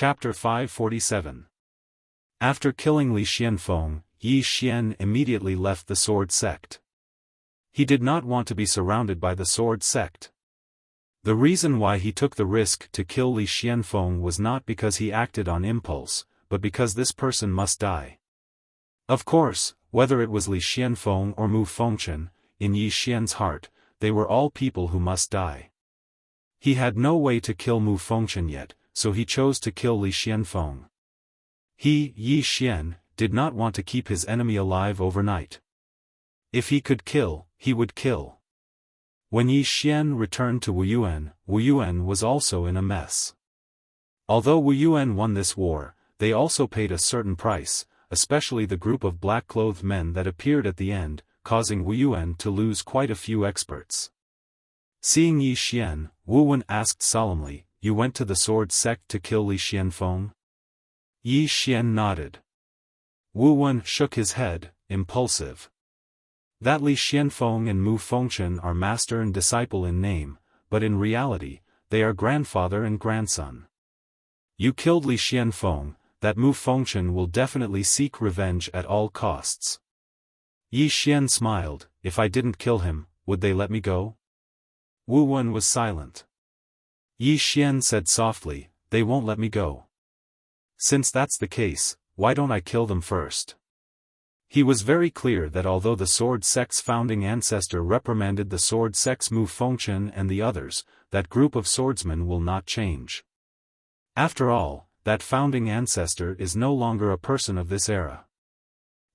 Chapter 547. After killing Li Xianfeng, Yi Xian immediately left the sword sect. He did not want to be surrounded by the sword sect. The reason why he took the risk to kill Li Xianfeng was not because he acted on impulse, but because this person must die. Of course, whether it was Li Xianfeng or Mu Fengchen, in Yi Xian's heart, they were all people who must die. He had no way to kill Mu Fengchen yet, so he chose to kill Li Xianfeng. He, Yi Xian, did not want to keep his enemy alive overnight. If he could kill, he would kill. When Yi Xian returned to Wuyuan was also in a mess. Although Wuyuan won this war, they also paid a certain price, especially the group of black-clothed men that appeared at the end, causing Wuyuan to lose quite a few experts. Seeing Yi Xian, Wuwen asked solemnly, "You went to the sword sect to kill Li Xianfeng?" Yi Xian nodded. Wuwen shook his head, impulsive. That Li Xianfeng and Mu Fengchen are master and disciple in name, but in reality, they are grandfather and grandson. You killed Li Xianfeng, that Mu Fengchen will definitely seek revenge at all costs. Yi Xian smiled. If I didn't kill him, would they let me go? Wuwen was silent. Yi Xian said softly, they won't let me go. Since that's the case, why don't I kill them first? He was very clear that although the sword sect's founding ancestor reprimanded the sword sect's Mu Fengchen and the others, that group of swordsmen will not change. After all, that founding ancestor is no longer a person of this era.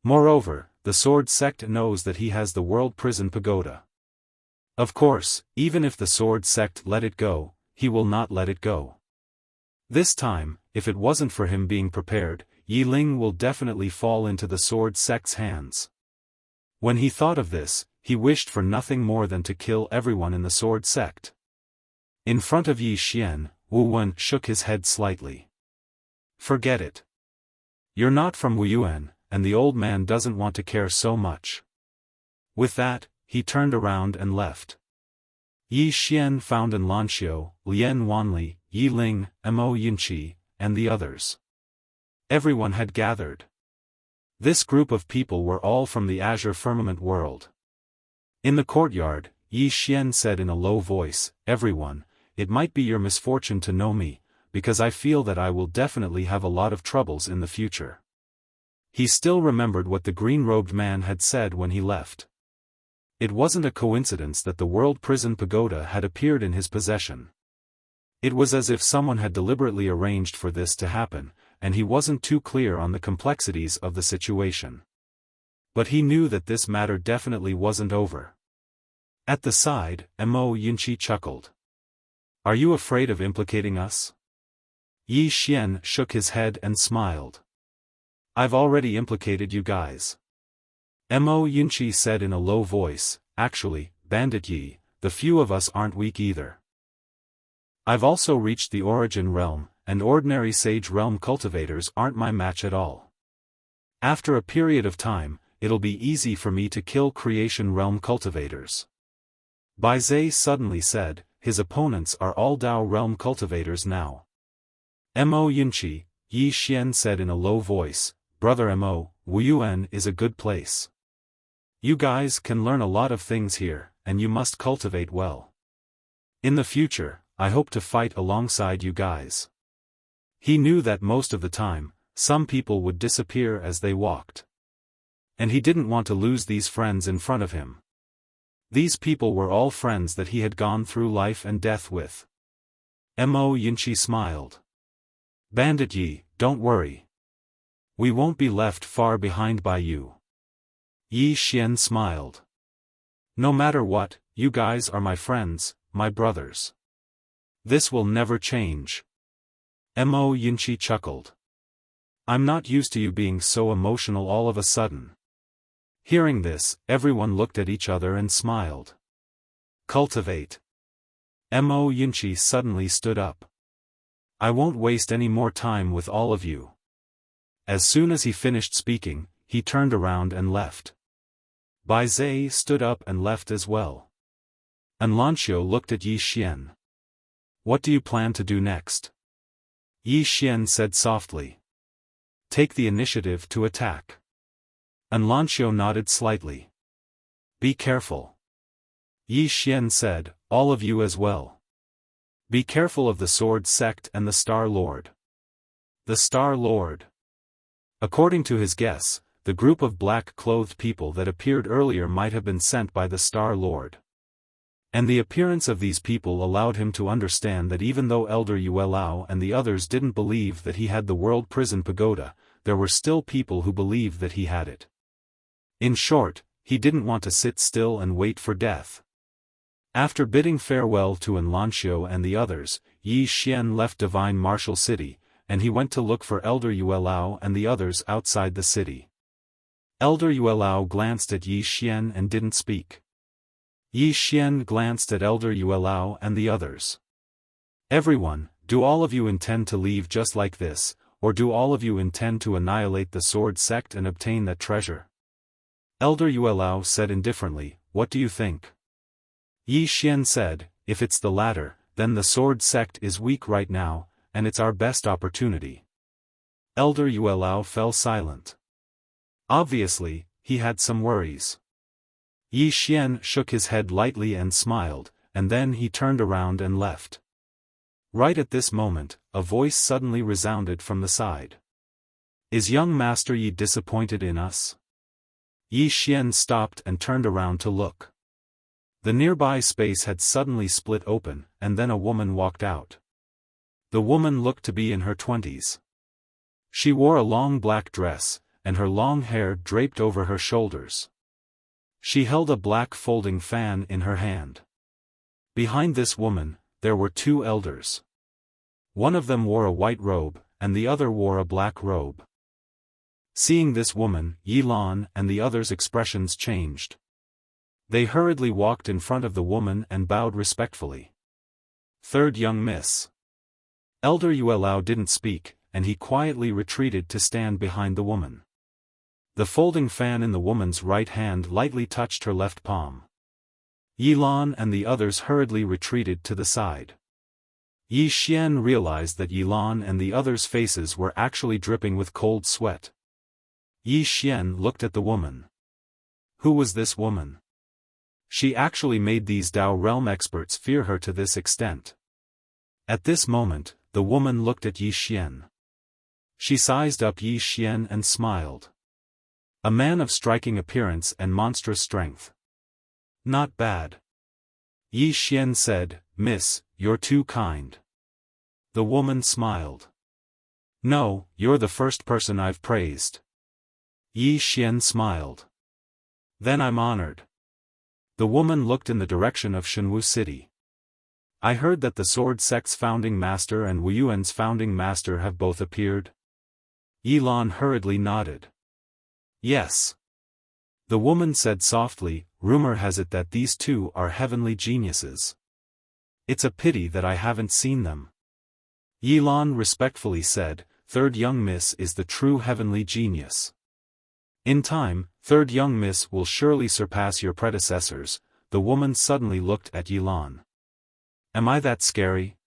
Moreover, the sword sect knows that he has the world prison pagoda. Of course, even if the sword sect let it go, he will not let it go. This time, if it wasn't for him being prepared, Yi Ling will definitely fall into the sword sect's hands. When he thought of this, he wished for nothing more than to kill everyone in the sword sect. In front of Yi Xian, Wuwen shook his head slightly. Forget it. You're not from Wuyuan, and the old man doesn't want to care so much. With that, he turned around and left. Yi Xian found in Lanxiu, Lian Wanli, Yi Ling, Mo Yinqi, and the others. Everyone had gathered. This group of people were all from the Azure Firmament world. In the courtyard, Yi Xian said in a low voice, "Everyone, it might be your misfortune to know me, because I feel that I will definitely have a lot of troubles in the future." He still remembered what the green-robed man had said when he left. It wasn't a coincidence that the World Prison Pagoda had appeared in his possession. It was as if someone had deliberately arranged for this to happen, and he wasn't too clear on the complexities of the situation. But he knew that this matter definitely wasn't over. At the side, Mo Yinqi chuckled. "Are you afraid of implicating us?" Yi Xian shook his head and smiled. "I've already implicated you guys." Mo Yinqi said in a low voice, "Actually, Bandit Yi, the few of us aren't weak either. I've also reached the Origin Realm, and ordinary Sage Realm cultivators aren't my match at all. After a period of time, it'll be easy for me to kill Creation Realm cultivators." Bai Zhe suddenly said, "His opponents are all Dao Realm cultivators now." Mo Yinqi, Yi Xian said in a low voice, "Brother Mo, Wuyuan is a good place. You guys can learn a lot of things here, and you must cultivate well. In the future, I hope to fight alongside you guys." He knew that most of the time, some people would disappear as they walked. And he didn't want to lose these friends in front of him. These people were all friends that he had gone through life and death with. Mo Yinqi smiled. "Bandit Yi, don't worry. We won't be left far behind by you." Yi Xian smiled. "No matter what, you guys are my friends, my brothers. This will never change." Mo Yinqi chuckled. "I'm not used to you being so emotional all of a sudden." Hearing this, everyone looked at each other and smiled. "Cultivate." Mo Yinqi suddenly stood up. "I won't waste any more time with all of you." As soon as he finished speaking, he turned around and left. Bai Zhe stood up and left as well. And Lanxiu looked at Yi Xian. "What do you plan to do next?" Yi Xian said softly. Take the initiative to attack. Anlancio nodded slightly. Be careful. Yi Xian said, all of you as well. Be careful of the Sword Sect and the Star Lord. The Star Lord. According to his guess, the group of black-clothed people that appeared earlier might have been sent by the Star Lord. And the appearance of these people allowed him to understand that even though Elder Yuelao and the others didn't believe that he had the World Prison Pagoda, there were still people who believed that he had it. In short, he didn't want to sit still and wait for death. After bidding farewell to Anlancio and the others, Yi Xian left Divine Martial City, and he went to look for Elder Yuelao and the others outside the city. Elder Yuelao glanced at Yi Xian and didn't speak. Yi Xian glanced at Elder Yuelao and the others. Everyone, do all of you intend to leave just like this, or do all of you intend to annihilate the Sword Sect and obtain that treasure? Elder Yuelao said indifferently, what do you think? Yi Xian said, if it's the latter, then the Sword Sect is weak right now, and it's our best opportunity. Elder Yuelao fell silent. Obviously, he had some worries. Yi Xian shook his head lightly and smiled, and then he turned around and left. Right at this moment, a voice suddenly resounded from the side. Is young Master Yi disappointed in us? Yi Xian stopped and turned around to look. The nearby space had suddenly split open, and then a woman walked out. The woman looked to be in her 20s. She wore a long black dress, and her long hair draped over her shoulders. She held a black folding fan in her hand. Behind this woman, there were two elders. One of them wore a white robe, and the other wore a black robe. Seeing this woman, Yi Lan and the others' expressions changed. They hurriedly walked in front of the woman and bowed respectfully. Third young miss. Elder Yuelao didn't speak, and he quietly retreated to stand behind the woman. The folding fan in the woman's right hand lightly touched her left palm. Yi Lan and the others hurriedly retreated to the side. Yi Xian realized that Yi Lan and the others' faces were actually dripping with cold sweat. Yi Xian looked at the woman. Who was this woman? She actually made these Dao realm experts fear her to this extent. At this moment, the woman looked at Yi Xian. She sized up Yi Xian and smiled. A man of striking appearance and monstrous strength. Not bad. Yi Xian said, Miss, you're too kind. The woman smiled. No, you're the first person I've praised. Yi Xian smiled. Then I'm honored. The woman looked in the direction of Shenwu City. I heard that the Sword Sect's founding master and Wu Yuan's founding master have both appeared. Yi Lan hurriedly nodded. Yes. The woman said softly, rumor has it that these two are heavenly geniuses. It's a pity that I haven't seen them. Yi Lan respectfully said, third young miss is the true heavenly genius. In time, third young miss will surely surpass your predecessors. The woman suddenly looked at Yi Lan. Am I that scary?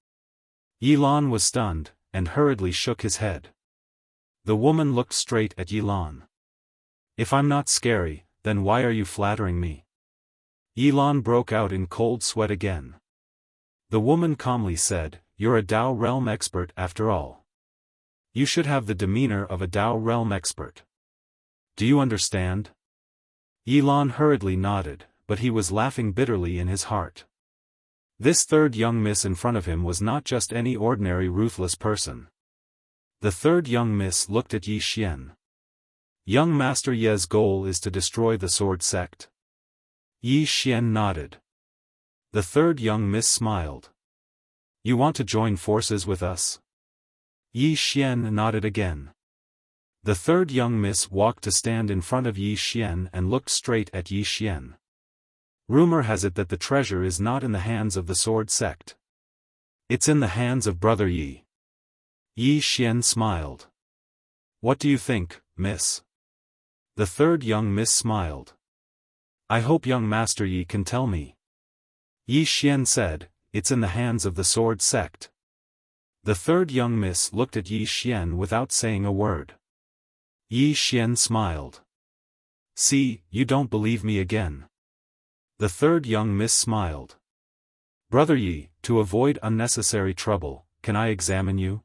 Yi Lan was stunned, and hurriedly shook his head. The woman looked straight at Yi Lan. If I'm not scary, then why are you flattering me? Yi Lan broke out in cold sweat again. The woman calmly said, you're a Dao realm expert after all. You should have the demeanor of a Dao realm expert. Do you understand? Yi Lan hurriedly nodded, but he was laughing bitterly in his heart. This third young miss in front of him was not just any ordinary ruthless person. The third young miss looked at Yi Xian. Young Master Ye's goal is to destroy the Sword Sect. Yi Xian nodded. The third young miss smiled. You want to join forces with us? Yi Xian nodded again. The third young miss walked to stand in front of Yi Xian and looked straight at Yi Xian. Rumor has it that the treasure is not in the hands of the Sword Sect. It's in the hands of Brother Yi. Yi Xian smiled. What do you think, miss? The third young miss smiled. I hope young Master Yi can tell me. Yi Xian said, it's in the hands of the Sword Sect. The third young miss looked at Yi Xian without saying a word. Yi Xian smiled. See, you don't believe me again. The third young miss smiled. Brother Yi, to avoid unnecessary trouble, can I examine you?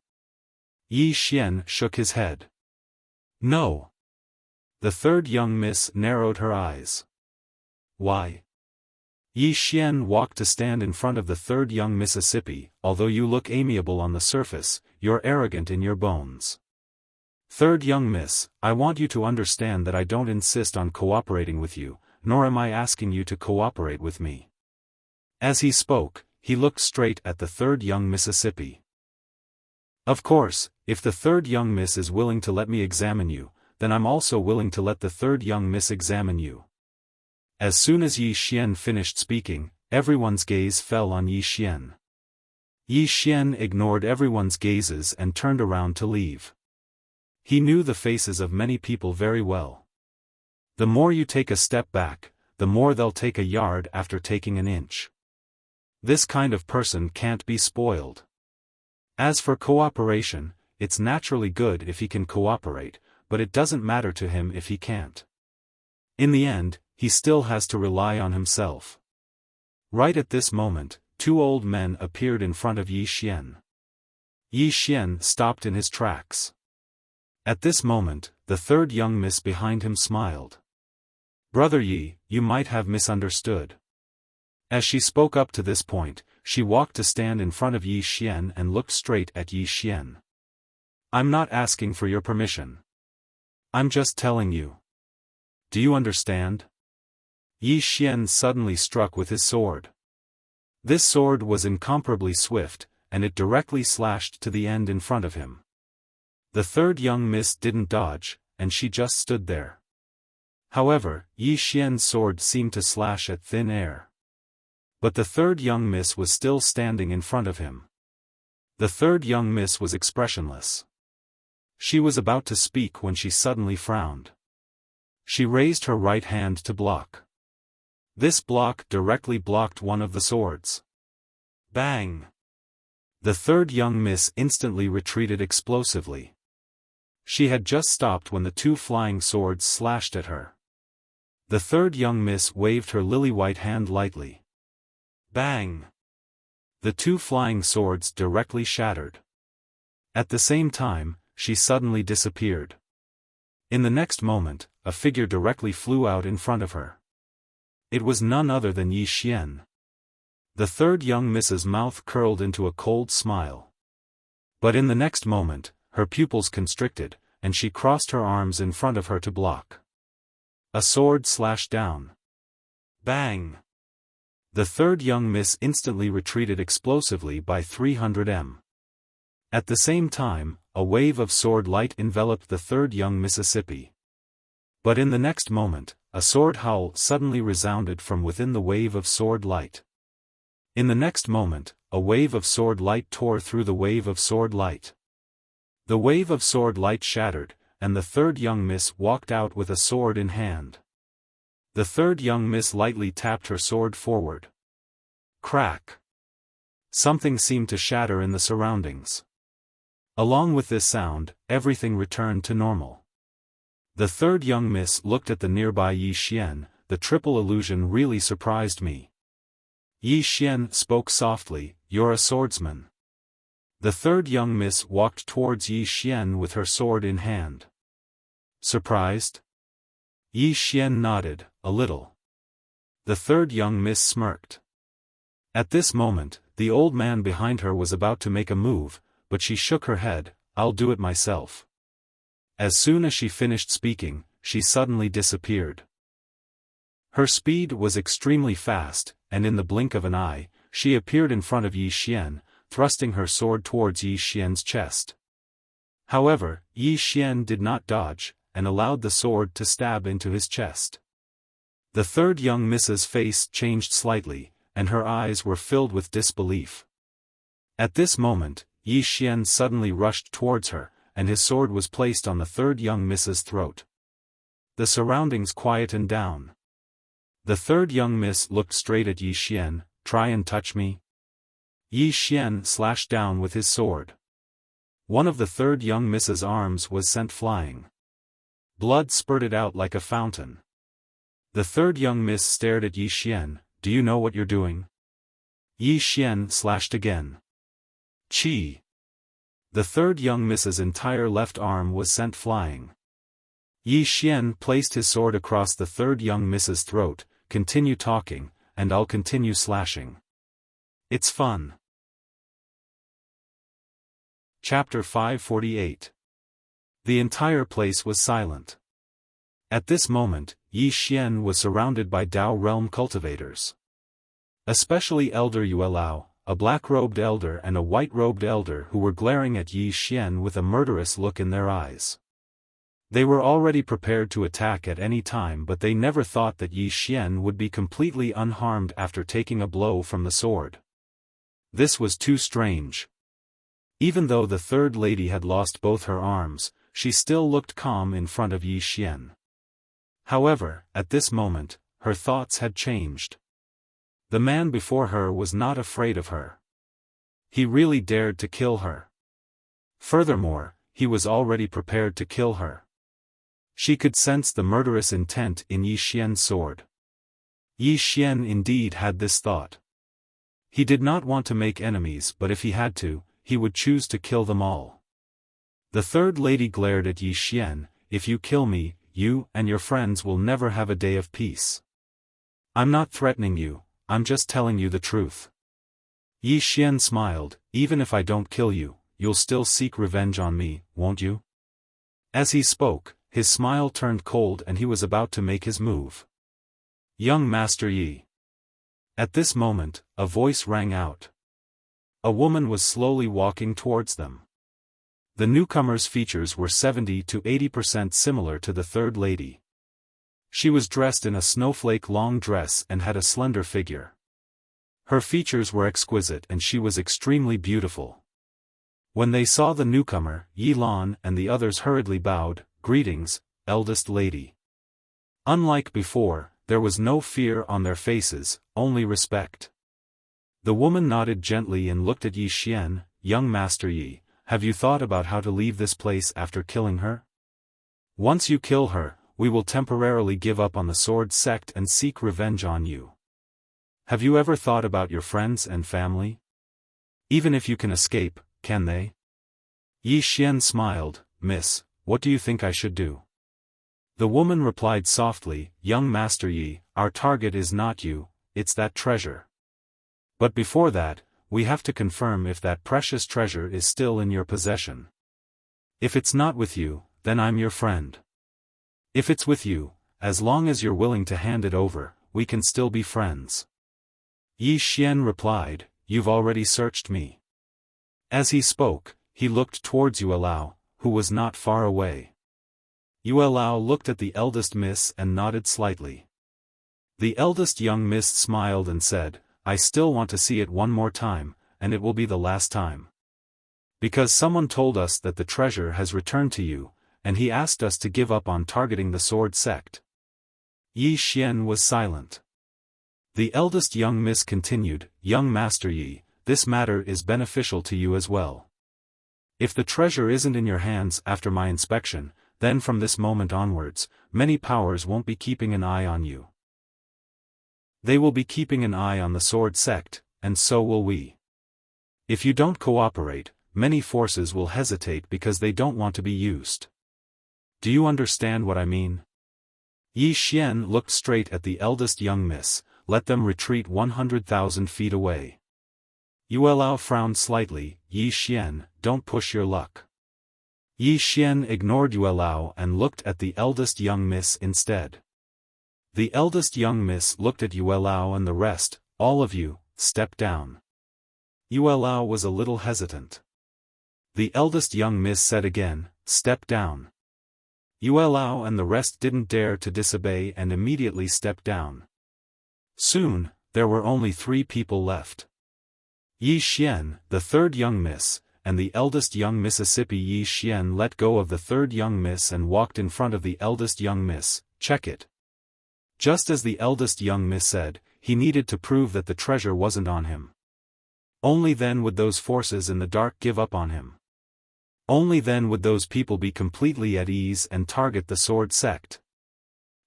Yi Xian shook his head. No. The third young miss narrowed her eyes. Why? Yi Xian walked to stand in front of the third young Mississippi. Although you look amiable on the surface, you're arrogant in your bones. Third young miss, I want you to understand that I don't insist on cooperating with you, nor am I asking you to cooperate with me. As he spoke, he looked straight at the third young Mississippi. Of course, if the third young miss is willing to let me examine you, then I'm also willing to let the third young miss examine you. As soon as Yi Xian finished speaking, everyone's gaze fell on Yi Xian. Yi Xian ignored everyone's gazes and turned around to leave. He knew the faces of many people very well. The more you take a step back, the more they'll take a yard after taking an inch. This kind of person can't be spoiled. As for cooperation, it's naturally good if he can cooperate, but it doesn't matter to him if he can't. In the end, he still has to rely on himself. Right at this moment, two old men appeared in front of Yi Xian. Yi Xian stopped in his tracks. At this moment, the third young miss behind him smiled. Brother Yi, you might have misunderstood. As she spoke up to this point, she walked to stand in front of Yi Xian and looked straight at Yi Xian. I'm not asking for your permission. I'm just telling you. Do you understand? Yi Xian suddenly struck with his sword. This sword was incomparably swift, and it directly slashed to the end in front of him. The third young miss didn't dodge, and she just stood there. However, Yi Xian's sword seemed to slash at thin air. But the third young miss was still standing in front of him. The third young miss was expressionless. She was about to speak when she suddenly frowned. She raised her right hand to block. This block directly blocked one of the swords. Bang! The third young miss instantly retreated explosively. She had just stopped when the two flying swords slashed at her. The third young miss waved her lily-white hand lightly. Bang! The two flying swords directly shattered. At the same time, she suddenly disappeared. In the next moment, a figure directly flew out in front of her. It was none other than Yi Xian. The third young miss's mouth curled into a cold smile. But in the next moment, her pupils constricted, and she crossed her arms in front of her to block. A sword slashed down. Bang! The third young miss instantly retreated explosively by 300 m. At the same time, a wave of sword light enveloped the third young Mississippi. But in the next moment, a sword howl suddenly resounded from within the wave of sword light. In the next moment, a wave of sword light tore through the wave of sword light. The wave of sword light shattered, and the third young miss walked out with a sword in hand. The third young miss lightly tapped her sword forward. Crack! Something seemed to shatter in the surroundings. Along with this sound, everything returned to normal. The third young miss looked at the nearby Yi Xian. The triple illusion really surprised me. Yi Xian spoke softly, you're a swordsman. The third young miss walked towards Yi Xian with her sword in hand. Surprised? Yi Xian nodded, a little. The third young miss smirked. At this moment, the old man behind her was about to make a move, but she shook her head, I'll do it myself. As soon as she finished speaking, she suddenly disappeared. Her speed was extremely fast, and in the blink of an eye, she appeared in front of Yi Xian, thrusting her sword towards Yi Xian's chest. However, Yi Xian did not dodge, and allowed the sword to stab into his chest. The third young miss's face changed slightly, and her eyes were filled with disbelief. At this moment, Yi Xian suddenly rushed towards her, and his sword was placed on the third young miss's throat. The surroundings quietened down. The third young miss looked straight at Yi Xian, try and touch me? Yi Xian slashed down with his sword. One of the third young Miss's arms was sent flying. Blood spurted out like a fountain. The third young Miss stared at Yi Xian. Do you know what you're doing? Yi Xian slashed again. Chi. The third young Miss's entire left arm was sent flying. Yi Xian placed his sword across the third young Miss's throat. Continue talking, and I'll continue slashing. It's fun. Chapter 548. The entire place was silent. At this moment, Yi Xian was surrounded by Dao realm cultivators. Especially Elder Yuelao, a black-robed elder and a white-robed elder who were glaring at Yi Xian with a murderous look in their eyes. They were already prepared to attack at any time, but they never thought that Yi Xian would be completely unharmed after taking a blow from the sword. This was too strange. Even though the third lady had lost both her arms, she still looked calm in front of Yi Xian. However, at this moment, her thoughts had changed. The man before her was not afraid of her. He really dared to kill her. Furthermore, he was already prepared to kill her. She could sense the murderous intent in Yi Xian's sword. Yi Xian indeed had this thought. He did not want to make enemies, but if he had to, he would choose to kill them all. The third lady glared at Yi Xian. If you kill me, you and your friends will never have a day of peace. I'm not threatening you, I'm just telling you the truth. Yi Xian smiled. Even if I don't kill you, you'll still seek revenge on me, won't you? As he spoke, his smile turned cold and he was about to make his move. Young Master Yi. At this moment, a voice rang out. A woman was slowly walking towards them. The newcomer's features were 70 to 80% similar to the third lady. She was dressed in a snowflake long dress and had a slender figure. Her features were exquisite and she was extremely beautiful. When they saw the newcomer, Yi Lan and the others hurriedly bowed. Greetings, eldest lady. Unlike before, there was no fear on their faces, only respect. The woman nodded gently and looked at Yi Xian. Young Master Yi, have you thought about how to leave this place after killing her? Once you kill her, we will temporarily give up on the sword sect and seek revenge on you. Have you ever thought about your friends and family? Even if you can escape, can they? Yi Xian smiled. Miss, what do you think I should do? The woman replied softly. Young Master Yi, our target is not you, it's that treasure. But before that, we have to confirm if that precious treasure is still in your possession. If it's not with you, then I'm your friend. If it's with you, as long as you're willing to hand it over, we can still be friends. Yi Xian replied, You've already searched me. As he spoke, he looked towards Yuelao, who was not far away. Yuelao looked at the eldest miss and nodded slightly. The eldest young miss smiled and said, I still want to see it one more time, and it will be the last time. Because someone told us that the treasure has returned to you, and he asked us to give up on targeting the sword sect. Yi Xian was silent. The eldest young miss continued, Young Master Yi, this matter is beneficial to you as well. If the treasure isn't in your hands after my inspection, then from this moment onwards, many powers won't be keeping an eye on you. They will be keeping an eye on the sword sect, and so will we. If you don't cooperate, many forces will hesitate because they don't want to be used. Do you understand what I mean? Yi Xian looked straight at the eldest young miss. Let them retreat 100,000 feet away. Yuelao frowned slightly. Yi Xian, don't push your luck. Yi Xian ignored Yuelao and looked at the eldest young miss instead. The eldest young miss looked at Yuelao and the rest. All of you, step down. Yuelao was a little hesitant. The eldest young miss said again, step down. Yuelao and the rest didn't dare to disobey and immediately stepped down. Soon, there were only 3 people left. Yi Xian, the third young miss, and the eldest young Mississippi. Yi Xian let go of the third young miss and walked in front of the eldest young miss. Check it. Just as the eldest young miss said, he needed to prove that the treasure wasn't on him. Only then would those forces in the dark give up on him. Only then would those people be completely at ease and target the sword sect.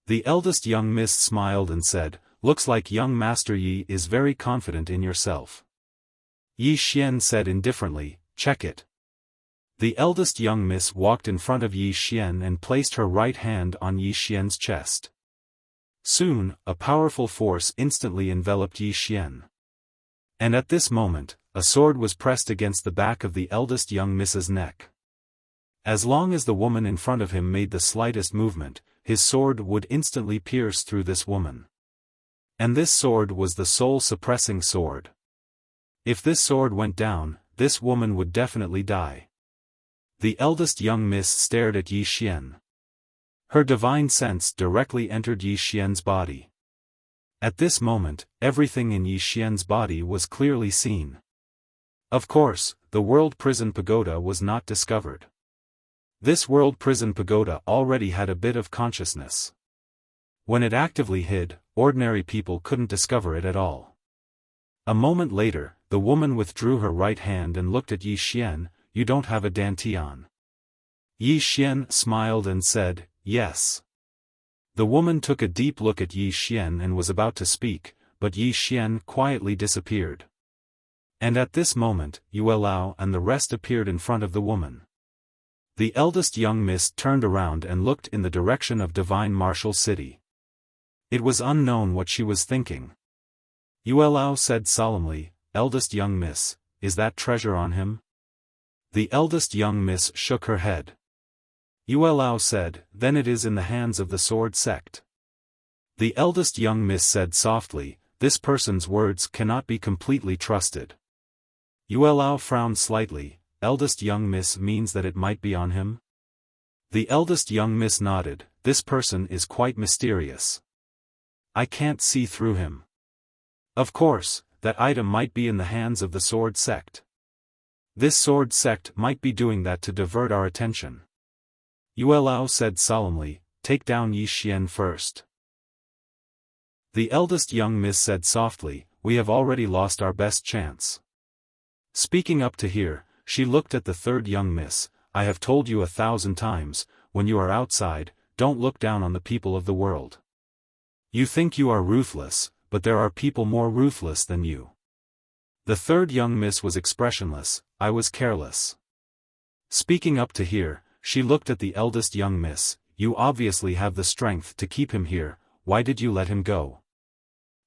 The eldest young miss smiled and said, "Looks like young Master Yi is very confident in yourself." Yi Xian said indifferently, "Check it." The eldest young miss walked in front of Yi Xian and placed her right hand on Yi Xian's chest. Soon, a powerful force instantly enveloped Yi Xian. And at this moment, a sword was pressed against the back of the eldest young miss's neck. As long as the woman in front of him made the slightest movement, his sword would instantly pierce through this woman. And this sword was the soul-suppressing sword. If this sword went down, this woman would definitely die. The eldest young miss stared at Yi Xian. Her divine sense directly entered Yi Xian's body. At this moment, everything in Yi Xian's body was clearly seen. Of course, the World Prison Pagoda was not discovered. This World Prison Pagoda already had a bit of consciousness. When it actively hid, ordinary people couldn't discover it at all. A moment later, the woman withdrew her right hand and looked at Yi Xian. "You don't have a dantian." Yi Xian smiled and said, "Yes." The woman took a deep look at Yi Xian and was about to speak, but Yi Xian quietly disappeared. And at this moment, Yue Lao and the rest appeared in front of the woman. The eldest young miss turned around and looked in the direction of Divine Martial City. It was unknown what she was thinking. Yue Lao said solemnly, "Eldest young miss, is that treasure on him?" The eldest young miss shook her head. Yue Lao said, "Then it is in the hands of the sword sect." The eldest young miss said softly, "This person's words cannot be completely trusted." Yue Lao frowned slightly. "Eldest young miss means that it might be on him?" The eldest young miss nodded. "This person is quite mysterious. I can't see through him. Of course, that item might be in the hands of the sword sect. This sword sect might be doing that to divert our attention." Yue Lao said solemnly, "Take down Yi Xian first." The eldest young miss said softly, "We have already lost our best chance." Speaking up to here, she looked at the third young miss. "I have told you 1,000 times, when you are outside, don't look down on the people of the world. You think you are ruthless, but there are people more ruthless than you." The third young miss was expressionless. "I was careless." Speaking up to here, she looked at the eldest young miss. "You obviously have the strength to keep him here, why did you let him go?"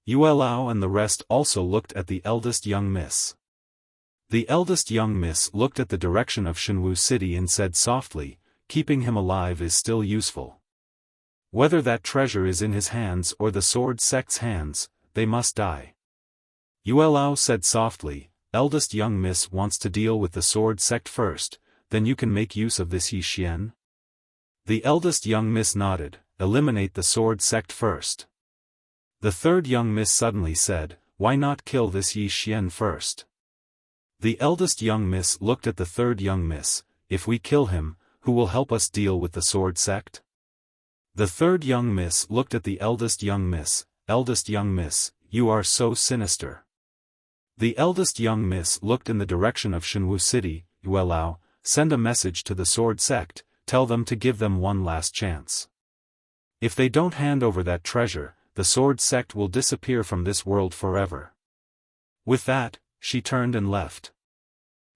Yue Lao and the rest also looked at the eldest young miss. The eldest young miss looked at the direction of Shenwu City and said softly, "Keeping him alive is still useful. Whether that treasure is in his hands or the sword sect's hands, they must die." Yue Lao said softly, "Eldest young miss wants to deal with the sword sect first, then you can make use of this Yi Xian." The eldest young miss nodded. "Eliminate the sword sect first." The third young miss suddenly said, "Why not kill this Yi Xian first?" The eldest young miss looked at the third young miss. "If we kill him, who will help us deal with the sword sect?" The third young miss looked at the eldest young miss. "Eldest young miss, you are so sinister." The eldest young miss looked in the direction of Shenwu City. "Yue Lao, send a message to the sword sect, tell them to give them one last chance. If they don't hand over that treasure, the sword sect will disappear from this world forever." With that, she turned and left.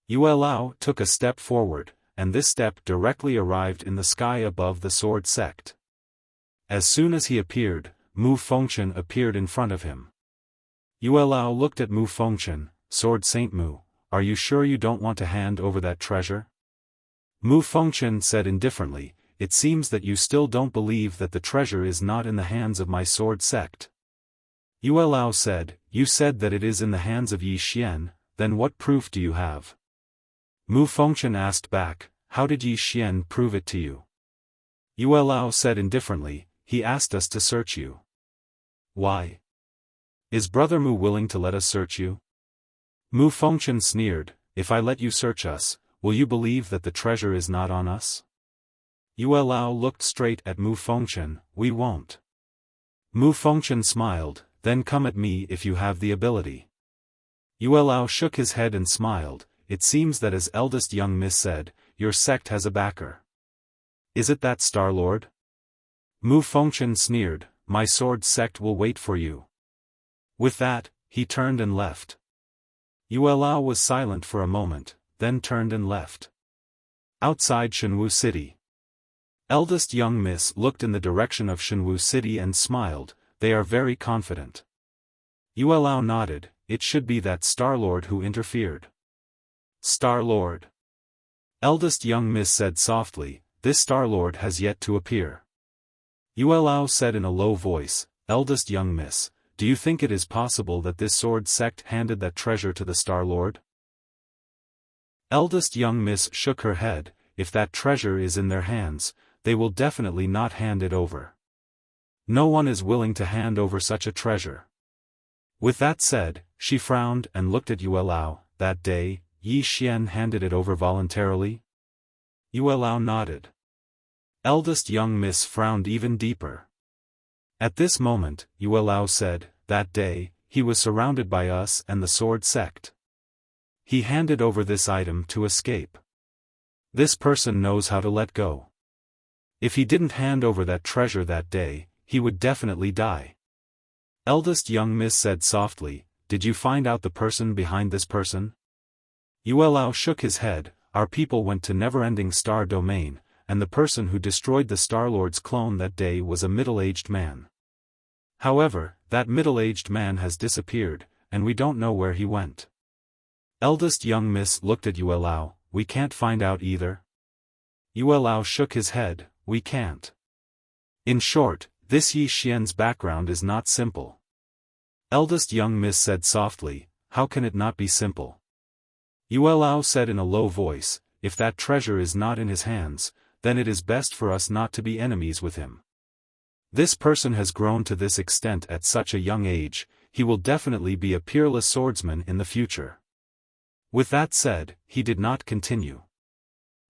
Yue Lao took a step forward, and this step directly arrived in the sky above the sword sect. As soon as he appeared, Mu Fengchen appeared in front of him. Yue Lao looked at Mu Fengchen. "Sword Saint Mu, are you sure you don't want to hand over that treasure?" Mu Fengchen said indifferently, "It seems that you still don't believe that the treasure is not in the hands of my sword sect." Yue Lao said, "You said that it is in the hands of Yi Xian, then what proof do you have?" Mu Fengchen asked back, "How did Yi Xian prove it to you?" Yue Lao said indifferently, "He asked us to search you." "Why? Is Brother Mu willing to let us search you?" Mu Fengchen sneered, "If I let you search us, will you believe that the treasure is not on us?" Yue Lao looked straight at Mu Fengchen. "We won't." Mu Fengchen smiled, "Then come at me if you have the ability." Yue Lao shook his head and smiled. "It seems that as eldest young miss said, your sect has a backer. Is it that Star-Lord? Mu Fengchen sneered, my sword sect will wait for you. With that, he turned and left. Yuelao was silent for a moment, then turned and left. Outside Shenwu City. Eldest young miss looked in the direction of Shenwu City and smiled, they are very confident. Yuelao nodded, it should be that Star-Lord who interfered. Star-Lord. Eldest young miss said softly, this Star-Lord has yet to appear. Yuelao said in a low voice, eldest young miss, do you think it is possible that this sword sect handed that treasure to the Star-Lord? Eldest young miss shook her head, if that treasure is in their hands, they will definitely not hand it over. No one is willing to hand over such a treasure. With that said, she frowned and looked at Yuelao, that day, Yi Xian handed it over voluntarily? Yuelao nodded. Eldest young miss frowned even deeper. At this moment, Yuelao said, that day, he was surrounded by us and the sword sect. He handed over this item to escape. This person knows how to let go. If he didn't hand over that treasure that day, he would definitely die. Eldest young miss said softly, did you find out the person behind this person? Yuelao shook his head, our people went to never-ending star domain, and the person who destroyed the Star-Lord's clone that day was a middle-aged man. However, that middle-aged man has disappeared, and we don't know where he went. Eldest young miss looked at Yuelao, we can't find out either. Yuelao shook his head, we can't. In short, this Yi Xian's background is not simple. Eldest young miss said softly, how can it not be simple? Yuelao said in a low voice, if that treasure is not in his hands, then it is best for us not to be enemies with him. This person has grown to this extent at such a young age, he will definitely be a peerless swordsman in the future. With that said, he did not continue.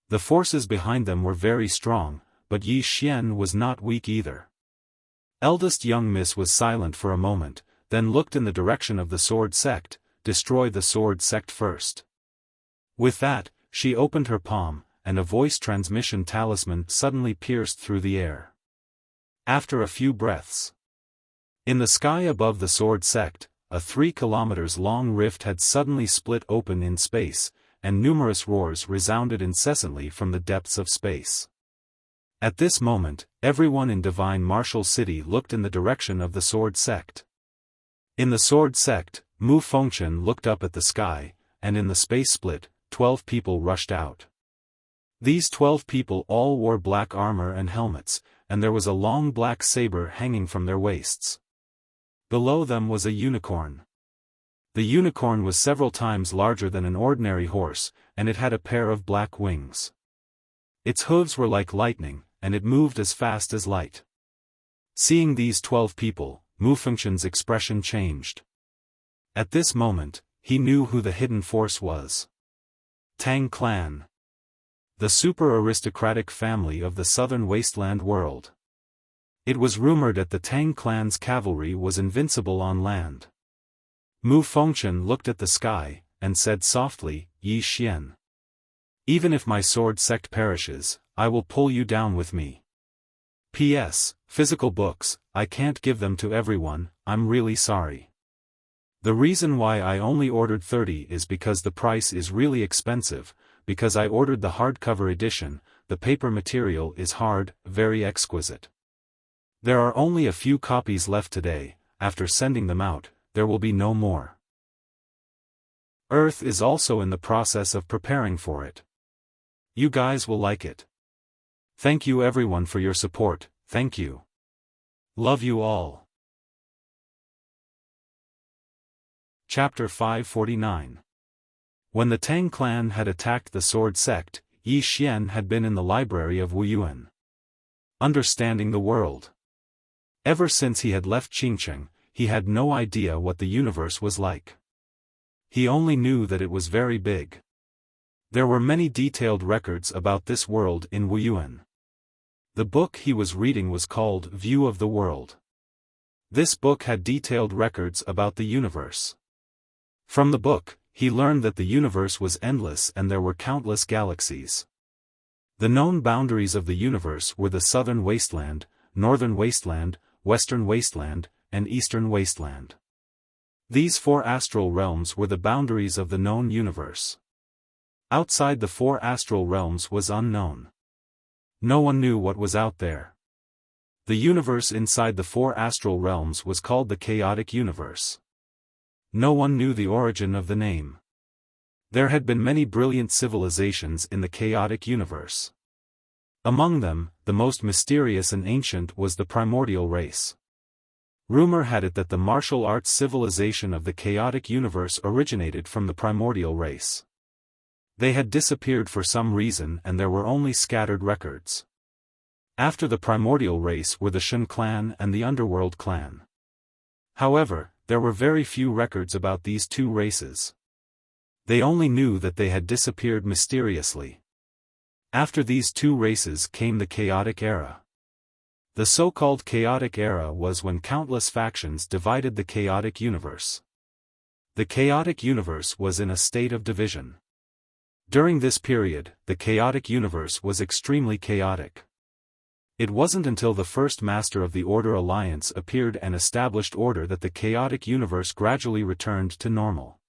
The forces behind them were very strong, but Yi Xian was not weak either. Eldest young miss was silent for a moment, then looked in the direction of the sword sect, destroy the sword sect first. With that, she opened her palm, and a voice transmission talisman suddenly pierced through the air. After a few breaths. In the sky above the sword sect, a 3 kilometers long rift had suddenly split open in space, and numerous roars resounded incessantly from the depths of space. At this moment, everyone in Divine Martial City looked in the direction of the sword sect. In the sword sect, Mu Fengchen looked up at the sky, and in the space split, 12 people rushed out. These 12 people all wore black armor and helmets, and there was a long black saber hanging from their waists. Below them was a unicorn. The unicorn was several times larger than an ordinary horse, and it had a pair of black wings. Its hooves were like lightning, and it moved as fast as light. Seeing these 12 people, Mu Fengchen's expression changed. At this moment, he knew who the hidden force was. Tang clan. The super-aristocratic family of the southern wasteland world. It was rumored that the Tang clan's cavalry was invincible on land. Mu Fengchen looked at the sky, and said softly, Yi Xian. Even if my sword sect perishes, I will pull you down with me. P.S. Physical books, I can't give them to everyone, I'm really sorry. The reason why I only ordered 30 is because the price is really expensive, because I ordered the hardcover edition, the paper material is hard, very exquisite. There are only a few copies left today, after sending them out, there will be no more. Earth is also in the process of preparing for it. You guys will like it. Thank you everyone for your support, thank you. Love you all. Chapter 549. When the Tang clan had attacked the sword sect, Yi Xian had been in the library of Wuyuan. Understanding the world. Ever since he had left Qingcheng, he had no idea what the universe was like. He only knew that it was very big. There were many detailed records about this world in Wuyuan. The book he was reading was called View of the World. This book had detailed records about the universe. From the book, he learned that the universe was endless and there were countless galaxies. The known boundaries of the universe were the southern wasteland, northern wasteland, western wasteland, and eastern wasteland. These 4 astral realms were the boundaries of the known universe. Outside the 4 astral realms was unknown. No one knew what was out there. The universe inside the 4 astral realms was called the chaotic universe. No one knew the origin of the name. There had been many brilliant civilizations in the chaotic universe. Among them, the most mysterious and ancient was the primordial race. Rumor had it that the martial arts civilization of the chaotic universe originated from the primordial race. They had disappeared for some reason and there were only scattered records. After the primordial race were the Shen clan and the Underworld clan. However, there were very few records about these 2 races. They only knew that they had disappeared mysteriously. After these 2 races came the chaotic era. The so-called chaotic era was when countless factions divided the chaotic universe. The chaotic universe was in a state of division. During this period, the chaotic universe was extremely chaotic. It wasn't until the first Master of the Order Alliance appeared and established order that the chaotic universe gradually returned to normal.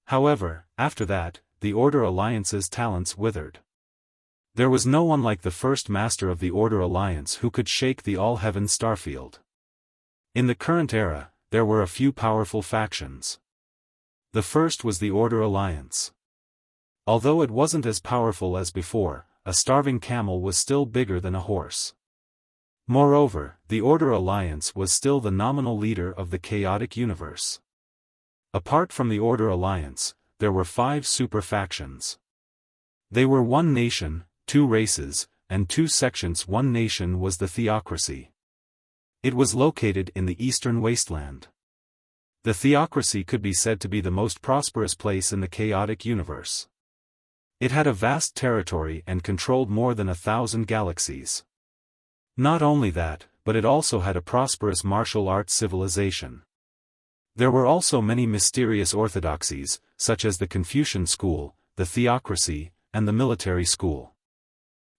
However, after that, the Order Alliance's talents withered. There was no one like the first Master of the Order Alliance who could shake the all-heaven starfield. In the current era, there were a few powerful factions. The first was the Order Alliance. Although it wasn't as powerful as before, a starving camel was still bigger than a horse. Moreover, the Order Alliance was still the nominal leader of the chaotic universe. Apart from the Order Alliance, there were 5 super factions. They were 1 nation, 2 races, and 2 sections. 1 nation was the Theocracy. It was located in the Eastern Wasteland. The Theocracy could be said to be the most prosperous place in the chaotic universe. It had a vast territory and controlled more than 1,000 galaxies. Not only that, but it also had a prosperous martial arts civilization. There were also many mysterious orthodoxies, such as the Confucian school, the Theocracy, and the military school.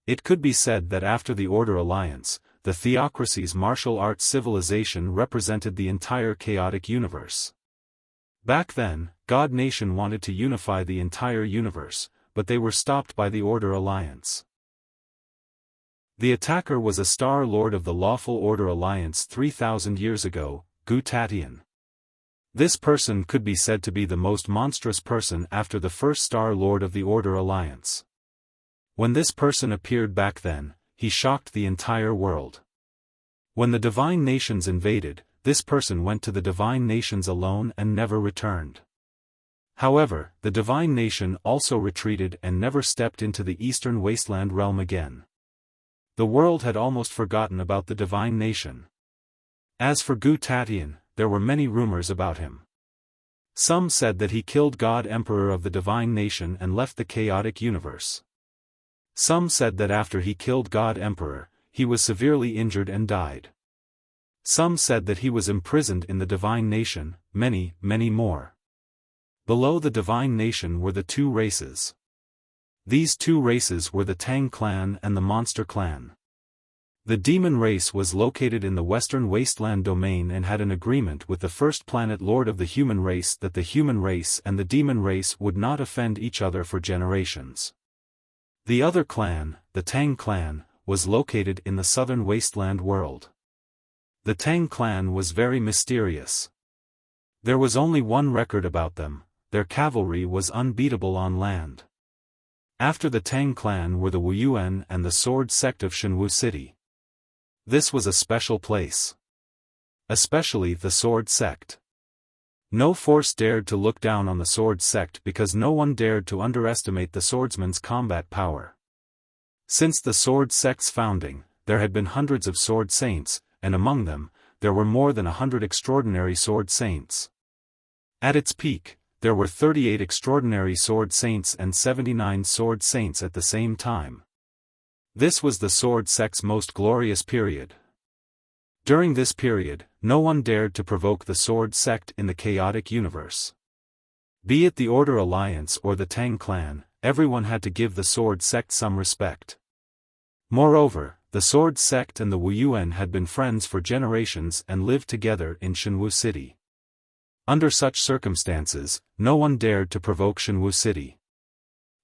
It could be said that after the Order Alliance, the Theocracy's martial arts civilization represented the entire chaotic universe. Back then, God Nation wanted to unify the entire universe, but they were stopped by the Order Alliance. The attacker was a Star Lord of the Lawful Order Alliance 3,000 years ago, Gu Tatian. This person could be said to be the most monstrous person after the first Star Lord of the Order Alliance. When this person appeared back then, he shocked the entire world. When the Divine Nations invaded, this person went to the Divine Nations alone and never returned. However, the Divine Nation also retreated and never stepped into the Eastern Wasteland realm again. The world had almost forgotten about the Divine Nation. As for Gu Tatian, there were many rumors about him. Some said that he killed God Emperor of the Divine Nation and left the chaotic universe. Some said that after he killed God Emperor, he was severely injured and died. Some said that he was imprisoned in the Divine Nation, many more. Below the Divine Nation were the 2 races. These 2 races were the Tang clan and the Monster clan. The Demon race was located in the Western Wasteland domain and had an agreement with the first planet lord of the human race that the human race and the demon race would not offend each other for generations. The other clan, the Tang clan, was located in the Southern Wasteland world. The Tang clan was very mysterious. There was only 1 record about them. Their cavalry was unbeatable on land. After the Tang clan were the Wuyuan and the sword sect of Shenwu City. This was a special place. Especially the sword sect. No force dared to look down on the sword sect because no one dared to underestimate the swordsman's combat power. Since the sword sect's founding, there had been hundreds of sword saints, and among them, there were more than 100 extraordinary sword saints. At its peak, there were 38 extraordinary sword saints and 79 sword saints at the same time. This was the sword sect's most glorious period. During this period, no one dared to provoke the sword sect in the chaotic universe. Be it the Order Alliance or the Tang clan, everyone had to give the sword sect some respect. Moreover, the Sword Sect and the Wuyuan had been friends for generations and lived together in Shenwu City. Under such circumstances, no one dared to provoke Shenwu City.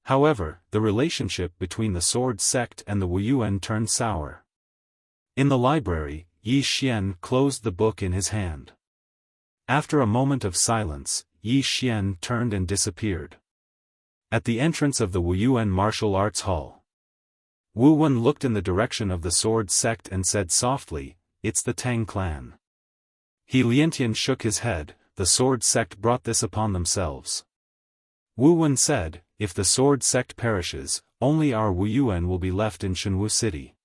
However, the relationship between the Sword Sect and the Wuyuan turned sour. In the library, Yi Xian closed the book in his hand. After a moment of silence, Yi Xian turned and disappeared. At the entrance of the Wuyuan martial arts hall, Wu Wen looked in the direction of the Sword Sect and said softly, "It's the Tang clan." He Liantian shook his head, "The Sword Sect brought this upon themselves." Wu Wen said, "If the Sword Sect perishes, only our Wuyuan will be left in Shenwu City."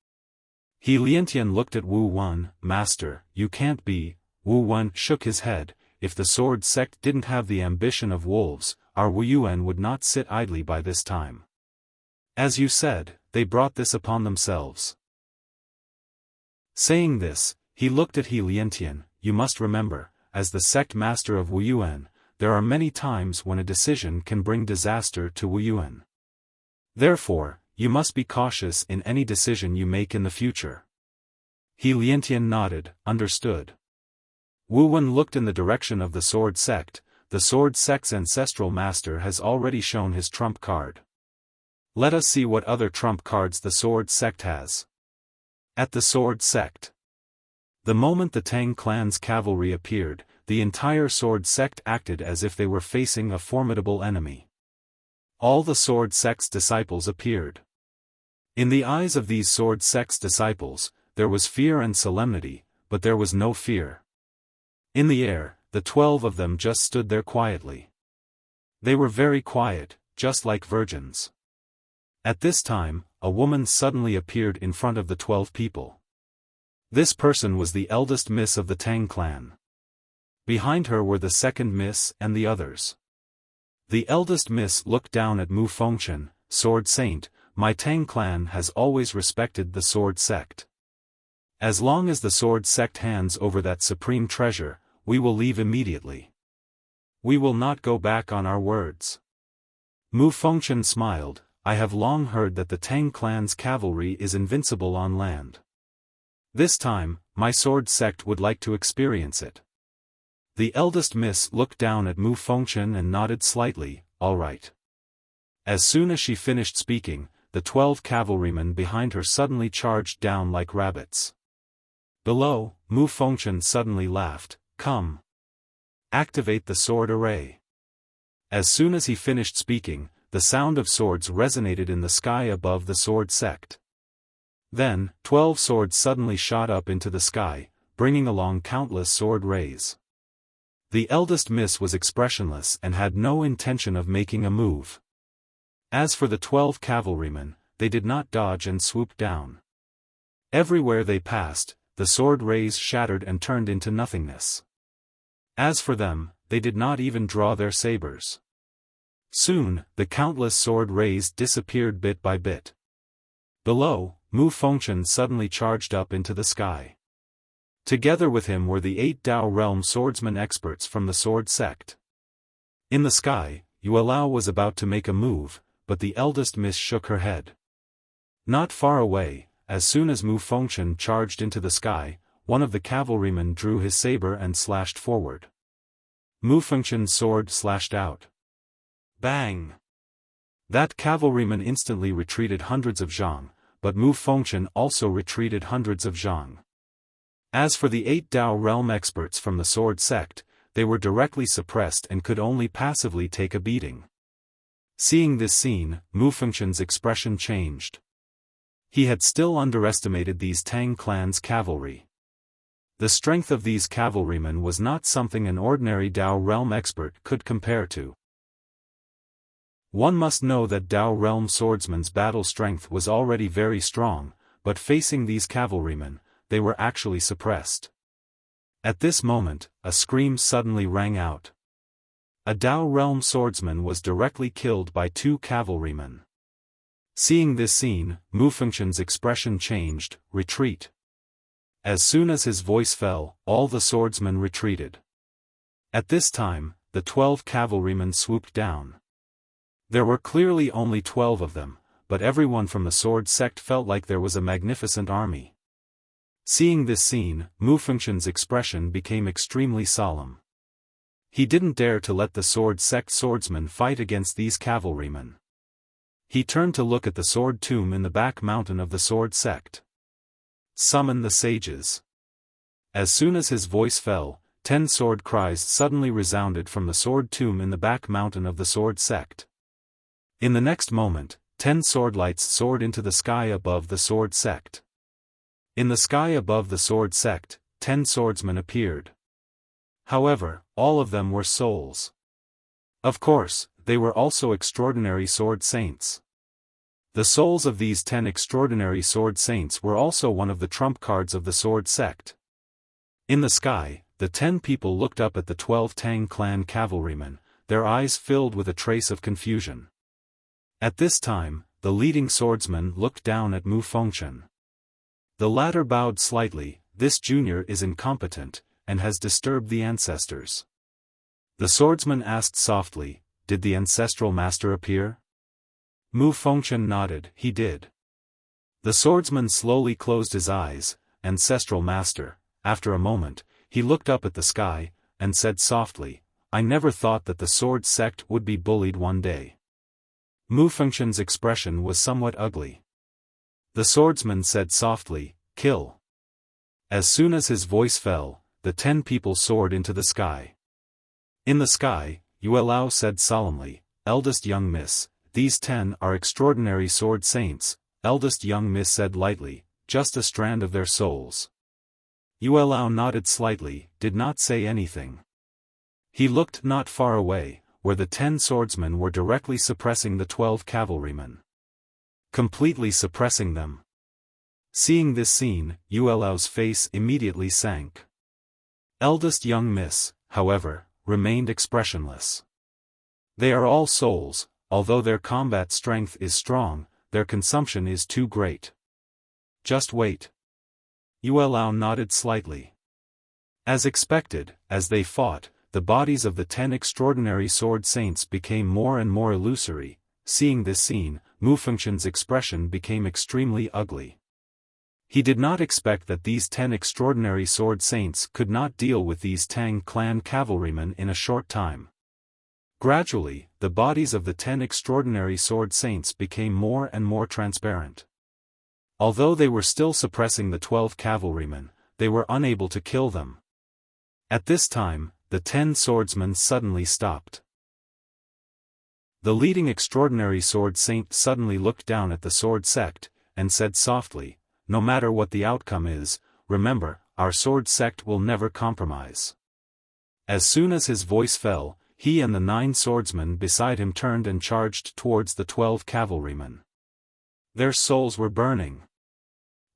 He Liantian looked at Wu Wen, "Master, you can't be." Wu Wen shook his head, "If the Sword Sect didn't have the ambition of wolves, our Wuyuan would not sit idly by this time. As you said, they brought this upon themselves." Saying this, he looked at He Liantian, "You must remember, as the sect master of Wuyuan, there are many times when a decision can bring disaster to Wuyuan. Therefore, you must be cautious in any decision you make in the future." He Liantian nodded, "Understood." Wu Wen looked in the direction of the Sword Sect. The Sword Sect's ancestral master has already shown his trump card. Let us see what other trump cards the Sword Sect has. At the Sword Sect. The moment the Tang clan's cavalry appeared, the entire Sword Sect acted as if they were facing a formidable enemy. All the Sword Sect's disciples appeared. In the eyes of these Sword Sect's disciples, there was fear and solemnity, but there was no fear. In the air, the 12 of them just stood there quietly. They were very quiet, just like virgins. At this time, a woman suddenly appeared in front of the 12 people. This person was the eldest miss of the Tang clan. Behind her were the second miss and the others. The eldest miss looked down at Mu Fengchen, "Sword Saint, my Tang clan has always respected the Sword Sect. As long as the Sword Sect hands over that supreme treasure, we will leave immediately. We will not go back on our words." Mu Fengchen smiled, "I have long heard that the Tang clan's cavalry is invincible on land. This time, my Sword Sect would like to experience it." The eldest miss looked down at Mu Fengchen and nodded slightly, "All right." As soon as she finished speaking, the 12 cavalrymen behind her suddenly charged down like rabbits. Below, Mu Fengchen suddenly laughed, "Come. Activate the sword array." As soon as he finished speaking, the sound of swords resonated in the sky above the Sword Sect. Then, 12 swords suddenly shot up into the sky, bringing along countless sword rays. The eldest miss was expressionless and had no intention of making a move. As for the 12 cavalrymen, they did not dodge and swoop down. Everywhere they passed, the sword rays shattered and turned into nothingness. As for them, they did not even draw their sabers. Soon, the countless sword rays disappeared bit by bit. Below, Mu Fengchen suddenly charged up into the sky. Together with him were the 8 Dao realm swordsman experts from the Sword Sect. In the sky, Yuelao was about to make a move, but the eldest miss shook her head. Not far away, as soon as Mu Fengchen charged into the sky, one of the cavalrymen drew his saber and slashed forward. Mu Fengchen's sword slashed out. Bang! That cavalryman instantly retreated hundreds of zhang, but Mu Fengchen also retreated hundreds of zhang. As for the 8 Dao realm experts from the Sword Sect, they were directly suppressed and could only passively take a beating. Seeing this scene, Mu Fengchen's expression changed. He had still underestimated these Tang clan's cavalry. The strength of these cavalrymen was not something an ordinary Dao realm expert could compare to. One must know that Dao realm swordsmen's battle strength was already very strong, but facing these cavalrymen, they were actually suppressed. At this moment, a scream suddenly rang out. A Dao realm swordsman was directly killed by 2 cavalrymen. Seeing this scene, Mu Fengchen's expression changed, "Retreat." As soon as his voice fell, all the swordsmen retreated. At this time, the 12 cavalrymen swooped down. There were clearly only 12 of them, but everyone from the sword sect felt like there was a magnificent army. Seeing this scene, Mu Fengshen's expression became extremely solemn. He didn't dare to let the sword sect swordsmen fight against these cavalrymen. He turned to look at the sword tomb in the back mountain of the sword sect. Summon the sages. As soon as his voice fell, 10 sword cries suddenly resounded from the sword tomb in the back mountain of the sword sect. In the next moment, 10 sword lights soared into the sky above the sword sect. In the sky above the sword sect, 10 swordsmen appeared. However, all of them were souls. Of course, they were also extraordinary sword saints. The souls of these 10 extraordinary sword saints were also one of the trump cards of the sword sect. In the sky, the 10 people looked up at the 12 Tang clan cavalrymen, their eyes filled with a trace of confusion. At this time, the leading swordsman looked down at Mu Fengshen. The latter bowed slightly. This junior is incompetent, and has disturbed the ancestors. The swordsman asked softly, "Did the ancestral master appear?" Mu Fengshen nodded, "He did." The swordsman slowly closed his eyes. "Ancestral master." After a moment, he looked up at the sky, and said softly, "I never thought that the sword sect would be bullied one day." Mu Fengshen's expression was somewhat ugly. The swordsman said softly, "Kill." As soon as his voice fell, the 10 people soared into the sky. In the sky, Yue Lao said solemnly, "Eldest young miss, these 10 are extraordinary sword saints." Eldest young miss said lightly, "Just a strand of their souls." Yue Lao nodded slightly, did not say anything. He looked not far away, where the 10 swordsmen were directly suppressing the 12 cavalrymen. Completely suppressing them. Seeing this scene, Yue Lao's face immediately sank. Eldest young miss, however, remained expressionless. They are all souls, although their combat strength is strong, their consumption is too great. Just wait. Yue Lao nodded slightly. As expected, as they fought, the bodies of the 10 extraordinary sword saints became more and more illusory. Seeing this scene, Mu Fengshen's expression became extremely ugly. He did not expect that these 10 extraordinary sword saints could not deal with these Tang clan cavalrymen in a short time. Gradually, the bodies of the 10 extraordinary sword saints became more and more transparent. Although they were still suppressing the 12 cavalrymen, they were unable to kill them. At this time, the 10 swordsmen suddenly stopped. The leading extraordinary sword saint suddenly looked down at the sword sect, and said softly, "No matter what the outcome is, remember, our sword sect will never compromise." As soon as his voice fell, he and the 9 swordsmen beside him turned and charged towards the 12 cavalrymen. Their souls were burning.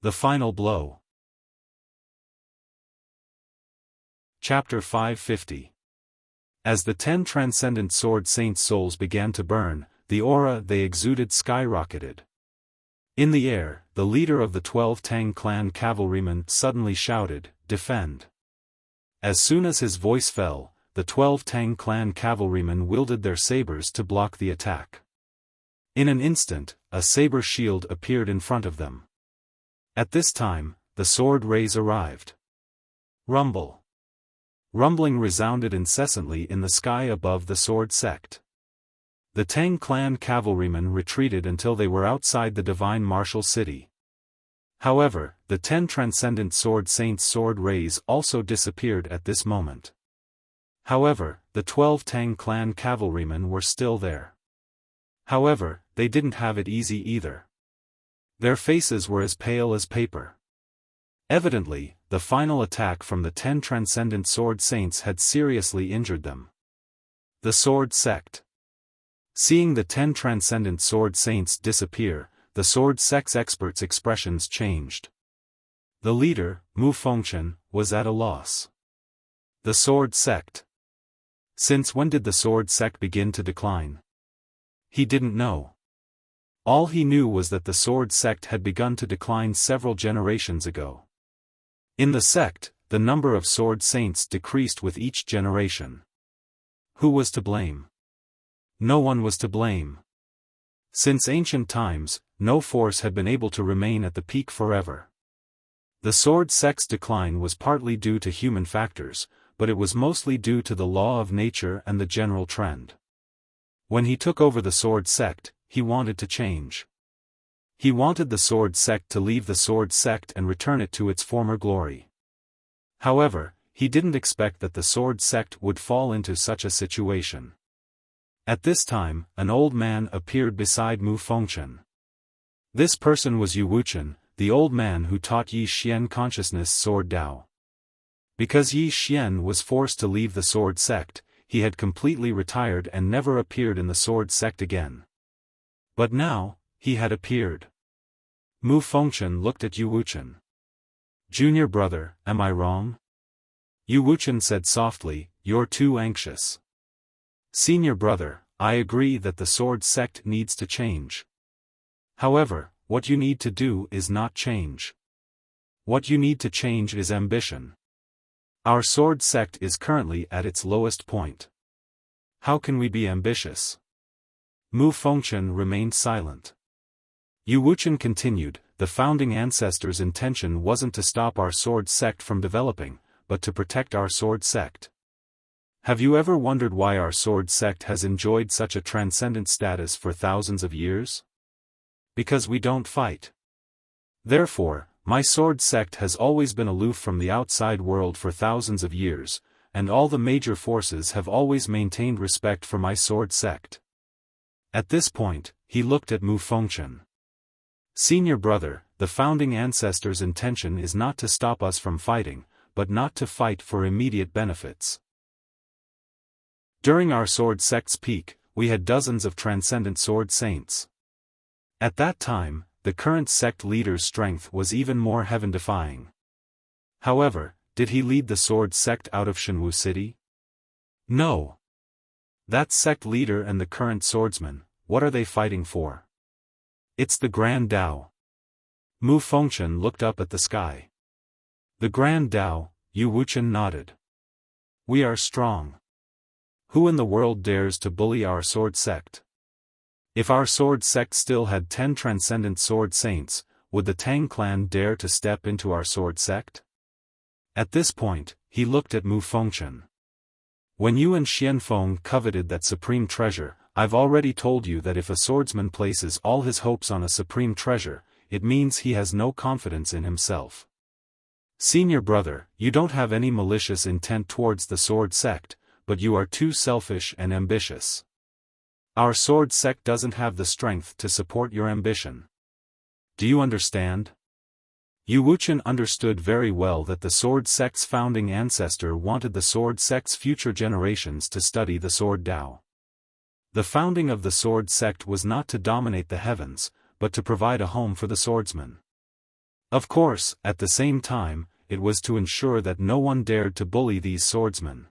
The final blow. Chapter 550. As the 10 transcendent sword saints' souls began to burn, the aura they exuded skyrocketed. In the air, the leader of the 12 Tang clan cavalrymen suddenly shouted, "Defend!" As soon as his voice fell, the 12 Tang clan cavalrymen wielded their sabers to block the attack. In an instant, a saber shield appeared in front of them. At this time, the sword rays arrived. Rumble. Rumbling resounded incessantly in the sky above the sword sect. The Tang clan cavalrymen retreated until they were outside the divine martial city. However, the 10 transcendent sword saints' sword rays also disappeared at this moment. However, the 12 Tang clan cavalrymen were still there. However, they didn't have it easy either. Their faces were as pale as paper. Evidently, the final attack from the 10 transcendent sword saints had seriously injured them. The sword sect. Seeing the 10 transcendent sword saints disappear, the sword sect's experts' expressions changed. The leader, Mu Fengshen, was at a loss. The sword sect. Since when did the sword sect begin to decline? He didn't know. All he knew was that the sword sect had begun to decline several generations ago. In the sect, the number of sword saints decreased with each generation. Who was to blame? No one was to blame. Since ancient times, no force had been able to remain at the peak forever. The sword sect's decline was partly due to human factors, but it was mostly due to the law of nature and the general trend. When he took over the sword sect, he wanted to change. He wanted the sword sect to leave the sword sect and return it to its former glory. However, he didn't expect that the sword sect would fall into such a situation. At this time, an old man appeared beside Mu Fengchen. This person was Yu Wuchen, the old man who taught Yi Xian consciousness sword Dao. Because Yi Xian was forced to leave the sword sect, he had completely retired and never appeared in the sword sect again. But now, he had appeared. Mu Fengchen looked at Yu Wuchen. "Junior brother, am I wrong?" Yu Wuchen said softly, "You're too anxious." "Senior brother, I agree that the sword sect needs to change. However, what you need to do is not change. What you need to change is ambition. Our sword sect is currently at its lowest point. How can we be ambitious?" Mu Fengchen remained silent. Yu Wuchen continued, "The founding ancestors' intention wasn't to stop our sword sect from developing, but to protect our sword sect. Have you ever wondered why our sword sect has enjoyed such a transcendent status for thousands of years? Because we don't fight. Therefore, my sword sect has always been aloof from the outside world for thousands of years, and all the major forces have always maintained respect for my sword sect." At this point, he looked at Mu Fengchen. "Senior brother, the founding ancestors' intention is not to stop us from fighting, but not to fight for immediate benefits. During our sword sect's peak, we had dozens of transcendent sword saints. At that time, the current sect leader's strength was even more heaven-defying. However, did he lead the sword sect out of Shenwu City? No. That sect leader and the current swordsman, what are they fighting for? It's the Grand Dao." Mu Fengchen looked up at the sky. "The Grand Dao," Yu Wuchen nodded. "We are strong. Who in the world dares to bully our sword sect? If our sword sect still had 10 transcendent sword saints, would the Tang clan dare to step into our sword sect?" At this point, he looked at Mu Fengchen. "When you and Xianfeng coveted that supreme treasure, I've already told you that if a swordsman places all his hopes on a supreme treasure, it means he has no confidence in himself. Senior brother, you don't have any malicious intent towards the sword sect, but you are too selfish and ambitious. Our sword sect doesn't have the strength to support your ambition. Do you understand?" Yu Wuchen understood very well that the sword sect's founding ancestor wanted the sword sect's future generations to study the sword Dao. The founding of the sword sect was not to dominate the heavens, but to provide a home for the swordsman. Of course, at the same time, it was to ensure that no one dared to bully these swordsmen.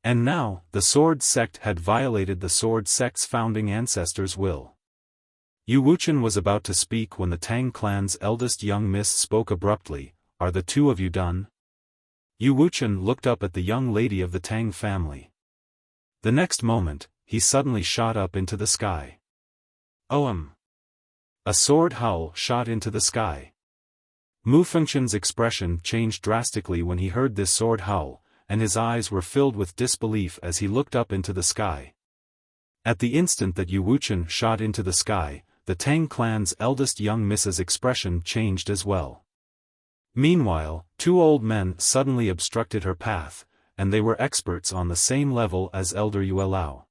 And now, the sword sect had violated the sword sect's founding ancestors' will. Yu Wuchen was about to speak when the Tang clan's eldest young miss spoke abruptly, "Are the two of you done?" Yu Wuchen looked up at the young lady of the Tang family. The next moment, he suddenly shot up into the sky. "Ohm!" A sword howl shot into the sky. Mu Fengchen's expression changed drastically when he heard this sword howl, and his eyes were filled with disbelief as he looked up into the sky. At the instant that Yu Wuchen shot into the sky, the Tang clan's eldest young miss's expression changed as well. Meanwhile, 2 old men suddenly obstructed her path, and they were experts on the same level as Elder Yue Lao.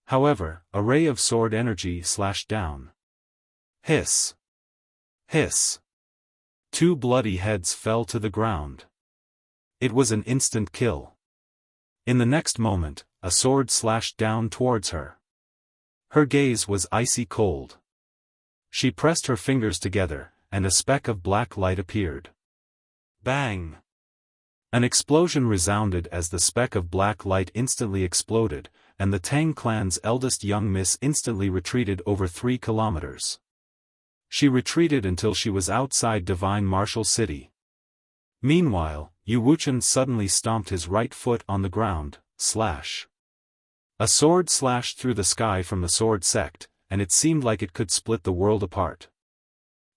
However, a ray of sword energy slashed down. Hiss! Hiss! 2 bloody heads fell to the ground. It was an instant kill. In the next moment, a sword slashed down towards her. Her gaze was icy cold. She pressed her fingers together, and a speck of black light appeared. Bang! An explosion resounded as the speck of black light instantly exploded, and the Tang clan's eldest young miss instantly retreated over 3 kilometers. She retreated until she was outside Divine Martial City. Meanwhile, Yu Wuchen suddenly stomped his right foot on the ground, slash. A sword slashed through the sky from the sword sect, and it seemed like it could split the world apart.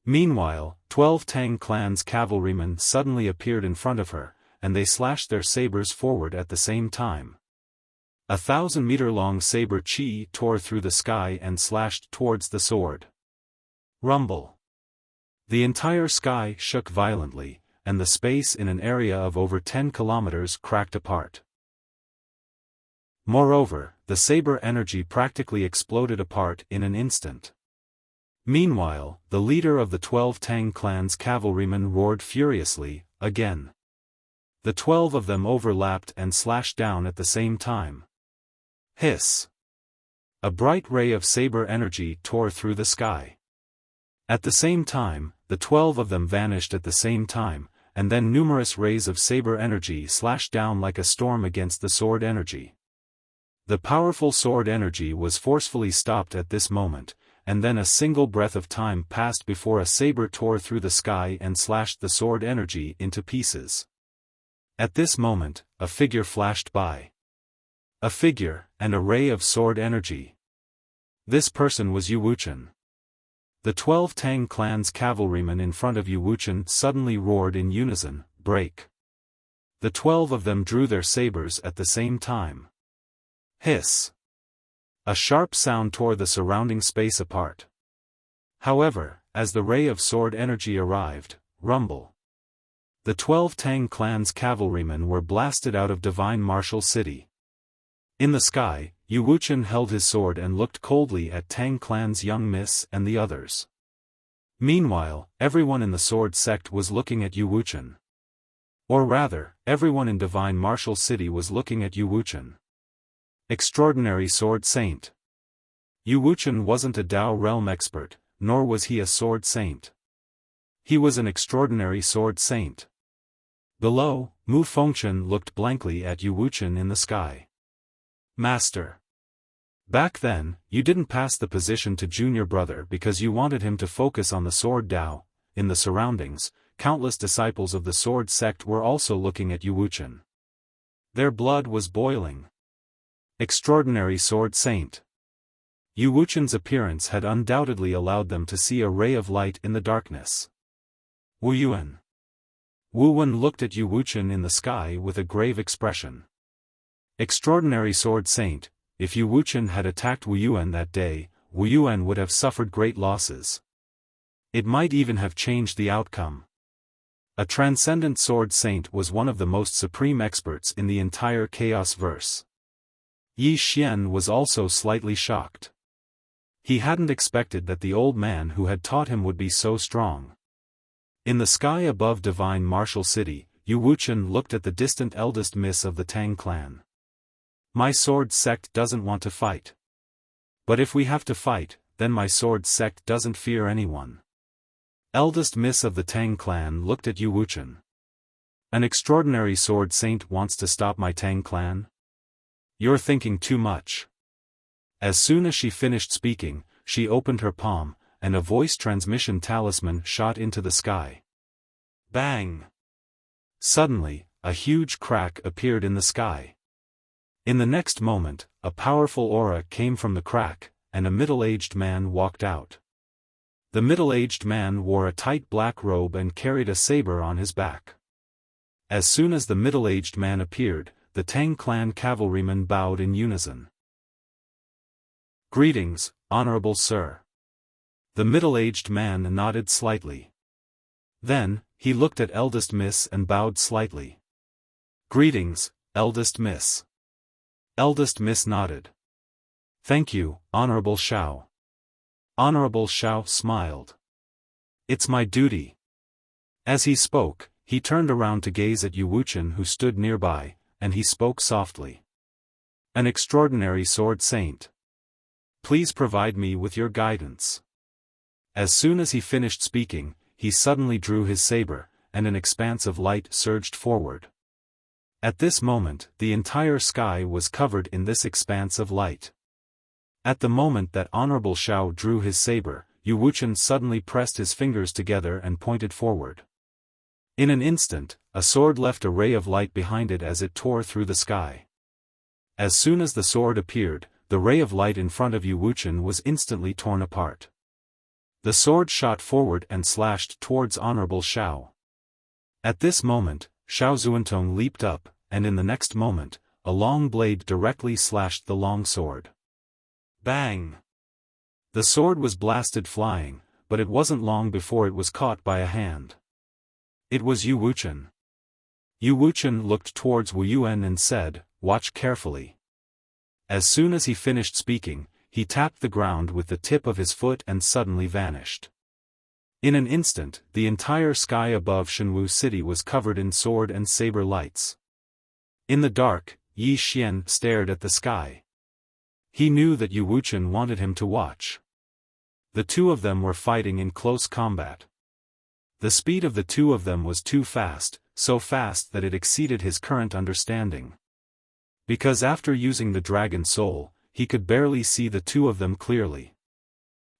Meanwhile, 12 Tang clan's cavalrymen suddenly appeared in front of her, and they slashed their sabers forward at the same time. 1,000-meter-long saber chi tore through the sky and slashed towards the sword. Rumble. The entire sky shook violently, and the space in an area of over 10 kilometers cracked apart. Moreover, the saber energy practically exploded apart in an instant. Meanwhile, the leader of the 12 Tang clan's cavalrymen roared furiously, again. The 12 of them overlapped and slashed down at the same time. Hiss! A bright ray of saber energy tore through the sky. At the same time, the 12 of them vanished at the same time, and then numerous rays of saber energy slashed down like a storm against the sword energy. The powerful sword energy was forcefully stopped at this moment, and then a single breath of time passed before a saber tore through the sky and slashed the sword energy into pieces. At this moment, a figure flashed by. A figure, and a ray of sword energy. This person was Yu Wuchen. The 12 Tang clan's cavalrymen in front of Yu Wuchen suddenly roared in unison, "Break!" The 12 of them drew their sabers at the same time. Hiss! A sharp sound tore the surrounding space apart. However, as the ray of sword energy arrived, rumble. The 12 Tang clan's cavalrymen were blasted out of Divine Martial City. In the sky, Yu Wuchen held his sword and looked coldly at Tang clan's young miss and the others. Meanwhile, everyone in the sword sect was looking at Yu Wuchen. Or rather, everyone in Divine Martial City was looking at Yu Wuchen. Extraordinary Sword Saint. Yu Wuchen wasn't a Dao Realm expert, nor was he a sword saint. He was an extraordinary sword saint. Below, Mu Fengchen looked blankly at Yu Wuchen in the sky. Master. Back then, you didn't pass the position to junior brother because you wanted him to focus on the sword Dao. In the surroundings, countless disciples of the sword sect were also looking at Yu Wuchen. Their blood was boiling. Extraordinary sword saint. Yu Wuchen's appearance had undoubtedly allowed them to see a ray of light in the darkness. Wu Yuan. Wu Wen looked at Yu Wuchen in the sky with a grave expression. Extraordinary sword saint, if Yu Wuchen had attacked Wu Yuan that day, Wu Yuan would have suffered great losses. It might even have changed the outcome. A transcendent sword saint was one of the most supreme experts in the entire Chaos verse. Yi Xian was also slightly shocked. He hadn't expected that the old man who had taught him would be so strong. In the sky above Divine Martial City, Yu Wuchen looked at the distant eldest miss of the Tang clan. My sword sect doesn't want to fight. But if we have to fight, then my sword sect doesn't fear anyone. Eldest miss of the Tang clan looked at Yu Wuchen. An extraordinary sword saint wants to stop my Tang clan? You're thinking too much. As soon as she finished speaking, she opened her palm, and a voice transmission talisman shot into the sky. Bang! Suddenly, a huge crack appeared in the sky. In the next moment, a powerful aura came from the crack, and a middle-aged man walked out. The middle-aged man wore a tight black robe and carried a saber on his back. As soon as the middle-aged man appeared, the Tang clan cavalrymen bowed in unison. Greetings, honorable sir. The middle-aged man nodded slightly. Then, he looked at eldest miss and bowed slightly. Greetings, eldest miss. Eldest miss nodded. Thank you, Honorable Xiao. Honorable Xiao smiled. It's my duty. As he spoke, he turned around to gaze at Yu Wuchen who stood nearby, and he spoke softly. An extraordinary sword saint. Please provide me with your guidance. As soon as he finished speaking, he suddenly drew his saber, and an expanse of light surged forward. At this moment, the entire sky was covered in this expanse of light. At the moment that Honorable Xiao drew his saber, Yu Wuchen suddenly pressed his fingers together and pointed forward. In an instant, a sword left a ray of light behind it as it tore through the sky. As soon as the sword appeared, the ray of light in front of Yu Wuchen was instantly torn apart. The sword shot forward and slashed towards Honorable Xiao. At this moment, Xiao Zuantong leaped up, and in the next moment, a long blade directly slashed the long sword. Bang! The sword was blasted flying, but it wasn't long before it was caught by a hand. It was Yu Wuchen. Yu Wuchen looked towards Wu Yuan and said, "Watch carefully." As soon as he finished speaking, he tapped the ground with the tip of his foot and suddenly vanished. In an instant, the entire sky above Shenwu City was covered in sword and saber lights. In the dark, Yi Xian stared at the sky. He knew that Yu Wuchen wanted him to watch. The two of them were fighting in close combat. The speed of the two of them was too fast, so fast that it exceeded his current understanding. Because after using the dragon soul, he could barely see the two of them clearly.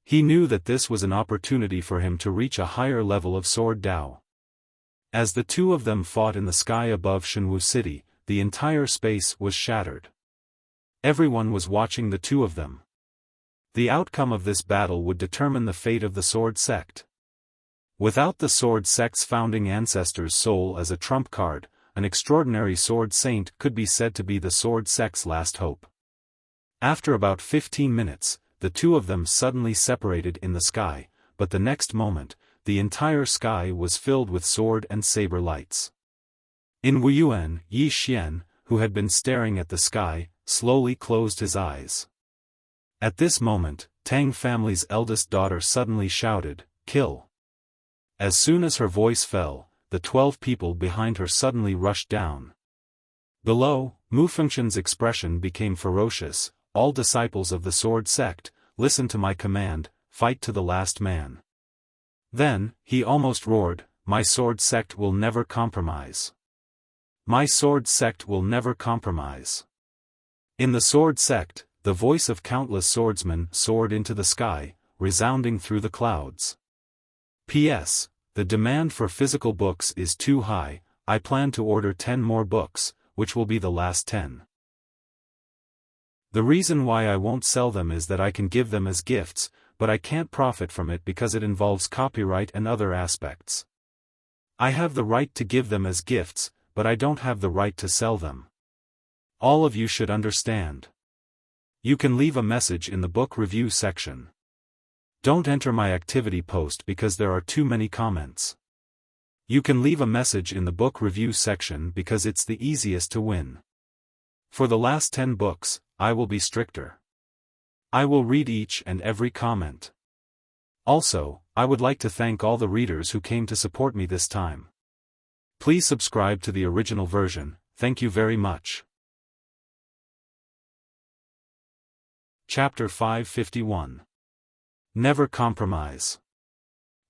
He knew that this was an opportunity for him to reach a higher level of sword Dao. As the two of them fought in the sky above Shenwu City, the entire space was shattered. Everyone was watching the two of them. The outcome of this battle would determine the fate of the Sword Sect. Without the Sword Sect's founding ancestor's soul as a trump card, an extraordinary sword saint could be said to be the Sword Sect's last hope. After about 15 minutes, the two of them suddenly separated in the sky, but the next moment, the entire sky was filled with sword and saber lights. In Wu Yuan, Yi Xian, who had been staring at the sky, slowly closed his eyes. At this moment, Tang family's eldest daughter suddenly shouted, "Kill!" As soon as her voice fell, the 12 people behind her suddenly rushed down. Below, Mu Fengtian's expression became ferocious. "All disciples of the Sword Sect, listen to my command, fight to the last man." Then, he almost roared, "My Sword Sect will never compromise. My Sword Sect will never compromise." In the Sword Sect, the voice of countless swordsmen soared into the sky, resounding through the clouds. P.S. The demand for physical books is too high. I plan to order 10 more books, which will be the last 10. The reason why I won't sell them is that I can give them as gifts, but I can't profit from it because it involves copyright and other aspects. I have the right to give them as gifts, but I don't have the right to sell them. All of you should understand. You can leave a message in the book review section. Don't enter my activity post because there are too many comments. You can leave a message in the book review section because it's the easiest to win. For the last 10 books, I will be stricter. I will read each and every comment. Also, I would like to thank all the readers who came to support me this time. Please subscribe to the original version, thank you very much. Chapter 551. Never compromise.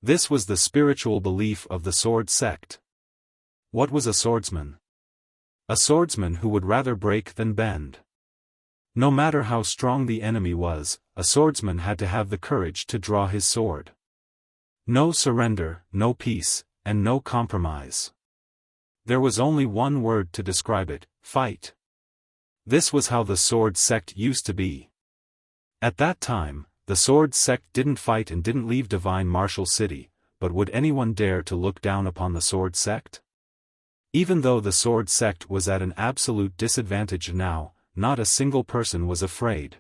This was the spiritual belief of the Sword Sect. What was a swordsman? A swordsman who would rather break than bend. No matter how strong the enemy was, a swordsman had to have the courage to draw his sword. No surrender, no peace, and no compromise. There was only one word to describe it: fight. This was how the Sword Sect used to be. At that time, the Sword Sect didn't fight and didn't leave Divine Martial City, but would anyone dare to look down upon the Sword Sect? Even though the Sword Sect was at an absolute disadvantage now, not a single person was afraid.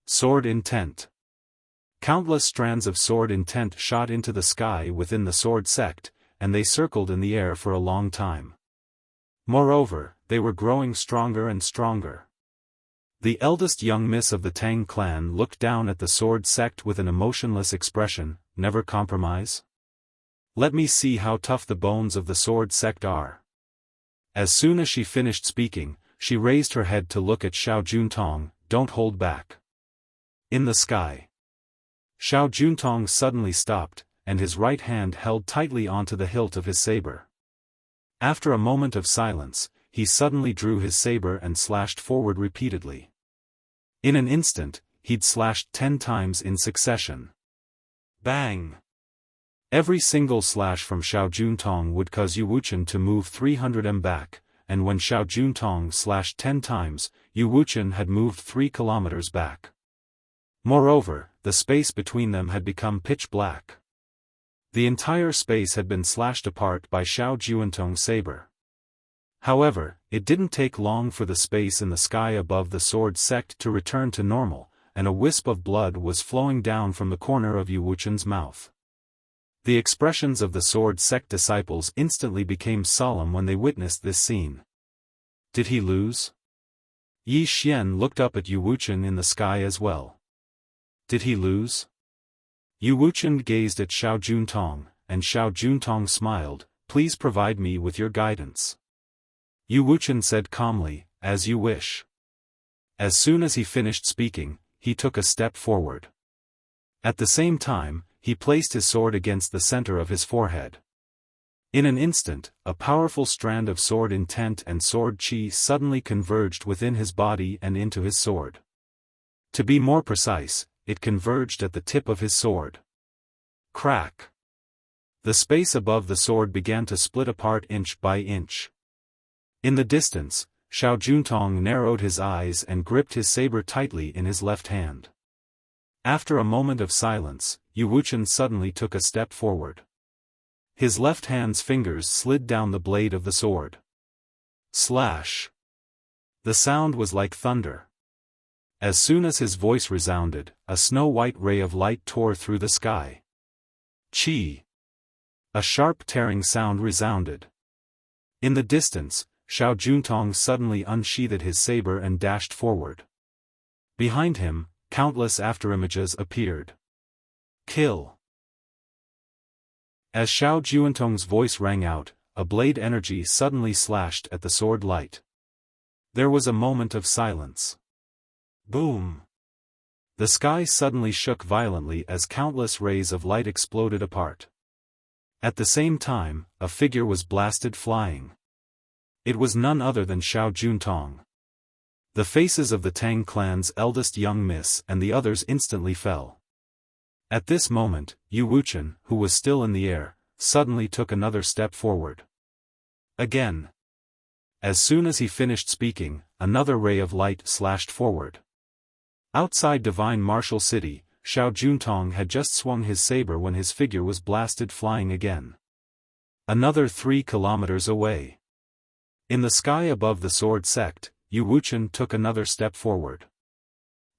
Sword intent. Countless strands of sword intent shot into the sky within the Sword Sect, and they circled in the air for a long time. Moreover, they were growing stronger and stronger. The eldest young miss of the Tang clan looked down at the Sword Sect with an emotionless expression. Never compromise? Let me see how tough the bones of the Sword Sect are. As soon as she finished speaking, she raised her head to look at Xiao Juntong. Don't hold back. In the sky. Xiao Juntong suddenly stopped, and his right hand held tightly onto the hilt of his saber. After a moment of silence, he suddenly drew his saber and slashed forward repeatedly. In an instant, he'd slashed 10 times in succession. Bang! Every single slash from Xiao Juntong would cause Yu Wuchen to move 300 m back, and when Xiao Juntong slashed 10 times, Yu Wuchen had moved 3 kilometers back. Moreover, the space between them had become pitch black. The entire space had been slashed apart by Xiao Juntong's saber. However, it didn't take long for the space in the sky above the sword sect to return to normal, and a wisp of blood was flowing down from the corner of Yu Wuchen's mouth. The expressions of the sword sect disciples instantly became solemn when they witnessed this scene. Did he lose? Yi Xian looked up at Yu Wuchen in the sky as well. Did he lose? Yu Wuchen gazed at Xiao Juntong, and Xiao Juntong smiled. Please provide me with your guidance. Yu Wuchen said calmly, as you wish. As soon as he finished speaking, he took a step forward. At the same time, he placed his sword against the center of his forehead. In an instant, a powerful strand of sword intent and sword chi suddenly converged within his body and into his sword. To be more precise, it converged at the tip of his sword. Crack! The space above the sword began to split apart inch by inch. In the distance, Xiao Juntong narrowed his eyes and gripped his saber tightly in his left hand. After a moment of silence, Yu Wuchen suddenly took a step forward. His left hand's fingers slid down the blade of the sword. Slash! The sound was like thunder. As soon as his voice resounded, a snow-white ray of light tore through the sky. Chi! A sharp tearing sound resounded. In the distance, Xiao Juntong suddenly unsheathed his saber and dashed forward. Behind him, countless afterimages appeared. Kill! As Xiao Juntong's voice rang out, a blade energy suddenly slashed at the sword light. There was a moment of silence. Boom! The sky suddenly shook violently as countless rays of light exploded apart. At the same time, a figure was blasted flying. It was none other than Xiao Juntong. The faces of the Tang clan's eldest young miss and the others instantly fell. At this moment, Yu Wuchen, who was still in the air, suddenly took another step forward. Again. As soon as he finished speaking, another ray of light slashed forward. Outside Divine Martial City, Xiao Juntong had just swung his saber when his figure was blasted flying again. Another 3 kilometers away. In the sky above the sword sect, Yu Wuchen took another step forward.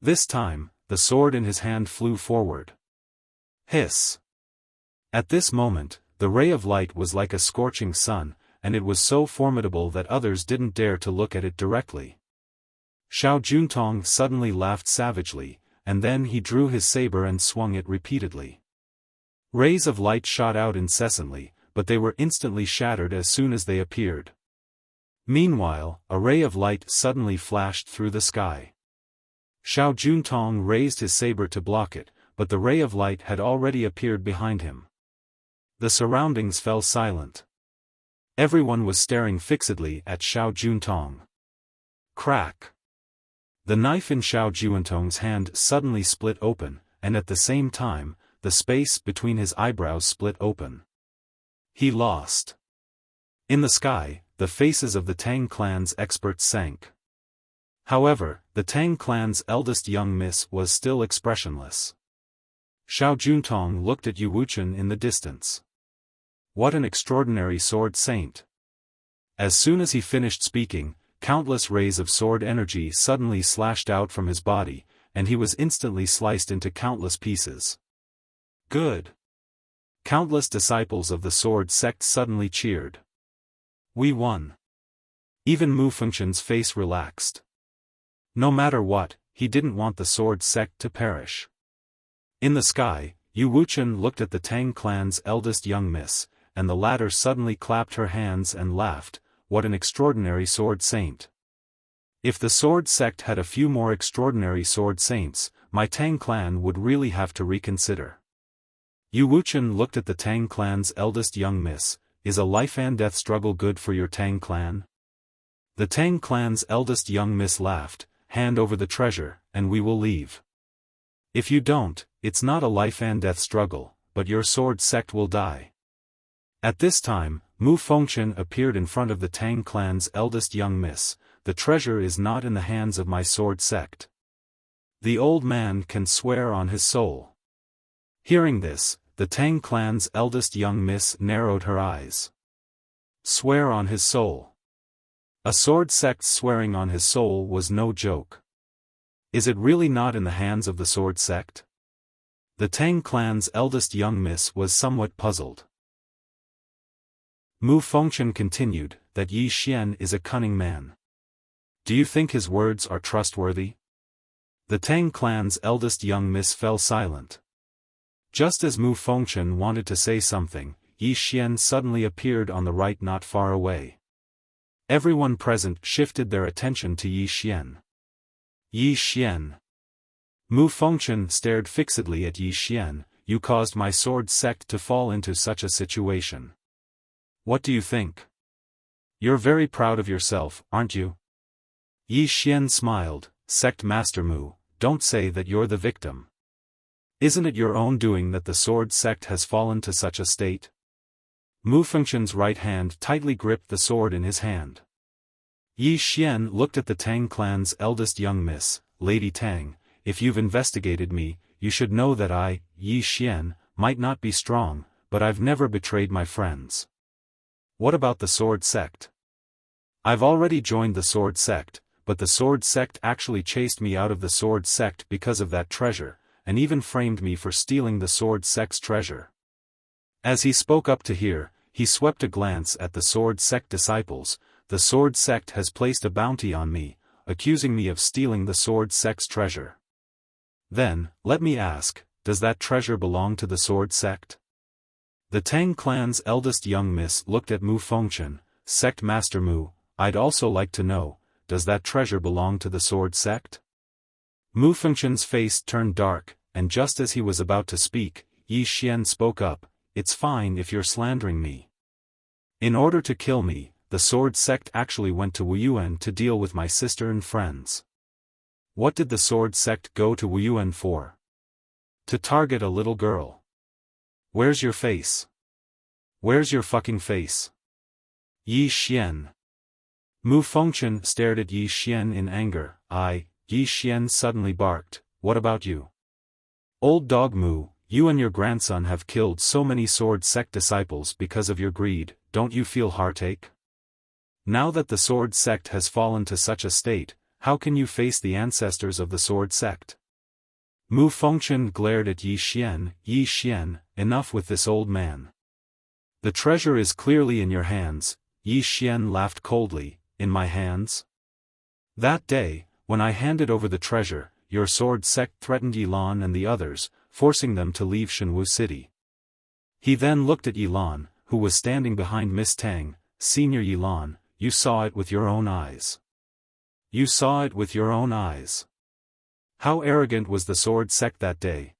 This time, the sword in his hand flew forward. Hiss! At this moment, the ray of light was like a scorching sun, and it was so formidable that others didn't dare to look at it directly. Xiao Juntong suddenly laughed savagely, and then he drew his saber and swung it repeatedly. Rays of light shot out incessantly, but they were instantly shattered as soon as they appeared. Meanwhile, a ray of light suddenly flashed through the sky. Xiao Juntong raised his saber to block it, but the ray of light had already appeared behind him. The surroundings fell silent. Everyone was staring fixedly at Xiao Juntong. Crack! The knife in Xiao Juntong's hand suddenly split open, and at the same time, the space between his eyebrows split open. He lost. In the sky, the faces of the Tang clan's experts sank. However, the Tang clan's eldest young miss was still expressionless. Xiao Juntong looked at Yu Wuchen in the distance. What an extraordinary sword saint! As soon as he finished speaking, countless rays of sword energy suddenly slashed out from his body, and he was instantly sliced into countless pieces. Good! Countless disciples of the sword sect suddenly cheered. We won. Even Mu Fengchen's face relaxed. No matter what, he didn't want the sword sect to perish. In the sky, Yu Wuchen looked at the Tang clan's eldest young miss, and the latter suddenly clapped her hands and laughed. What an extraordinary sword saint. If the sword sect had a few more extraordinary sword saints, my Tang clan would really have to reconsider. Yu Wuchen looked at the Tang clan's eldest young miss. Is a life-and-death struggle good for your Tang clan? The Tang clan's eldest young miss laughed. Hand over the treasure, and we will leave. If you don't, it's not a life-and-death struggle, but your sword sect will die. At this time, Mu Fengchen appeared in front of the Tang clan's eldest young miss. The treasure is not in the hands of my sword sect. The old man can swear on his soul. Hearing this, the Tang clan's eldest young miss narrowed her eyes. Swear on his soul. A sword sect swearing on his soul was no joke. Is it really not in the hands of the sword sect? The Tang clan's eldest young miss was somewhat puzzled. Mu Fengchen continued, that Yi Xian is a cunning man. Do you think his words are trustworthy? The Tang clan's eldest young miss fell silent. Just as Mu Fengchen wanted to say something, Yi Xian suddenly appeared on the right not far away. Everyone present shifted their attention to Yi Xian. Yi Xian. Mu Fengchen stared fixedly at Yi Xian. You caused my sword sect to fall into such a situation. What do you think? You're very proud of yourself, aren't you? Yi Xian smiled. Sect Master Mu, don't say that you're the victim. Isn't it your own doing that the sword sect has fallen to such a state? Mu Fengchen's right hand tightly gripped the sword in his hand. Yi Xian looked at the Tang clan's eldest young miss. Lady Tang, if you've investigated me, you should know that I, Yi Xian, might not be strong, but I've never betrayed my friends. What about the sword sect? I've already joined the sword sect, but the sword sect actually chased me out of the sword sect because of that treasure, and even framed me for stealing the sword sect's treasure. As he spoke up to here, he swept a glance at the sword sect disciples. The sword sect has placed a bounty on me, accusing me of stealing the sword sect's treasure. Then, let me ask, does that treasure belong to the sword sect? The Tang clan's eldest young miss looked at Mu Fengchen. Sect Master Mu, I'd also like to know, does that treasure belong to the sword sect? Mu Fengchen's face turned dark, and just as he was about to speak, Yi Xian spoke up. It's fine if you're slandering me. In order to kill me, the sword sect actually went to Wuyuan to deal with my sister and friends. What did the sword sect go to Wuyuan for? To target a little girl. Where's your face? Where's your fucking face? Yi Xian. Mu Fengchen stared at Yi Xian in anger. Yi Xian suddenly barked, what about you? Old dog Mu, you and your grandson have killed so many sword sect disciples because of your greed, don't you feel heartache? Now that the sword sect has fallen to such a state, how can you face the ancestors of the sword sect? Mu Fengchen glared at Yi Xian. Yi Xian, enough with this old man. The treasure is clearly in your hands. Yi Xian laughed coldly. In my hands? That day, when I handed over the treasure, your sword sect threatened Yilan and the others, forcing them to leave Shenwu City. He then looked at Yilan, who was standing behind Miss Tang. Senior Yilan, you saw it with your own eyes. You saw it with your own eyes. How arrogant was the sword sect that day?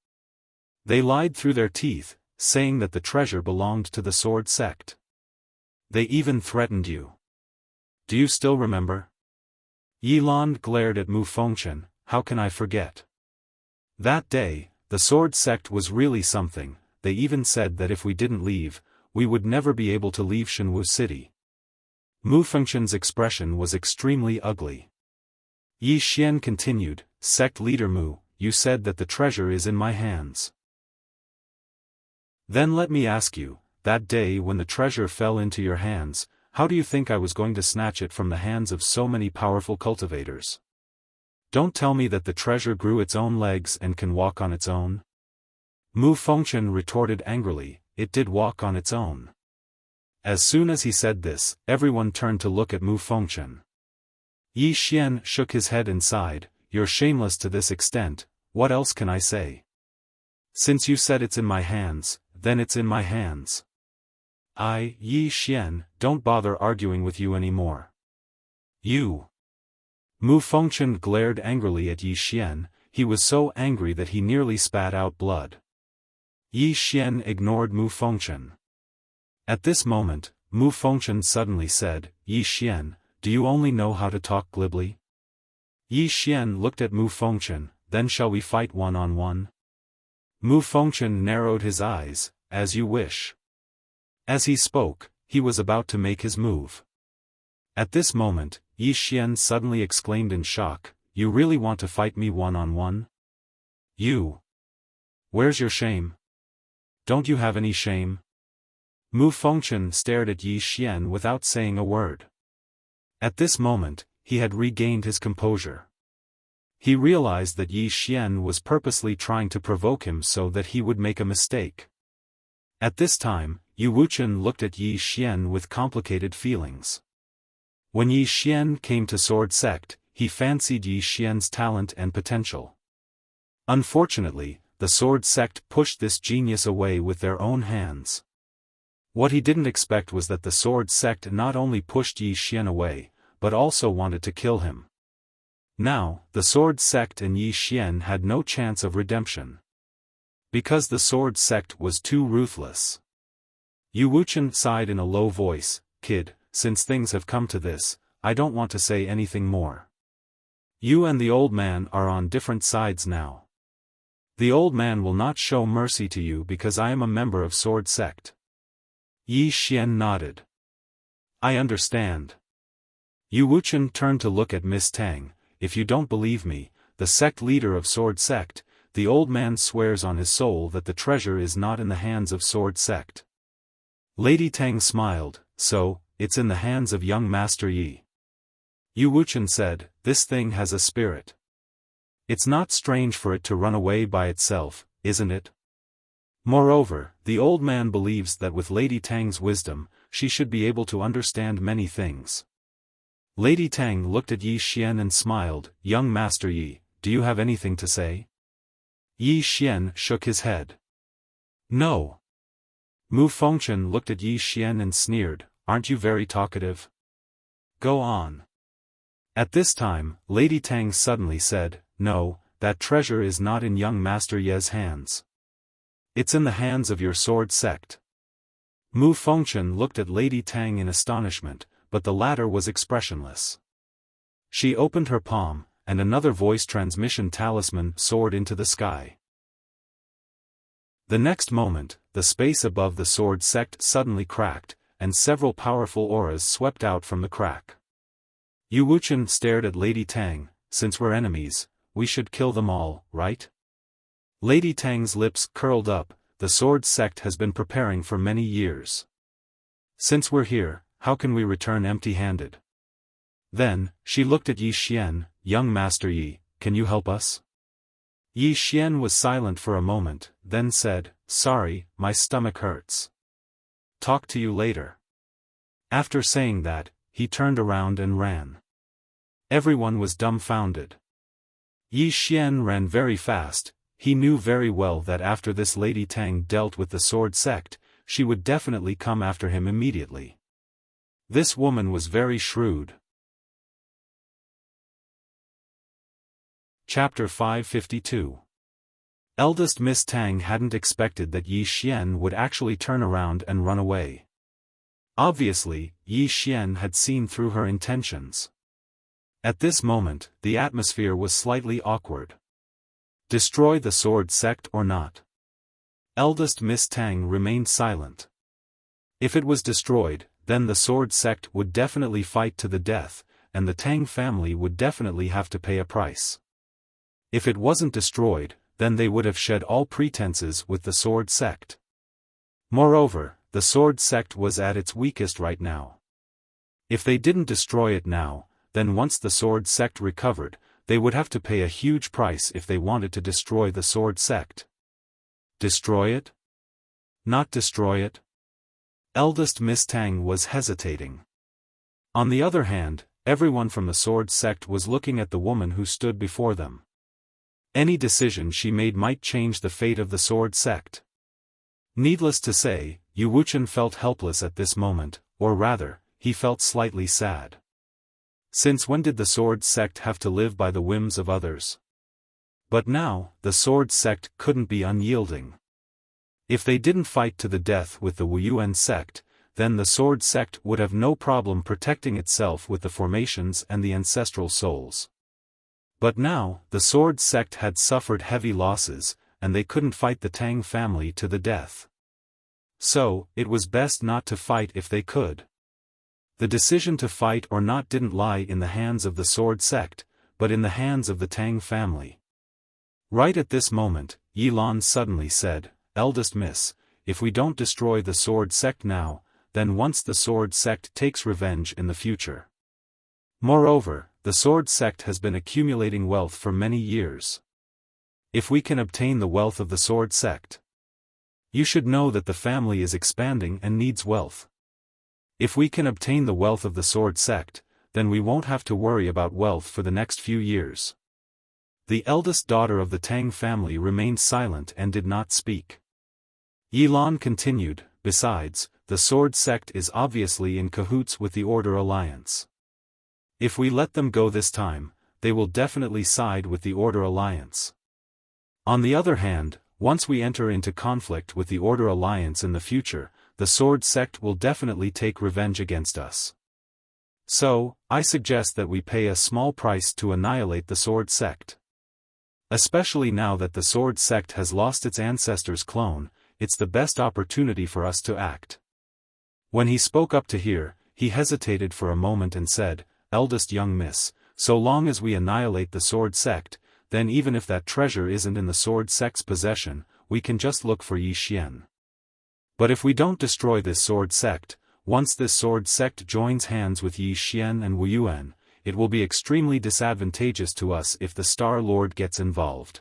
They lied through their teeth, saying that the treasure belonged to the sword sect. They even threatened you. Do you still remember? Yilan glared at Mu Fengchen. How can I forget? That day, the sword sect was really something. They even said that if we didn't leave, we would never be able to leave Shenwu City. Mu Fengchen's expression was extremely ugly. Yi Xian continued, Sect leader Mu, you said that the treasure is in my hands. Then let me ask you, that day when the treasure fell into your hands, how do you think I was going to snatch it from the hands of so many powerful cultivators? Don't tell me that the treasure grew its own legs and can walk on its own. Mu Fengchen retorted angrily, it did walk on its own. As soon as he said this, everyone turned to look at Mu Fengchen. Yi Xian shook his head and sighed, you're shameless to this extent, what else can I say? Since you said it's in my hands, then it's in my hands. Yi Xian, don't bother arguing with you anymore. You. Mu Fengchen glared angrily at Yi Xian. He was so angry that he nearly spat out blood. Yi Xian ignored Mu Fengchen. At this moment, Mu Fengchen suddenly said, Yi Xian, do you only know how to talk glibly? Yi Xian looked at Mu Fengchen, then shall we fight one-on-one? Mu Fengchen narrowed his eyes, as you wish. As he spoke, he was about to make his move. At this moment, Yi Xian suddenly exclaimed in shock, "You really want to fight me one-on-one? You? Where's your shame? Don't you have any shame?" Mu Fengchen stared at Yi Xian without saying a word. At this moment, he had regained his composure. He realized that Yi Xian was purposely trying to provoke him so that he would make a mistake. At this time, Yu Wuchen looked at Yi Xian with complicated feelings. When Yi Xian came to Sword Sect, he fancied Yi Xian's talent and potential. Unfortunately, the Sword Sect pushed this genius away with their own hands. What he didn't expect was that the Sword Sect not only pushed Yi Xian away, but also wanted to kill him. Now, the Sword Sect and Yi Xian had no chance of redemption. Because the Sword Sect was too ruthless. Yu Wuchen sighed in a low voice, "Kid, since things have come to this, I don't want to say anything more. You and the old man are on different sides now. The old man will not show mercy to you because I am a member of Sword Sect." Yi Xian nodded. "I understand." Yu Wuchen turned to look at Miss Tang. "If you don't believe me, the sect leader of Sword Sect, the old man swears on his soul that the treasure is not in the hands of Sword Sect." Lady Tang smiled, "So, it's in the hands of young Master Yi." Yu Wuchen said, "This thing has a spirit. It's not strange for it to run away by itself, isn't it? Moreover, the old man believes that with Lady Tang's wisdom, she should be able to understand many things." Lady Tang looked at Yi Xian and smiled, "Young Master Yi, do you have anything to say?" Yi Xian shook his head. "No." Mu Fengchen looked at Yi Xian and sneered, "Aren't you very talkative? Go on." At this time, Lady Tang suddenly said, "No, that treasure is not in young Master Ye's hands. It's in the hands of your Sword Sect." Mu Fengchen looked at Lady Tang in astonishment, but the latter was expressionless. She opened her palm, and another voice transmission talisman soared into the sky. The next moment, the space above the Sword Sect suddenly cracked, and several powerful auras swept out from the crack. Yu Wuchen stared at Lady Tang. "Since we're enemies, we should kill them all, right?" Lady Tang's lips curled up. "The Sword Sect has been preparing for many years. Since we're here, how can we return empty-handed?" Then, she looked at Yi Xian, "Young Master Yi, can you help us?" Yi Xian was silent for a moment, then said, "Sorry, my stomach hurts. Talk to you later." After saying that, he turned around and ran. Everyone was dumbfounded. Yi Xian ran very fast. He knew very well that after this Lady Tang dealt with the Sword Sect, she would definitely come after him immediately. This woman was very shrewd. Chapter 552. Eldest Miss Tang hadn't expected that Yi Xian would actually turn around and run away. Obviously, Yi Xian had seen through her intentions. At this moment, the atmosphere was slightly awkward. Destroy the Sword Sect or not? Eldest Miss Tang remained silent. If it was destroyed, then the Sword Sect would definitely fight to the death, and the Tang family would definitely have to pay a price. If it wasn't destroyed, then they would have shed all pretenses with the Sword Sect. Moreover, the Sword Sect was at its weakest right now. If they didn't destroy it now, then once the Sword Sect recovered, they would have to pay a huge price if they wanted to destroy the Sword Sect. Destroy it? Not destroy it? Eldest Miss Tang was hesitating. On the other hand, everyone from the Sword Sect was looking at the woman who stood before them. Any decision she made might change the fate of the Sword Sect. Needless to say, Yu Wuchen felt helpless at this moment, or rather, he felt slightly sad. Since when did the Sword Sect have to live by the whims of others? But now, the Sword Sect couldn't be unyielding. If they didn't fight to the death with the Wuyuan sect, then the Sword Sect would have no problem protecting itself with the formations and the ancestral souls. But now, the Sword Sect had suffered heavy losses, and they couldn't fight the Tang family to the death. So, it was best not to fight if they could. The decision to fight or not didn't lie in the hands of the Sword Sect, but in the hands of the Tang family. Right at this moment, Yilan suddenly said, "Eldest Miss, if we don't destroy the Sword Sect now, then once the Sword Sect takes revenge in the future. Moreover, the Sword Sect has been accumulating wealth for many years. If we can obtain the wealth of the Sword Sect, you should know that the family is expanding and needs wealth. If we can obtain the wealth of the Sword Sect, then we won't have to worry about wealth for the next few years." The eldest daughter of the Tang family remained silent and did not speak. Yilan continued, "Besides, the Sword Sect is obviously in cahoots with the Order Alliance. If we let them go this time, they will definitely side with the Order Alliance. On the other hand, once we enter into conflict with the Order Alliance in the future, the Sword Sect will definitely take revenge against us. So, I suggest that we pay a small price to annihilate the Sword Sect. Especially now that the Sword Sect has lost its ancestor's clone, it's the best opportunity for us to act." When he spoke up to her, he hesitated for a moment and said, "Eldest young miss, so long as we annihilate the Sword Sect, then even if that treasure isn't in the Sword Sect's possession, we can just look for Yi Xian. But if we don't destroy this Sword Sect, once this Sword Sect joins hands with Yi Xian and Wu Yuan, it will be extremely disadvantageous to us if the Star Lord gets involved.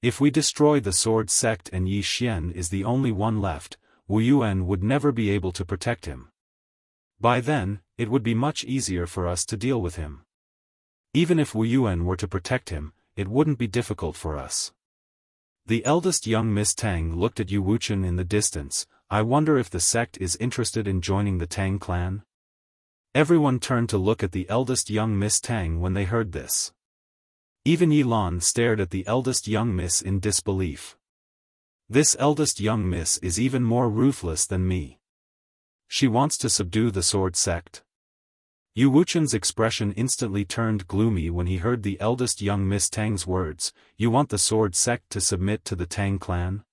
If we destroy the Sword Sect and Yi Xian is the only one left, Wu Yuan would never be able to protect him. By then, it would be much easier for us to deal with him. Even if Wu Yuan were to protect him, it wouldn't be difficult for us." The eldest young Miss Tang looked at Yu Wuchen in the distance. "I wonder if the sect is interested in joining the Tang clan?" Everyone turned to look at the eldest young Miss Tang when they heard this. Even Yilan stared at the eldest young miss in disbelief. "This eldest young miss is even more ruthless than me. She wants to subdue the Sword Sect?" Yu Wuchen's expression instantly turned gloomy when he heard the eldest young Miss Tang's words. "You want the Sword Sect to submit to the Tang clan?"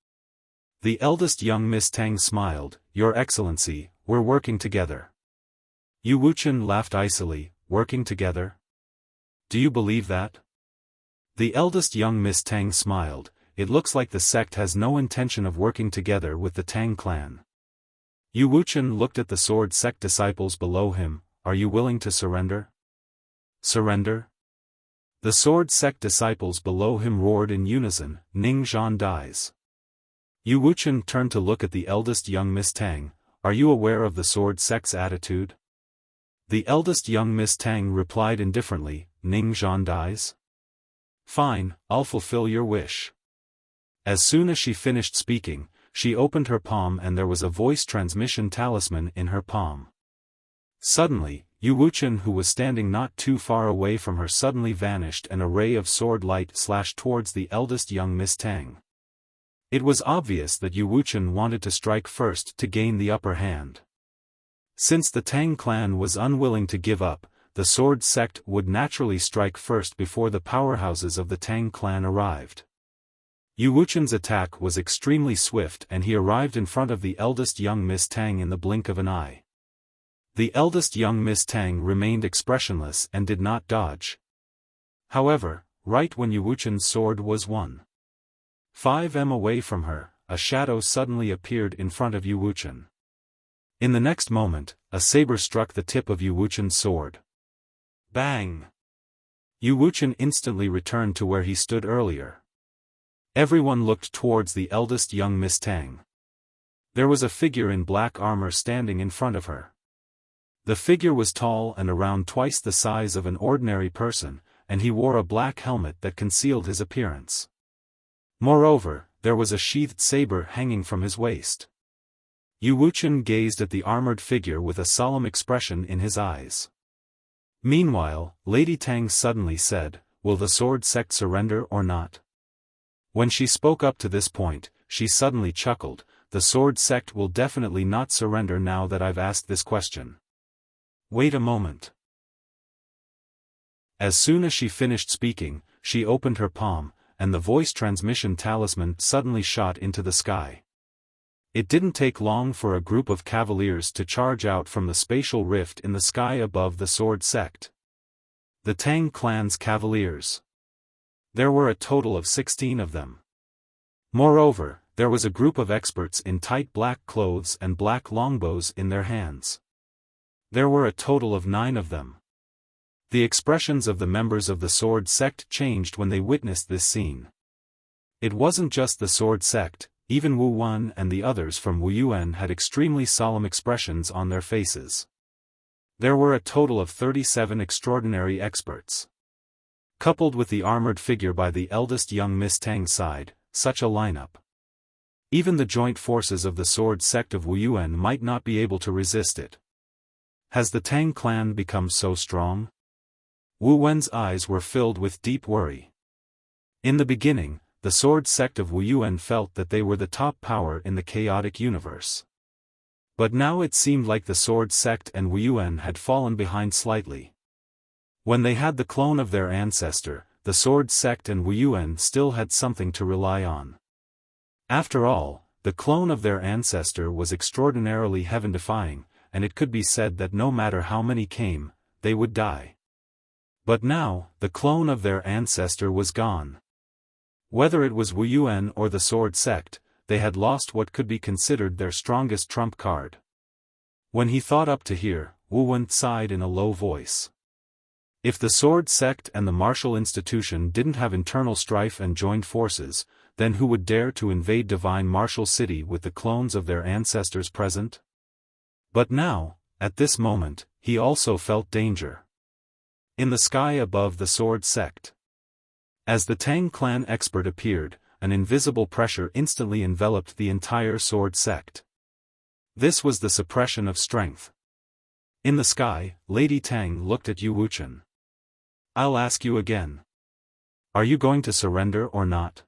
The eldest young Miss Tang smiled, "Your Excellency, we're working together." Yu Wuchen laughed icily, "Working together? Do you believe that?" The eldest young Miss Tang smiled, "It looks like the sect has no intention of working together with the Tang clan." Yu Wuchen looked at the Sword Sect disciples below him. "Are you willing to surrender?" "Surrender?" The Sword Sect disciples below him roared in unison, "Ning Zhan dies." Yu Wuchen turned to look at the eldest young Miss Tang. "Are you aware of the Sword Sect's attitude?" The eldest young Miss Tang replied indifferently, "Ning Zhan dies? Fine, I'll fulfill your wish." As soon as she finished speaking, she opened her palm and there was a voice transmission talisman in her palm. Suddenly, Yu Wuchen, who was standing not too far away from her, suddenly vanished and a ray of sword light slashed towards the eldest young Miss Tang. It was obvious that Yu Wuchen wanted to strike first to gain the upper hand. Since the Tang clan was unwilling to give up, the Sword Sect would naturally strike first before the powerhouses of the Tang clan arrived. Yu Wuchen's attack was extremely swift and he arrived in front of the eldest young Miss Tang in the blink of an eye. The eldest young Miss Tang remained expressionless and did not dodge. However, right when Yu Wuchen's sword was 1.5 m away from her, a shadow suddenly appeared in front of Yu Wuchen. In the next moment, a saber struck the tip of Yu Wuchen's sword. Bang! Yu Wuchen instantly returned to where he stood earlier. Everyone looked towards the eldest young Miss Tang. There was a figure in black armor standing in front of her. The figure was tall and around twice the size of an ordinary person, and he wore a black helmet that concealed his appearance. Moreover, there was a sheathed saber hanging from his waist. Yu Wuchen gazed at the armored figure with a solemn expression in his eyes. Meanwhile, Lady Tang suddenly said, "Will the Sword Sect surrender or not?" When she spoke up to this point, she suddenly chuckled, "The Sword Sect will definitely not surrender now that I've asked this question. Wait a moment." As soon as she finished speaking, she opened her palm, and the voice transmission talisman suddenly shot into the sky. It didn't take long for a group of cavaliers to charge out from the spatial rift in the sky above the sword sect. The Tang clan's cavaliers. There were a total of 16 of them. Moreover, there was a group of experts in tight black clothes and black longbows in their hands. There were a total of 9 of them. The expressions of the members of the sword sect changed when they witnessed this scene. It wasn't just the sword sect, even Wu Wen and the others from Wuyuan had extremely solemn expressions on their faces. There were a total of 37 extraordinary experts. Coupled with the armored figure by the eldest young Miss Tang's side, such a lineup. Even the joint forces of the sword sect of Wuyuan might not be able to resist it. Has the Tang clan become so strong? Wu Wen's eyes were filled with deep worry. In the beginning, the sword sect of Wuyuan felt that they were the top power in the chaotic universe. But now it seemed like the sword sect and Wuyuan had fallen behind slightly. When they had the clone of their ancestor, the sword sect and Wuyuan still had something to rely on. After all, the clone of their ancestor was extraordinarily heaven-defying, and it could be said that no matter how many came, they would die. But now, the clone of their ancestor was gone. Whether it was Wuyuan or the sword sect, they had lost what could be considered their strongest trump card. When he thought up to here, Wu Wen sighed in a low voice. If the sword sect and the martial institution didn't have internal strife and joined forces, then who would dare to invade divine martial city with the clones of their ancestors present? But now, at this moment, he also felt danger. In the sky above the sword sect. As the Tang clan expert appeared, an invisible pressure instantly enveloped the entire sword sect. This was the suppression of strength. In the sky, Lady Tang looked at Yu Wuchen. I'll ask you again. Are you going to surrender or not?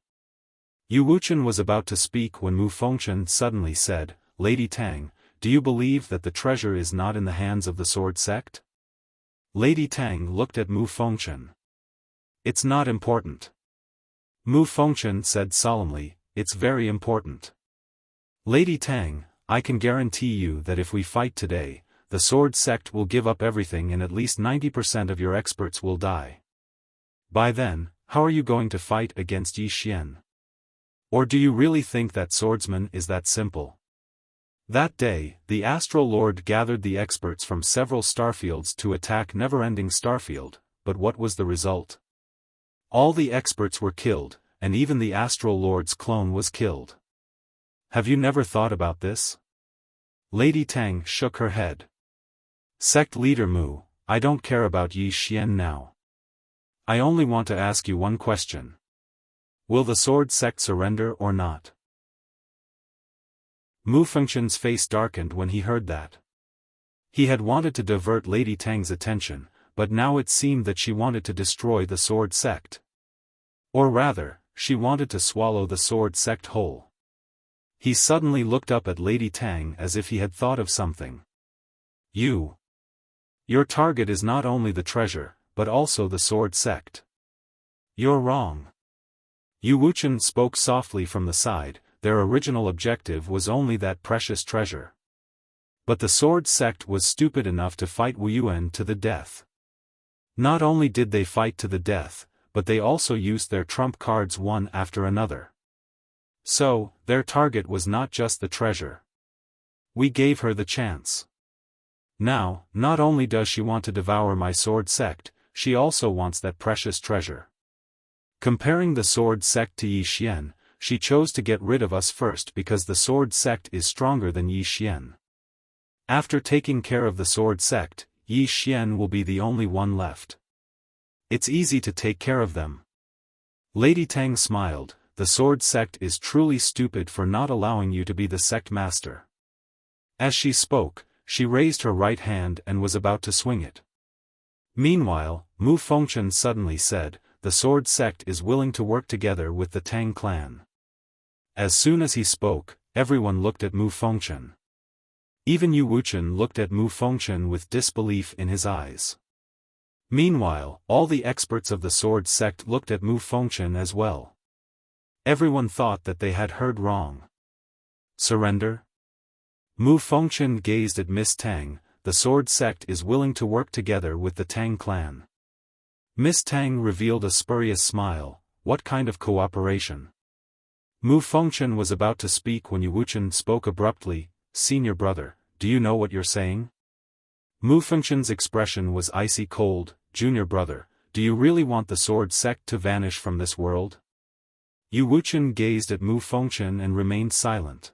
Yu Wuchen was about to speak when Mu Fengchen suddenly said, Lady Tang, do you believe that the treasure is not in the hands of the sword sect? Lady Tang looked at Mu Fengchen. It's not important. Mu Fengchen said solemnly, it's very important. Lady Tang, I can guarantee you that if we fight today, the sword sect will give up everything and at least 90% of your experts will die. By then, how are you going to fight against Yi Xian? Or do you really think that swordsman is that simple? That day, the Astral Lord gathered the experts from several starfields to attack Neverending Starfield, but what was the result? All the experts were killed, and even the Astral Lord's clone was killed. Have you never thought about this? Lady Tang shook her head. Sect leader Mu, I don't care about Yi Xian now. I only want to ask you one question. Will the sword sect surrender or not? Mu Fengchen's face darkened when he heard that. He had wanted to divert Lady Tang's attention, but now it seemed that she wanted to destroy the sword sect. Or rather, she wanted to swallow the sword sect whole. He suddenly looked up at Lady Tang as if he had thought of something. Your target is not only the treasure, but also the sword sect. You're wrong. Yu Wuchen spoke softly from the side, their original objective was only that precious treasure. But the sword sect was stupid enough to fight Wuyuan to the death. Not only did they fight to the death, but they also used their trump cards one after another. So, their target was not just the treasure. We gave her the chance. Now, not only does she want to devour my sword sect, she also wants that precious treasure. Comparing the sword sect to Yi Xian, she chose to get rid of us first because the sword sect is stronger than Yi Xian. After taking care of the sword sect, Yi Xian will be the only one left. It's easy to take care of them. Lady Tang smiled, the sword sect is truly stupid for not allowing you to be the sect master. As she spoke, she raised her right hand and was about to swing it. Meanwhile, Mu Fengchen suddenly said, the sword sect is willing to work together with the Tang clan. As soon as he spoke, everyone looked at Mu Fengchen. Even Yu Wuchen looked at Mu Fengchen with disbelief in his eyes. Meanwhile, all the experts of the sword sect looked at Mu Fengchen as well. Everyone thought that they had heard wrong. Surrender? Mu Fengchen gazed at Miss Tang. The sword sect is willing to work together with the Tang clan. Miss Tang revealed a spurious smile. What kind of cooperation? Mu Fengchen was about to speak when Yu Wuchen spoke abruptly. Senior brother, do you know what you're saying? Mu Fengchen's expression was icy cold. Junior brother, do you really want the sword sect to vanish from this world? Yu Wuchen gazed at Mu Fengchen and remained silent.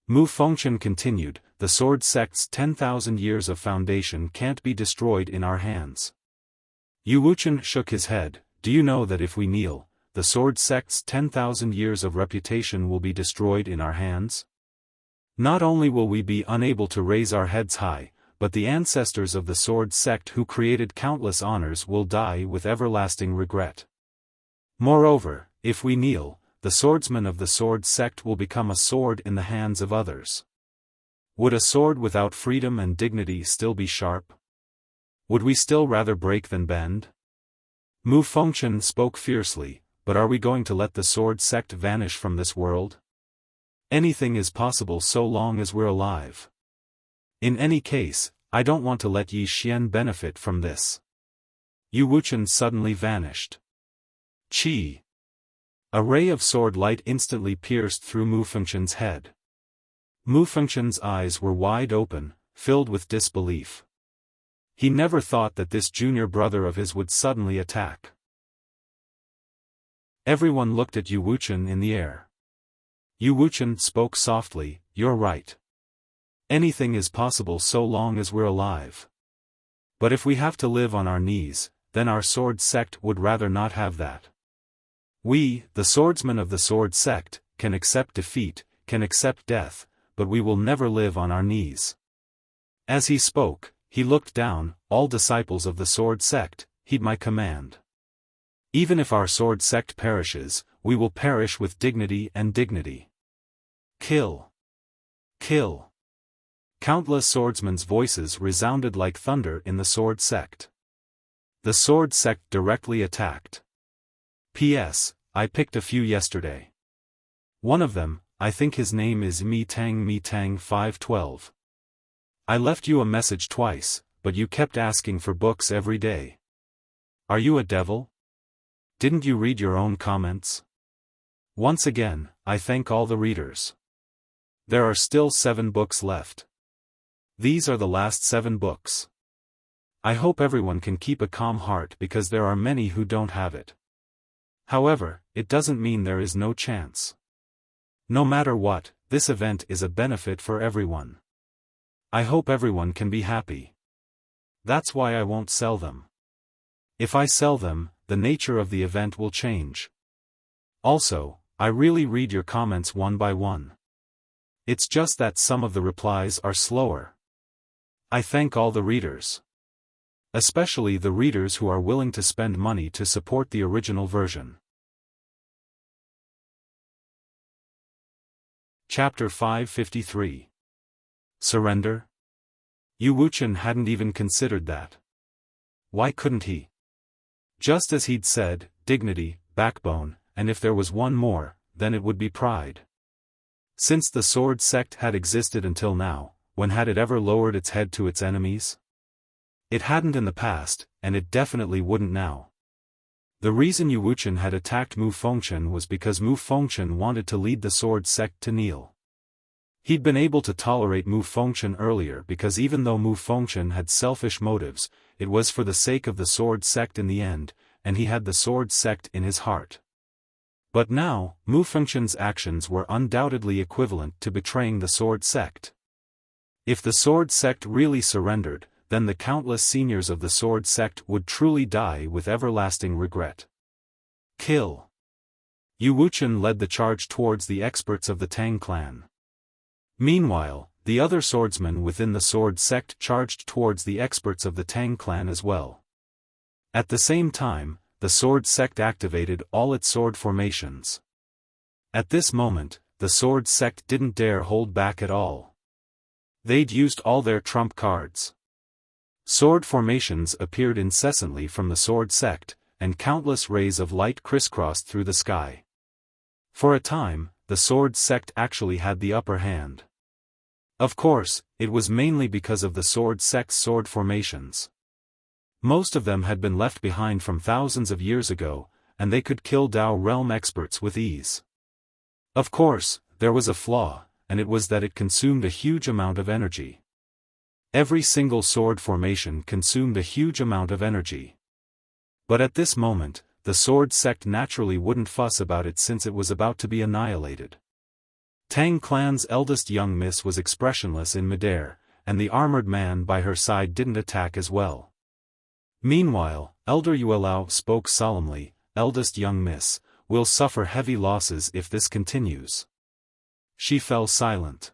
Mu Fengchen continued, the sword sect's 10,000 years of foundation can't be destroyed in our hands. Yu Wuchen shook his head. Do you know that if we kneel, the sword sect's 10,000 years of reputation will be destroyed in our hands? Not only will we be unable to raise our heads high, but the ancestors of the sword sect who created countless honors will die with everlasting regret. Moreover, if we kneel, the swordsman of the sword sect will become a sword in the hands of others. Would a sword without freedom and dignity still be sharp? Would we still rather break than bend? Mu Fengchen spoke fiercely, but are we going to let the sword sect vanish from this world? Anything is possible so long as we're alive. In any case, I don't want to let Yi Xian benefit from this. Yu Wuchen suddenly vanished. Qi. A ray of sword light instantly pierced through Mu Fengchen's head. Mu Fengchen's eyes were wide open, filled with disbelief. He never thought that this junior brother of his would suddenly attack. Everyone looked at Yu Wuchen in the air. Yu Wuchen spoke softly, you're right. Anything is possible so long as we're alive. But if we have to live on our knees, then our sword sect would rather not have that. We, the swordsmen of the sword sect, can accept defeat, can accept death, but we will never live on our knees. As he spoke, he looked down. All disciples of the sword sect, heed my command. Even if our sword sect perishes, we will perish with dignity and dignity. Kill. Kill. Countless swordsmen's voices resounded like thunder in the sword sect. The sword sect directly attacked. P.S. I picked a few yesterday. One of them, I think his name is Mi Tang 512. I left you a message twice, but you kept asking for books every day. Are you a devil? Didn't you read your own comments? Once again, I thank all the readers. There are still 7 books left. These are the last 7 books. I hope everyone can keep a calm heart because there are many who don't have it. However, it doesn't mean there is no chance. No matter what, this event is a benefit for everyone. I hope everyone can be happy. That's why I won't sell them. If I sell them, the nature of the event will change. Also, I really read your comments one by one. It's just that some of the replies are slower. I thank all the readers. Especially the readers who are willing to spend money to support the original version. Chapter 553. Surrender? Yu Wuchen hadn't even considered that. Why couldn't he? Just as he'd said, dignity, backbone, and if there was one more, then it would be pride. Since the sword sect had existed until now, when had it ever lowered its head to its enemies? It hadn't in the past, and it definitely wouldn't now. The reason Yu Wuchen had attacked Mu Fengchen was because Mu Fengchen wanted to lead the sword sect to kneel. He'd been able to tolerate Mu Fengchen earlier because even though Mu Fengchen had selfish motives, it was for the sake of the sword sect in the end, and he had the sword sect in his heart. But now, Mu Fengchen's actions were undoubtedly equivalent to betraying the sword sect. If the sword sect really surrendered, then the countless seniors of the sword sect would truly die with everlasting regret. Kill. Yu Wuchen led the charge towards the experts of the Tang clan. Meanwhile, the other swordsmen within the sword sect charged towards the experts of the Tang clan as well. At the same time, the sword sect activated all its sword formations. At this moment, the sword sect didn't dare hold back at all. They'd used all their trump cards. Sword formations appeared incessantly from the sword sect, and countless rays of light crisscrossed through the sky. For a time, the sword sect actually had the upper hand. Of course, it was mainly because of the sword sect's sword formations. Most of them had been left behind from thousands of years ago, and they could kill Dao realm experts with ease. Of course, there was a flaw, and it was that it consumed a huge amount of energy. Every single sword formation consumed a huge amount of energy. But at this moment, the sword sect naturally wouldn't fuss about it since it was about to be annihilated. Tang clan's eldest young miss was expressionless in midair, and the armored man by her side didn't attack as well. Meanwhile, Elder Yuelao spoke solemnly, "Eldest young miss, will suffer heavy losses if this continues." She fell silent.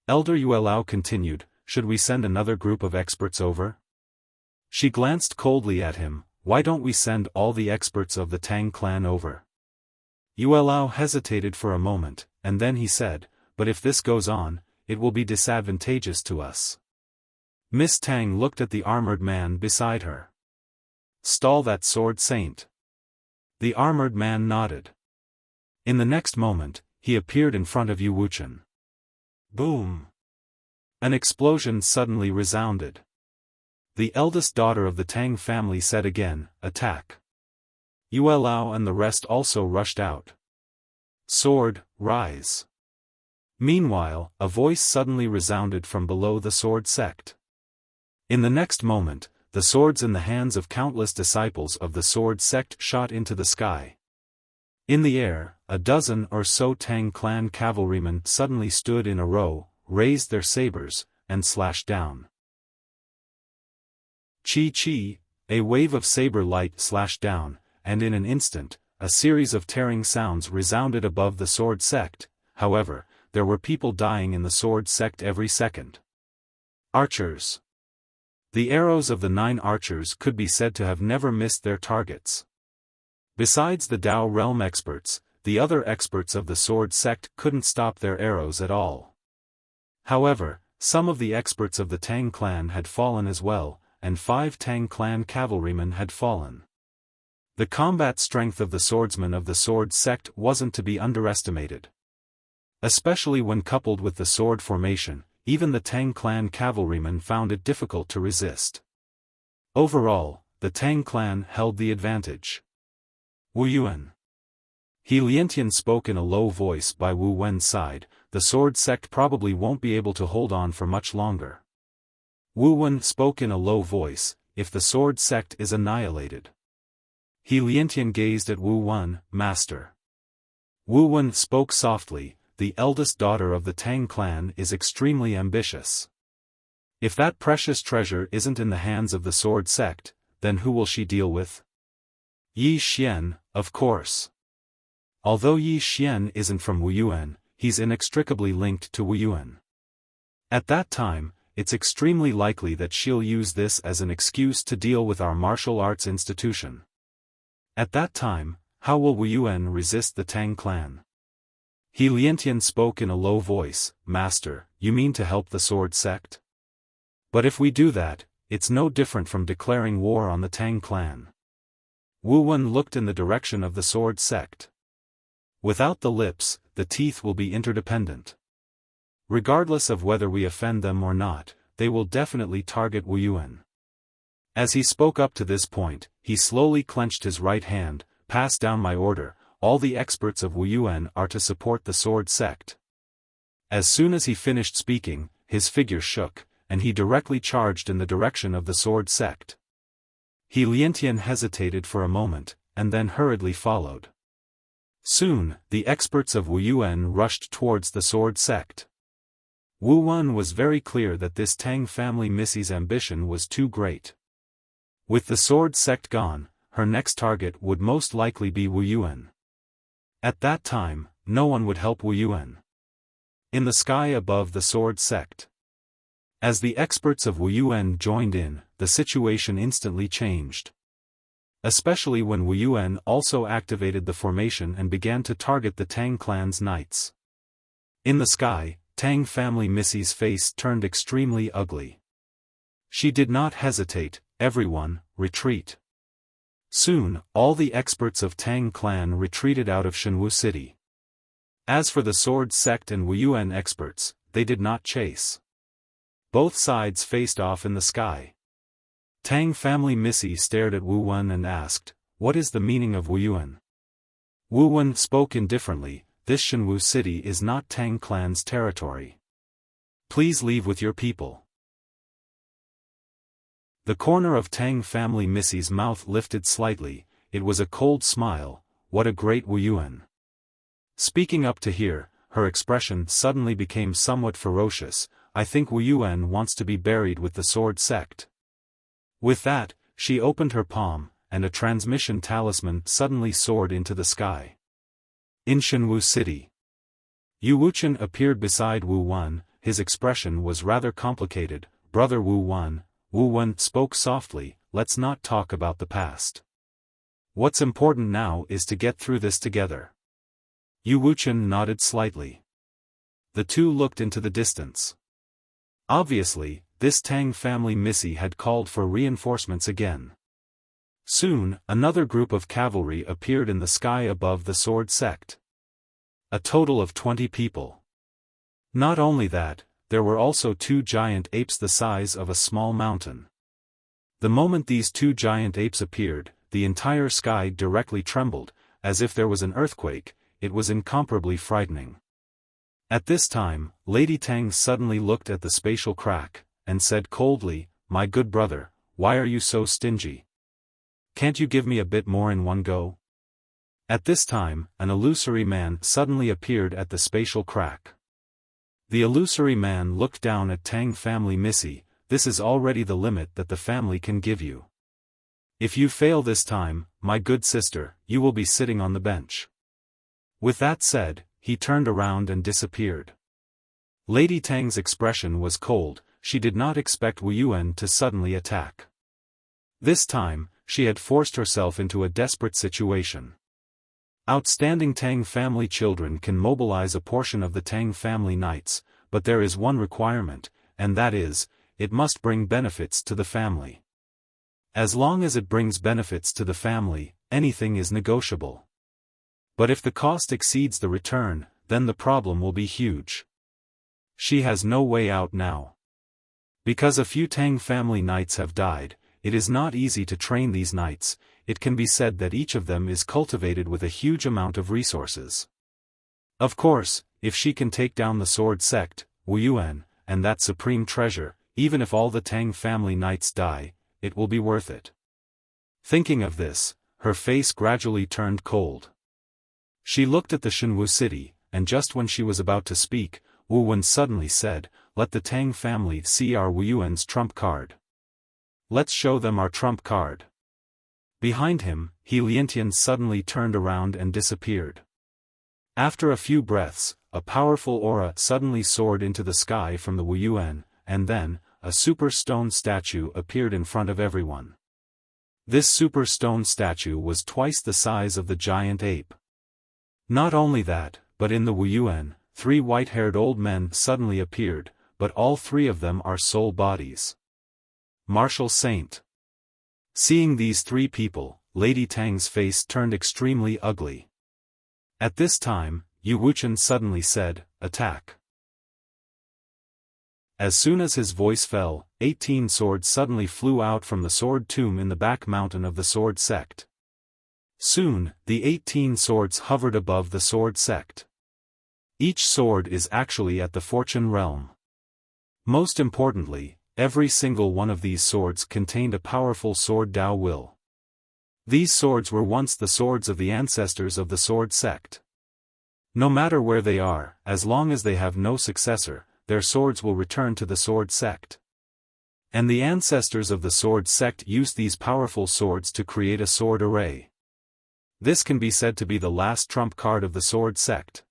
Elder Yuelao continued, "Should we send another group of experts over?" She glanced coldly at him, "Why don't we send all the experts of the Tang clan over?" Yuelao hesitated for a moment, and then he said, "But if this goes on, it will be disadvantageous to us." Miss Tang looked at the armored man beside her. "Stall that sword, saint." The armored man nodded. In the next moment, he appeared in front of Yu Wuchen. Boom! An explosion suddenly resounded. The eldest daughter of the Tang family said again, "Attack." Yuelao and the rest also rushed out. "Sword, rise." Meanwhile, a voice suddenly resounded from below the sword sect. In the next moment, the swords in the hands of countless disciples of the sword sect shot into the sky. In the air, a dozen or so Tang clan cavalrymen suddenly stood in a row, raised their sabers, and slashed down. Chi-chi, a wave of saber light slashed down, and in an instant, a series of tearing sounds resounded above the sword sect. However, there were people dying in the sword sect every second. Archers. The arrows of the 9 archers could be said to have never missed their targets. Besides the Dao realm experts, the other experts of the sword sect couldn't stop their arrows at all. However, some of the experts of the Tang clan had fallen as well, and 5 Tang clan cavalrymen had fallen. The combat strength of the swordsmen of the sword sect wasn't to be underestimated. Especially when coupled with the sword formation, even the Tang clan cavalrymen found it difficult to resist. Overall, the Tang clan held the advantage. Wu Yuan. He Lientian spoke in a low voice by Wu Wen's side, "The sword sect probably won't be able to hold on for much longer." Wu Wen spoke in a low voice, "If the sword sect is annihilated." He Lientian gazed at Wu Wen, "Master." Wu Wen spoke softly, "The eldest daughter of the Tang clan is extremely ambitious. If that precious treasure isn't in the hands of the sword sect, then who will she deal with? Yi Xian, of course. Although Yi Xian isn't from Wu Yuan, he's inextricably linked to Wu Yuan. At that time, it's extremely likely that she'll use this as an excuse to deal with our martial arts institution. At that time, how will Wu Yuan resist the Tang clan?" He Lientian spoke in a low voice, "Master, you mean to help the sword sect? But if we do that, it's no different from declaring war on the Tang clan." Wu Wen looked in the direction of the sword sect. "Without the lips, the teeth will be interdependent. Regardless of whether we offend them or not, they will definitely target Wu Yuan." As he spoke up to this point, he slowly clenched his right hand, "Pass down my order, all the experts of Wu Yuan are to support the sword sect." As soon as he finished speaking, his figure shook, and he directly charged in the direction of the sword sect. He Lientian hesitated for a moment, and then hurriedly followed. Soon, the experts of Wu Yuan rushed towards the sword sect. Wu Wen was very clear that this Tang family Missy's ambition was too great. With the sword sect gone, her next target would most likely be Wu Yuan. At that time, no one would help Wu Yuan. In the sky above the sword sect. As the experts of Wu Yuan joined in, the situation instantly changed. Especially when Wu Yuan also activated the formation and began to target the Tang clan's knights. In the sky, Tang family Missy's face turned extremely ugly. She did not hesitate, "Everyone, retreat." Soon, all the experts of Tang clan retreated out of Shenwu City. As for the sword sect and Wuyuan experts, they did not chase. Both sides faced off in the sky. Tang family Missy stared at Wu Wen and asked, "What is the meaning of Wuyuan?" Wu Wen spoke indifferently, "This Shenwu city is not Tang clan's territory. Please leave with your people." The corner of Tang family Missy's mouth lifted slightly, it was a cold smile. What a great Wuyuan. Speaking up to hear, her expression suddenly became somewhat ferocious. "I think Wuyuan wants to be buried with the sword sect." With that, she opened her palm, and a transmission talisman suddenly soared into the sky. In Shenwu City, Yu Wuchen appeared beside Wu Wen. His expression was rather complicated. "Brother Wu Wen spoke softly, "Let's not talk about the past. What's important now is to get through this together." Yu Wuchen nodded slightly. The two looked into the distance. Obviously, this Tang family Missy had called for reinforcements again. Soon, another group of cavalry appeared in the sky above the sword sect. A total of 20 people. Not only that, there were also 2 giant apes the size of a small mountain. The moment these 2 giant apes appeared, the entire sky directly trembled, as if there was an earthquake. It was incomparably frightening. At this time, Lady Tang suddenly looked at the spatial crack, and said coldly, "My good brother, why are you so stingy? Can't you give me a bit more in one go?" At this time, an illusory man suddenly appeared at the spatial crack. The illusory man looked down at Tang family Missy. "This is already the limit that the family can give you. If you fail this time, my good sister, you will be sitting on the bench." With that said, he turned around and disappeared. Lady Tang's expression was cold. She did not expect Wuyuan to suddenly attack. This time, she had forced herself into a desperate situation. Outstanding Tang family children can mobilize a portion of the Tang family knights, but there is one requirement, and that is, it must bring benefits to the family. As long as it brings benefits to the family, anything is negotiable. But if the cost exceeds the return, then the problem will be huge. She has no way out now. Because a few Tang family knights have died, it is not easy to train these knights. It can be said that each of them is cultivated with a huge amount of resources. Of course, if she can take down the sword sect, Wuyuan, and that supreme treasure, even if all the Tang family knights die, it will be worth it. Thinking of this, her face gradually turned cold. She looked at the Shenwu city, and just when she was about to speak, Wu Wen suddenly said, "Let the Tang family see our Wuyuan's trump card. Let's show them our trump card." Behind him, He Liantian suddenly turned around and disappeared. After a few breaths, a powerful aura suddenly soared into the sky from the Wuyuan, and then, a super stone statue appeared in front of everyone. This super stone statue was twice the size of the giant ape. Not only that, but in the Wuyuan, 3 white-haired old men suddenly appeared, but all 3 of them are soul bodies. Martial Saint. Seeing these 3 people, Lady Tang's face turned extremely ugly. At this time, Yu Wuchen suddenly said, "Attack." As soon as his voice fell, 18 swords suddenly flew out from the sword tomb in the back mountain of the sword sect. Soon, the 18 swords hovered above the sword sect. Each sword is actually at the fortune realm. Most importantly, every single one of these swords contained a powerful sword Dao will. These swords were once the swords of the ancestors of the sword sect. No matter where they are, as long as they have no successor, their swords will return to the sword sect. And the ancestors of the sword sect used these powerful swords to create a sword array. This can be said to be the last trump card of the sword sect.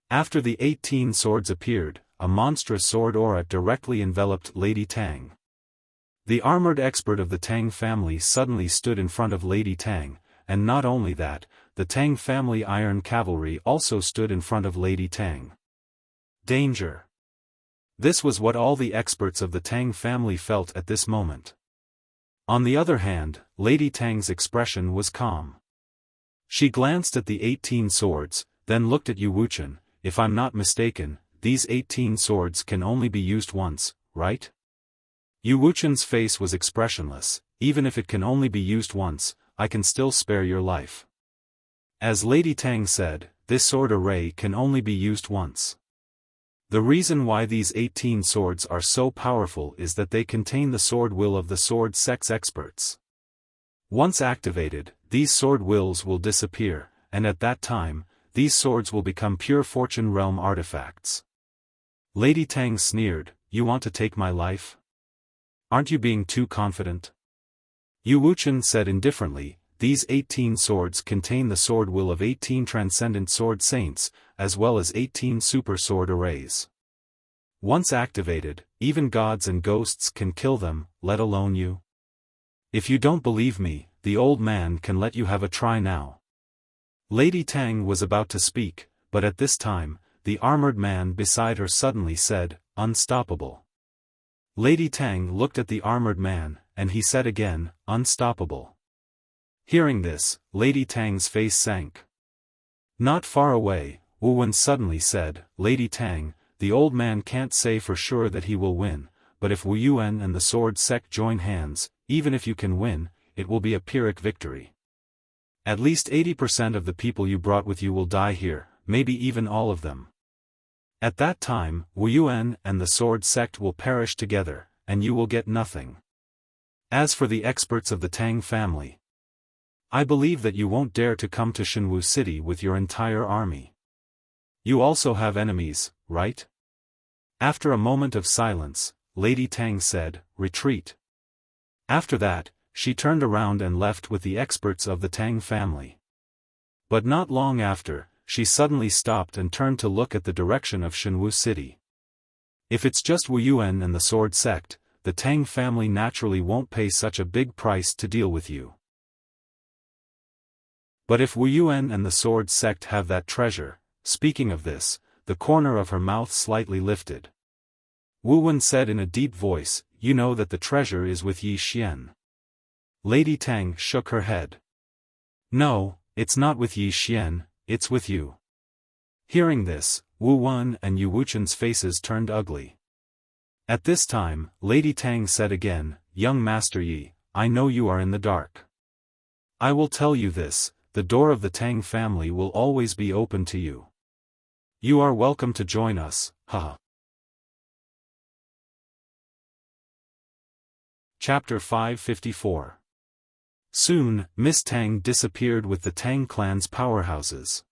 After the 18 swords appeared, a monstrous sword aura directly enveloped Lady Tang. The armored expert of the Tang family suddenly stood in front of Lady Tang, and not only that, the Tang family iron cavalry also stood in front of Lady Tang. Danger. This was what all the experts of the Tang family felt at this moment. On the other hand, Lady Tang's expression was calm. She glanced at the 18 swords, then looked at Yu Wuchen. If I'm not mistaken, these 18 swords can only be used once, right? Yu Wuchen's face was expressionless. Even if it can only be used once, I can still spare your life. As Lady Tang said, this sword array can only be used once. The reason why these 18 swords are so powerful is that they contain the sword will of the sword sect's experts. Once activated, these sword wills will disappear, and at that time, these swords will become pure Fortune Realm artifacts. Lady Tang sneered, "You want to take my life? Aren't you being too confident?" Yu Wuchen said indifferently, "These 18 swords contain the sword will of 18 transcendent sword saints, as well as 18 super sword arrays. Once activated, even gods and ghosts can kill them, let alone you. If you don't believe me, the old man can let you have a try now." Lady Tang was about to speak, but at this time, the armored man beside her suddenly said, "Unstoppable." Lady Tang looked at the armored man, and he said again, "Unstoppable." Hearing this, Lady Tang's face sank. Not far away, Wu Wen suddenly said, "Lady Tang, the old man can't say for sure that he will win, but if Wu Yuan and the sword sect join hands, even if you can win, it will be a Pyrrhic victory. At least 80% of the people you brought with you will die here, maybe even all of them. At that time, Wu Yuan and the sword sect will perish together, and you will get nothing. As for the experts of the Tang family, I believe that you won't dare to come to Shenwu City with your entire army. You also have enemies, right?" After a moment of silence, Lady Tang said, "Retreat." After that, she turned around and left with the experts of the Tang family. But not long after, she suddenly stopped and turned to look at the direction of Shenwu City. If it's just Wu Yuan and the sword sect, the Tang family naturally won't pay such a big price to deal with you. But if Wu Yuan and the sword sect have that treasure, speaking of this, the corner of her mouth slightly lifted. Wu Wen said in a deep voice, "You know that the treasure is with Yi Xian." Lady Tang shook her head. "No, it's not with Yi Xian, it's with you." Hearing this, Wu Wen and Yu Wuchen's faces turned ugly. At this time, Lady Tang said again, "Young Master Yi, I know you are in the dark. I will tell you this, the door of the Tang family will always be open to you. You are welcome to join us, haha." Chapter 554. Soon, Miss Tang disappeared with the Tang clan's powerhouses.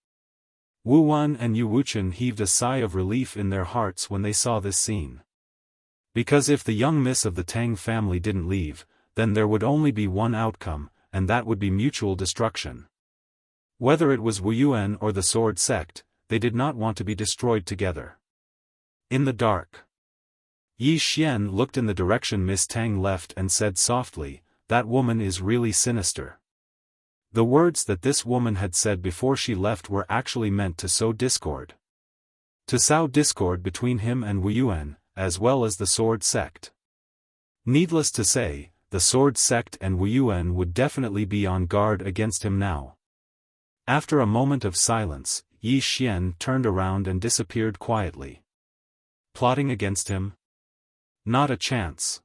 Wu Wen and Yu Wuchen heaved a sigh of relief in their hearts when they saw this scene. Because if the young miss of the Tang family didn't leave, then there would only be one outcome, and that would be mutual destruction. Whether it was Wu Yuan or the sword sect, they did not want to be destroyed together. In the dark, Yi Xian looked in the direction Miss Tang left and said softly, "That woman is really sinister." The words that this woman had said before she left were actually meant to sow discord. To sow discord between him and Wu Yuan, as well as the sword sect. Needless to say, the sword sect and Wu Yuan would definitely be on guard against him now. After a moment of silence, Yi Xian turned around and disappeared quietly. Plotting against him? Not a chance.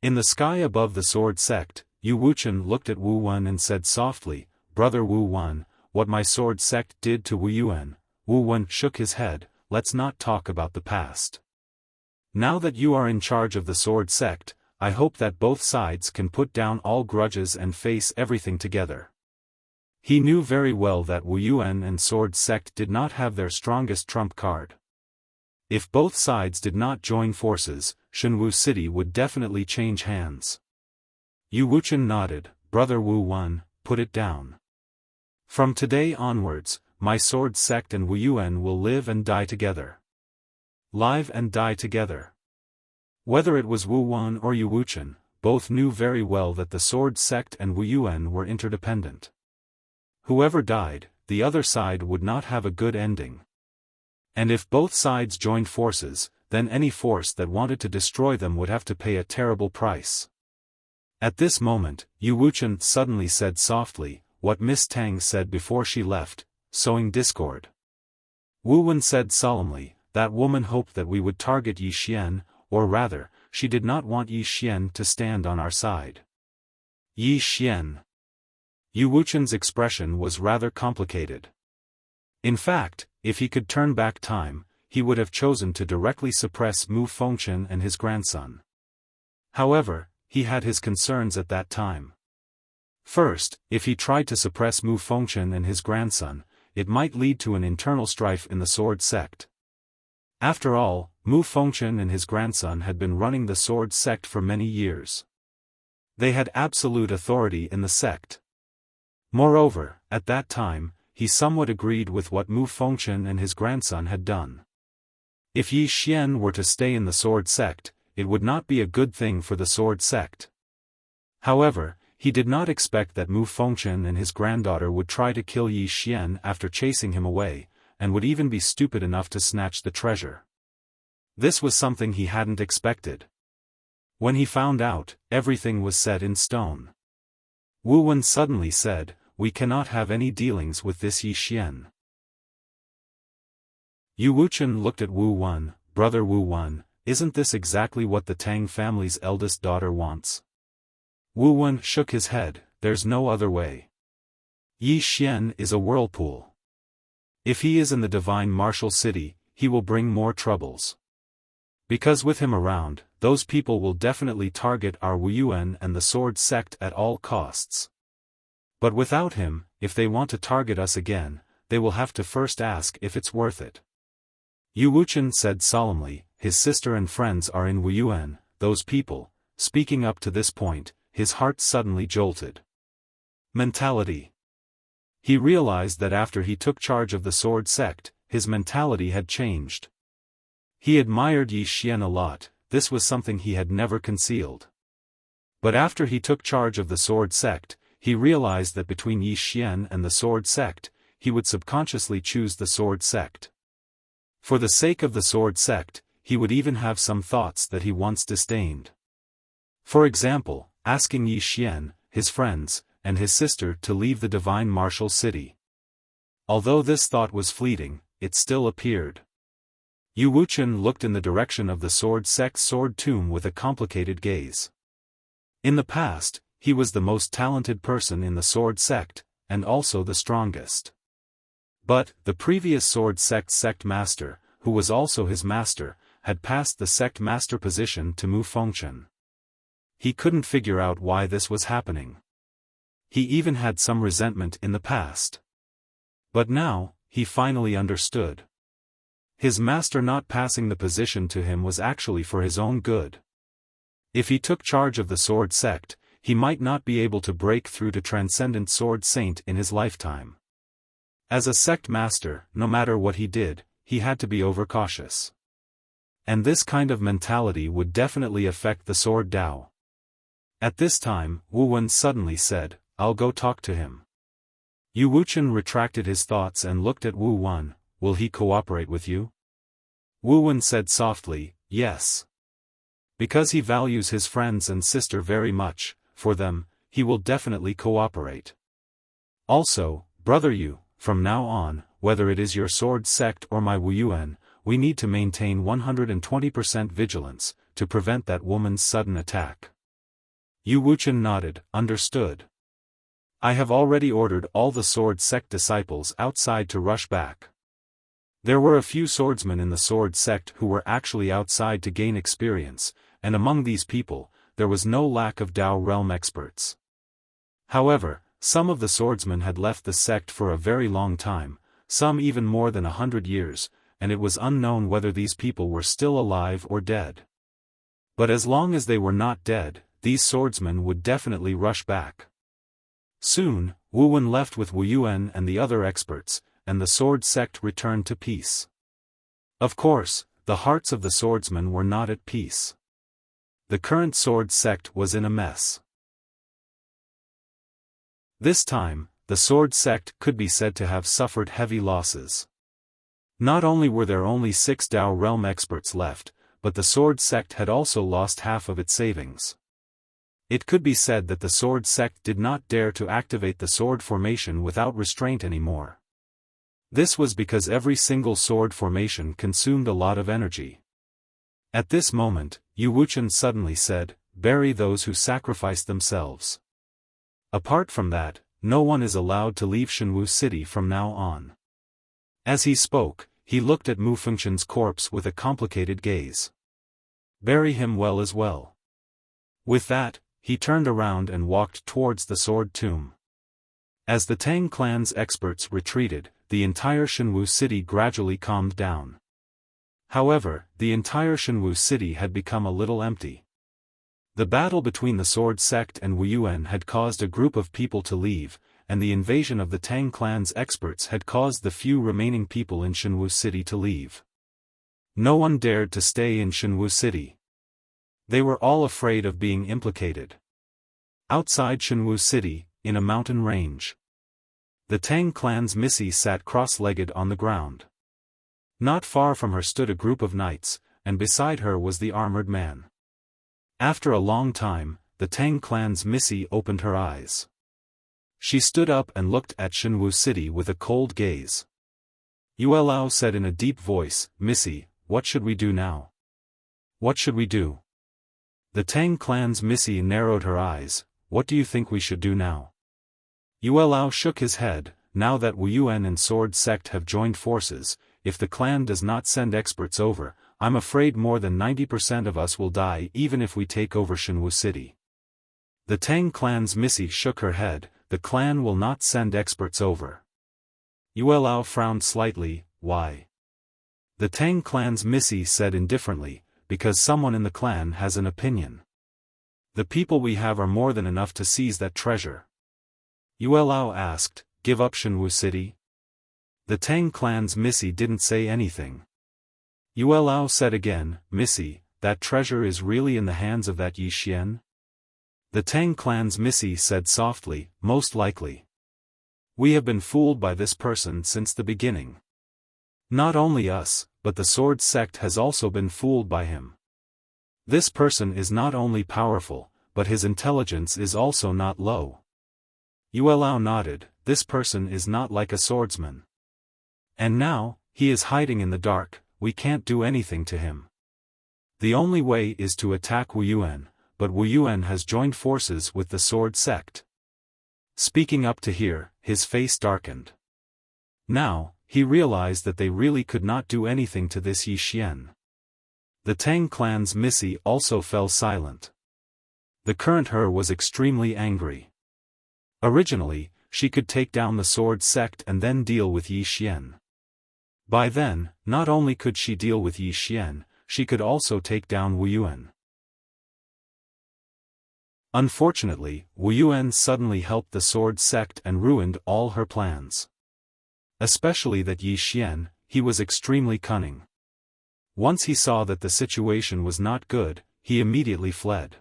In the sky above the sword sect, Yu Wuchen looked at Wu Wen and said softly, "Brother Wu Wen, what my sword sect did to Wu Yuan." Wu Wen shook his head, "Let's not talk about the past. Now that you are in charge of the sword sect, I hope that both sides can put down all grudges and face everything together." He knew very well that Wu Yuan and sword sect did not have their strongest trump card. If both sides did not join forces, Shenwu City would definitely change hands. Yu Wuchen nodded, "Brother Wu Wen, put it down. From today onwards, my sword sect and Wu Yuan will live and die together. Live and die together." Whether it was Wu Wen or Yu Wuchen, both knew very well that the sword sect and Wu Yuan were interdependent. Whoever died, the other side would not have a good ending. And if both sides joined forces, then any force that wanted to destroy them would have to pay a terrible price. At this moment, Yu Wuchen suddenly said softly, what Miss Tang said before she left, sowing discord. Wu Wen said solemnly, that woman hoped that we would target Yi Xian, or rather, she did not want Yi Xian to stand on our side. Yi Xian. Yu Wuchen's expression was rather complicated. In fact, if he could turn back time, he would have chosen to directly suppress Mu Fengchen and his grandson. However, he had his concerns at that time. First, if he tried to suppress Mu Fengchen and his grandson, it might lead to an internal strife in the sword sect. After all, Mu Fengchen and his grandson had been running the sword sect for many years. They had absolute authority in the sect. Moreover, at that time, he somewhat agreed with what Mu Fengchen and his grandson had done. If Yi Xian were to stay in the sword sect, it would not be a good thing for the sword sect. However, he did not expect that Mu Fengchen and his granddaughter would try to kill Yi Xian after chasing him away, and would even be stupid enough to snatch the treasure. This was something he hadn't expected. When he found out, everything was set in stone. Wu Wen suddenly said, "We cannot have any dealings with this Yi Xian." Yu Wuchen looked at Wu Wen, "Brother Wu Wen, isn't this exactly what the Tang family's eldest daughter wants?" Wu Wen shook his head, "There's no other way. Yi Xian is a whirlpool. If he is in the divine martial city, he will bring more troubles. Because with him around, those people will definitely target our Wu Yuan and the sword sect at all costs. But without him, if they want to target us again, they will have to first ask if it's worth it." Yu Wuchen said solemnly, "His sister and friends are in Wu Yuan, those people." Speaking up to this point, his heart suddenly jolted. Mentality. He realized that after he took charge of the sword sect, his mentality had changed. He admired Yi Xian a lot, this was something he had never concealed. But after he took charge of the sword sect, he realized that between Yi Xian and the sword sect, he would subconsciously choose the sword sect. For the sake of the sword sect, he would even have some thoughts that he once disdained. For example, asking Yi Xian, his friends, and his sister to leave the divine martial city. Although this thought was fleeting, it still appeared. Yu Wuchen looked in the direction of the sword sect's sword tomb with a complicated gaze. In the past, he was the most talented person in the sword sect, and also the strongest. But, the previous sword sect master, who was also his master, had passed the sect master position to Mu Fengchen. He couldn't figure out why this was happening. He even had some resentment in the past. But now, he finally understood. His master not passing the position to him was actually for his own good. If he took charge of the sword sect, he might not be able to break through to Transcendent Sword Saint in his lifetime. As a sect master, no matter what he did, he had to be overcautious. And this kind of mentality would definitely affect the sword Dao. At this time, Wu Wen suddenly said, "I'll go talk to him." Yu Wuchen retracted his thoughts and looked at Wu Wen, "Will he cooperate with you?" Wu Wen said softly, "Yes. Because he values his friends and sister very much, for them, he will definitely cooperate. Also, Brother Yu, from now on, whether it is your sword sect or my Wu Yuan, we need to maintain 120% vigilance, to prevent that woman's sudden attack." Yu Wuchen nodded, "Understood. I have already ordered all the sword sect disciples outside to rush back." There were a few swordsmen in the sword sect who were actually outside to gain experience, and among these people, there was no lack of Dao realm experts. However, some of the swordsmen had left the sect for a very long time, some even more than 100 years, and it was unknown whether these people were still alive or dead. But as long as they were not dead, these swordsmen would definitely rush back. Soon, Wu Wen left with Wu Yuan and the other experts, and the sword sect returned to peace. Of course, the hearts of the swordsmen were not at peace. The current sword sect was in a mess. This time, the sword sect could be said to have suffered heavy losses. Not only were there only 6 Dao realm experts left, but the sword sect had also lost half of its savings. It could be said that the sword sect did not dare to activate the sword formation without restraint anymore. This was because every single sword formation consumed a lot of energy. At this moment, Wuxian suddenly said, "Bury those who sacrifice themselves. Apart from that, no one is allowed to leave Shenwu City from now on." As he spoke, he looked at Mu Fengqian's corpse with a complicated gaze. "Bury him well as well." With that, he turned around and walked towards the sword tomb. As the Tang clan's experts retreated, the entire Shenwu City gradually calmed down. However, the entire Shenwu City had become a little empty. The battle between the Sword Sect and Wuyuan had caused a group of people to leave, and the invasion of the Tang clan's experts had caused the few remaining people in Shenwu City to leave. No one dared to stay in Shenwu City. They were all afraid of being implicated. Outside Shenwu City, in a mountain range, the Tang clan's Missy sat cross-legged on the ground. Not far from her stood a group of knights, and beside her was the armored man. After a long time, the Tang clan's Missy opened her eyes. She stood up and looked at Shenwu City with a cold gaze. Yuelao said in a deep voice, "Missy, what should we do now?" "What should we do?" The Tang clan's Missy narrowed her eyes. "What do you think we should do now?" Yuelao shook his head. "Now that Wuyuan and Sword Sect have joined forces, if the clan does not send experts over, I'm afraid more than 90% of us will die even if we take over Shenwu City." The Tang clan's Missy shook her head. "The clan will not send experts over." Yuelao frowned slightly. "Why?" The Tang clan's Missy said indifferently, "Because someone in the clan has an opinion. The people we have are more than enough to seize that treasure." Yuelao asked, "Give up Shenwu City?" The Tang clan's Missy didn't say anything. Yuelao said again, "Missy, that treasure is really in the hands of that Yi Xian?" The Tang clan's Missy said softly, "Most likely. We have been fooled by this person since the beginning. Not only us, but the Sword Sect has also been fooled by him. This person is not only powerful, but his intelligence is also not low." Yuelao nodded. "This person is not like a swordsman. And now, he is hiding in the dark, we can't do anything to him. The only way is to attack Wuyuan, but Wuyuan has joined forces with the Sword Sect." Speaking up to here, his face darkened. Now, he realized that they really could not do anything to this Yi Xian. The Tang clan's Missy also fell silent. The current her was extremely angry. Originally, she could take down the Sword Sect and then deal with Yi Xian. By then, not only could she deal with Yi Xian, she could also take down Wuyuan. Unfortunately, Wuyuan suddenly helped the Sword Sect and ruined all her plans. Especially that Yi Xian, he was extremely cunning. Once he saw that the situation was not good, he immediately fled.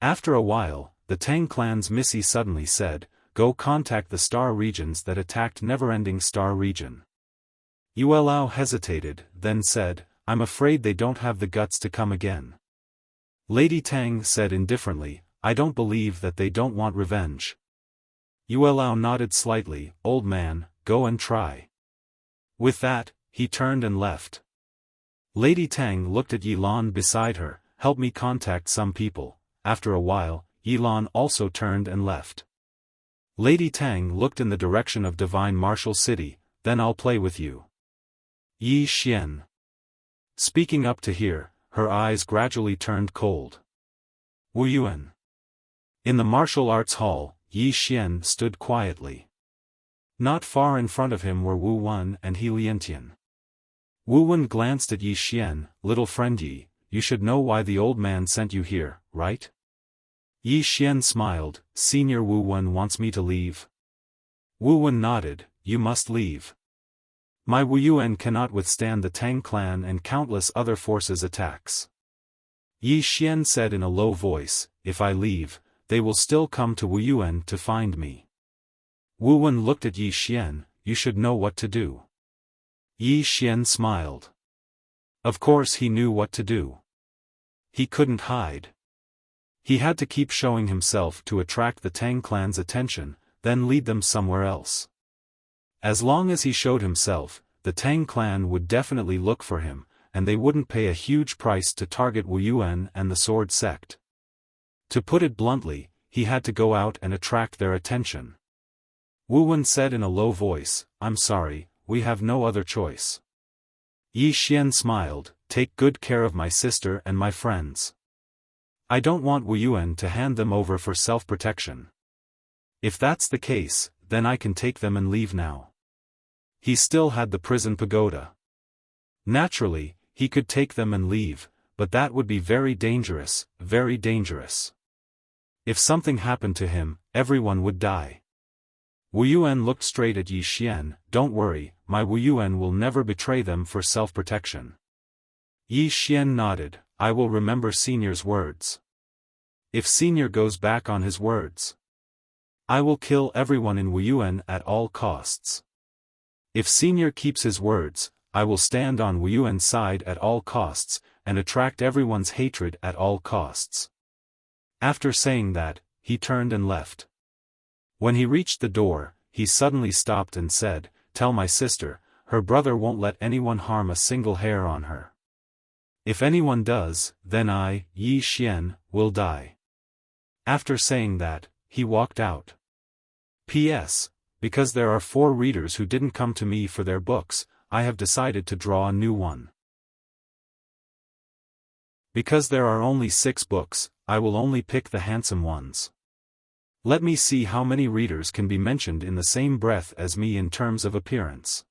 After a while, the Tang clan's Missy suddenly said, "Go contact the star regions that attacked Neverending Star Region." Yuelao hesitated, then said, "I'm afraid they don't have the guts to come again." Lady Tang said indifferently, "I don't believe that they don't want revenge." Yuelao nodded slightly, "Old man, go and try." With that, he turned and left. Lady Tang looked at Yilan beside her, "Help me contact some people." After a while, Yilan also turned and left. Lady Tang looked in the direction of Divine Martial City, "Then I'll play with you." Yi Xian. Speaking up to here, her eyes gradually turned cold. Wuyuan. In the martial arts hall, Yi Xian stood quietly. Not far in front of him were Wu Wen and He Liantian. Wu Wen glanced at Yi Xian, "Little friend Yi, you should know why the old man sent you here, right?" Yi Xian smiled, "Senior Wu Wen wants me to leave." Wu Wen nodded, "You must leave. My Wuyuan cannot withstand the Tang clan and countless other forces' attacks." Yi Xian said in a low voice, "If I leave, they will still come to Wuyuan to find me." Wu Wen looked at Yi Xian, "You should know what to do." Yi Xian smiled. Of course he knew what to do. He couldn't hide. He had to keep showing himself to attract the Tang clan's attention, then lead them somewhere else. As long as he showed himself, the Tang clan would definitely look for him, and they wouldn't pay a huge price to target Wu Yuan and the sword sect. To put it bluntly, he had to go out and attract their attention. Wu Wen said in a low voice, "I'm sorry, we have no other choice." Yi Xian smiled, "Take good care of my sister and my friends. I don't want Wu Yuan to hand them over for self-protection. If that's the case, then I can take them and leave now." He still had the prison pagoda. Naturally, he could take them and leave, but that would be very dangerous, very dangerous. If something happened to him, everyone would die. Wu Yuan looked straight at Yi Xian. "Don't worry, my Wu Yuan will never betray them for self-protection." Yi Xian nodded, "I will remember Senior's words. If Senior goes back on his words, I will kill everyone in Wu Yuan at all costs. If Senior keeps his words, I will stand on Wu Yuan's side at all costs, and attract everyone's hatred at all costs." After saying that, he turned and left. When he reached the door, he suddenly stopped and said, "Tell my sister, her brother won't let anyone harm a single hair on her. If anyone does, then I, Yi Xian, will die." After saying that, he walked out. P.S. Because there are 4 readers who didn't come to me for their books, I have decided to draw a new one. Because there are only 6 books, I will only pick the handsome ones. Let me see how many readers can be mentioned in the same breath as me in terms of appearance.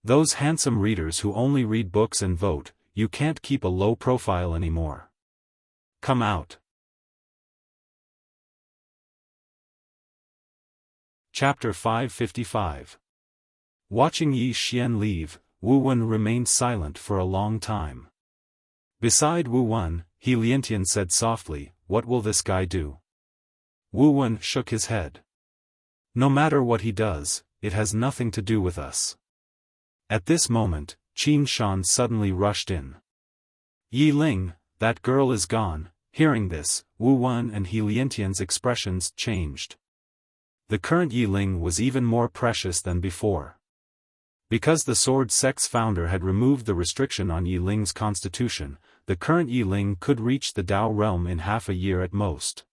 Those handsome readers who only read books and vote, you can't keep a low profile anymore. Come out. Chapter 555. Watching Yi Xian leave, Wu Wen remained silent for a long time. Beside Wu Wen, He Liantian said softly, "What will this guy do?" Wu Wen shook his head. "No matter what he does, it has nothing to do with us." At this moment, Qin Shan suddenly rushed in. "Yi Ling, that girl is gone." Hearing this, Wu Wen and He Liantian's expressions changed. The current Yi Ling was even more precious than before. Because the Sword Sect's founder had removed the restriction on Yi Ling's constitution, the current Yi Ling could reach the Dao realm in half a year at most.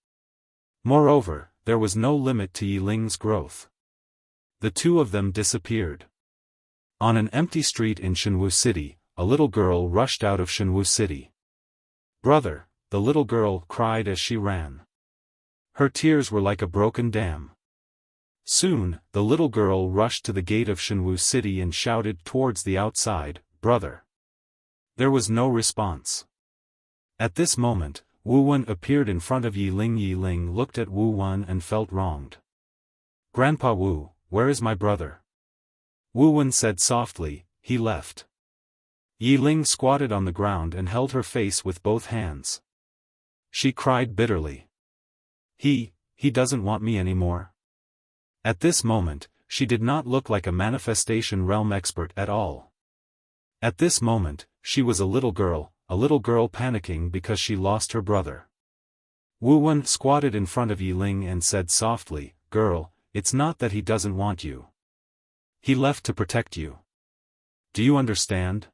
Moreover, there was no limit to Yi Ling's growth. The two of them disappeared. On an empty street in Shenwu City, a little girl rushed out of Shenwu City. "Brother," the little girl cried as she ran. Her tears were like a broken dam. Soon, the little girl rushed to the gate of Shenwu City and shouted towards the outside, "Brother." There was no response. At this moment, Wu Wen appeared in front of Yi Ling. Yi Ling looked at Wu Wen and felt wronged. "Grandpa Wu, where is my brother?" Wu Wen said softly, "He left." Yi Ling squatted on the ground and held her face with both hands. She cried bitterly. He doesn't want me anymore." At this moment, she did not look like a manifestation realm expert at all. At this moment, she was a little girl panicking because she lost her brother. Wu Wen squatted in front of Yi Ling and said softly, "Girl, it's not that he doesn't want you. He left to protect you. Do you understand?"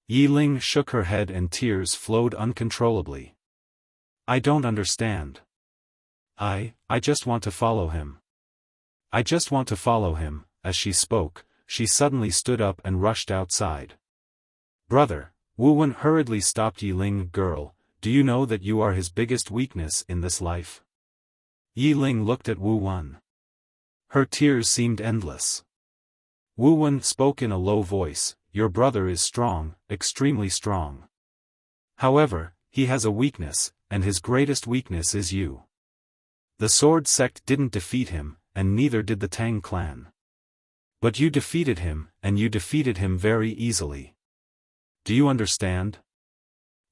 Yi Ling shook her head and tears flowed uncontrollably. "I don't understand. I just want to follow him. I just want to follow him." As she spoke, she suddenly stood up and rushed outside. "Brother," Wu Wen hurriedly stopped Yi Ling. "Girl, do you know that you are his biggest weakness in this life?" Yi Ling looked at Wu Wen. Her tears seemed endless. Wu Wen spoke in a low voice, "Your brother is strong, extremely strong. However, he has a weakness, and his greatest weakness is you. The Sword Sect didn't defeat him, and neither did the Tang clan. But you defeated him, and you defeated him very easily. Do you understand?"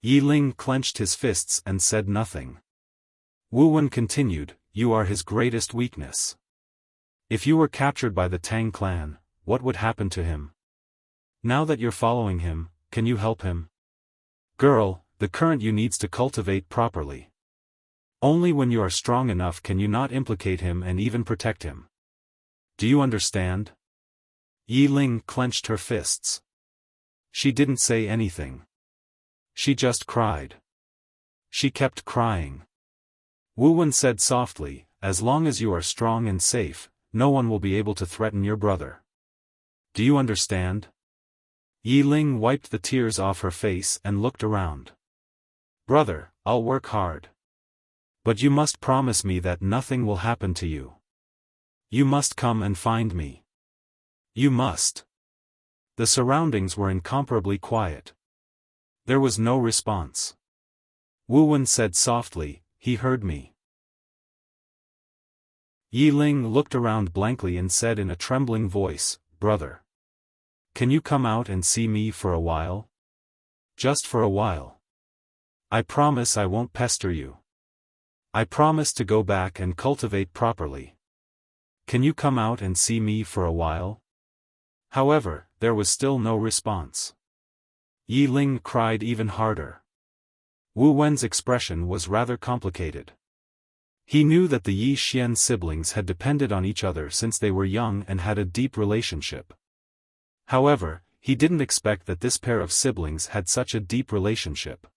Yi Ling clenched his fists and said nothing. Wu Wen continued, "You are his greatest weakness. If you were captured by the Tang clan, what would happen to him? Now that you're following him, can you help him? Girl, the current you needs to cultivate properly. Only when you are strong enough can you not implicate him and even protect him. Do you understand?" Yi Ling clenched her fists. She didn't say anything. She just cried. She kept crying. Wu Wen said softly, as long as you are strong and safe, no one will be able to threaten your brother. Do you understand? Yi Ling wiped the tears off her face and looked around. Brother, I'll work hard. But you must promise me that nothing will happen to you. You must come and find me. You must. The surroundings were incomparably quiet. There was no response. Wu Wen said softly, he heard me. Yi Ling looked around blankly and said in a trembling voice, Brother. Can you come out and see me for a while? Just for a while. I promise I won't pester you. I promise to go back and cultivate properly. Can you come out and see me for a while? However, there was still no response. Yi Ling cried even harder. Wu Wen's expression was rather complicated. He knew that the Yi Xian siblings had depended on each other since they were young and had a deep relationship. However, he didn't expect that this pair of siblings had such a deep relationship.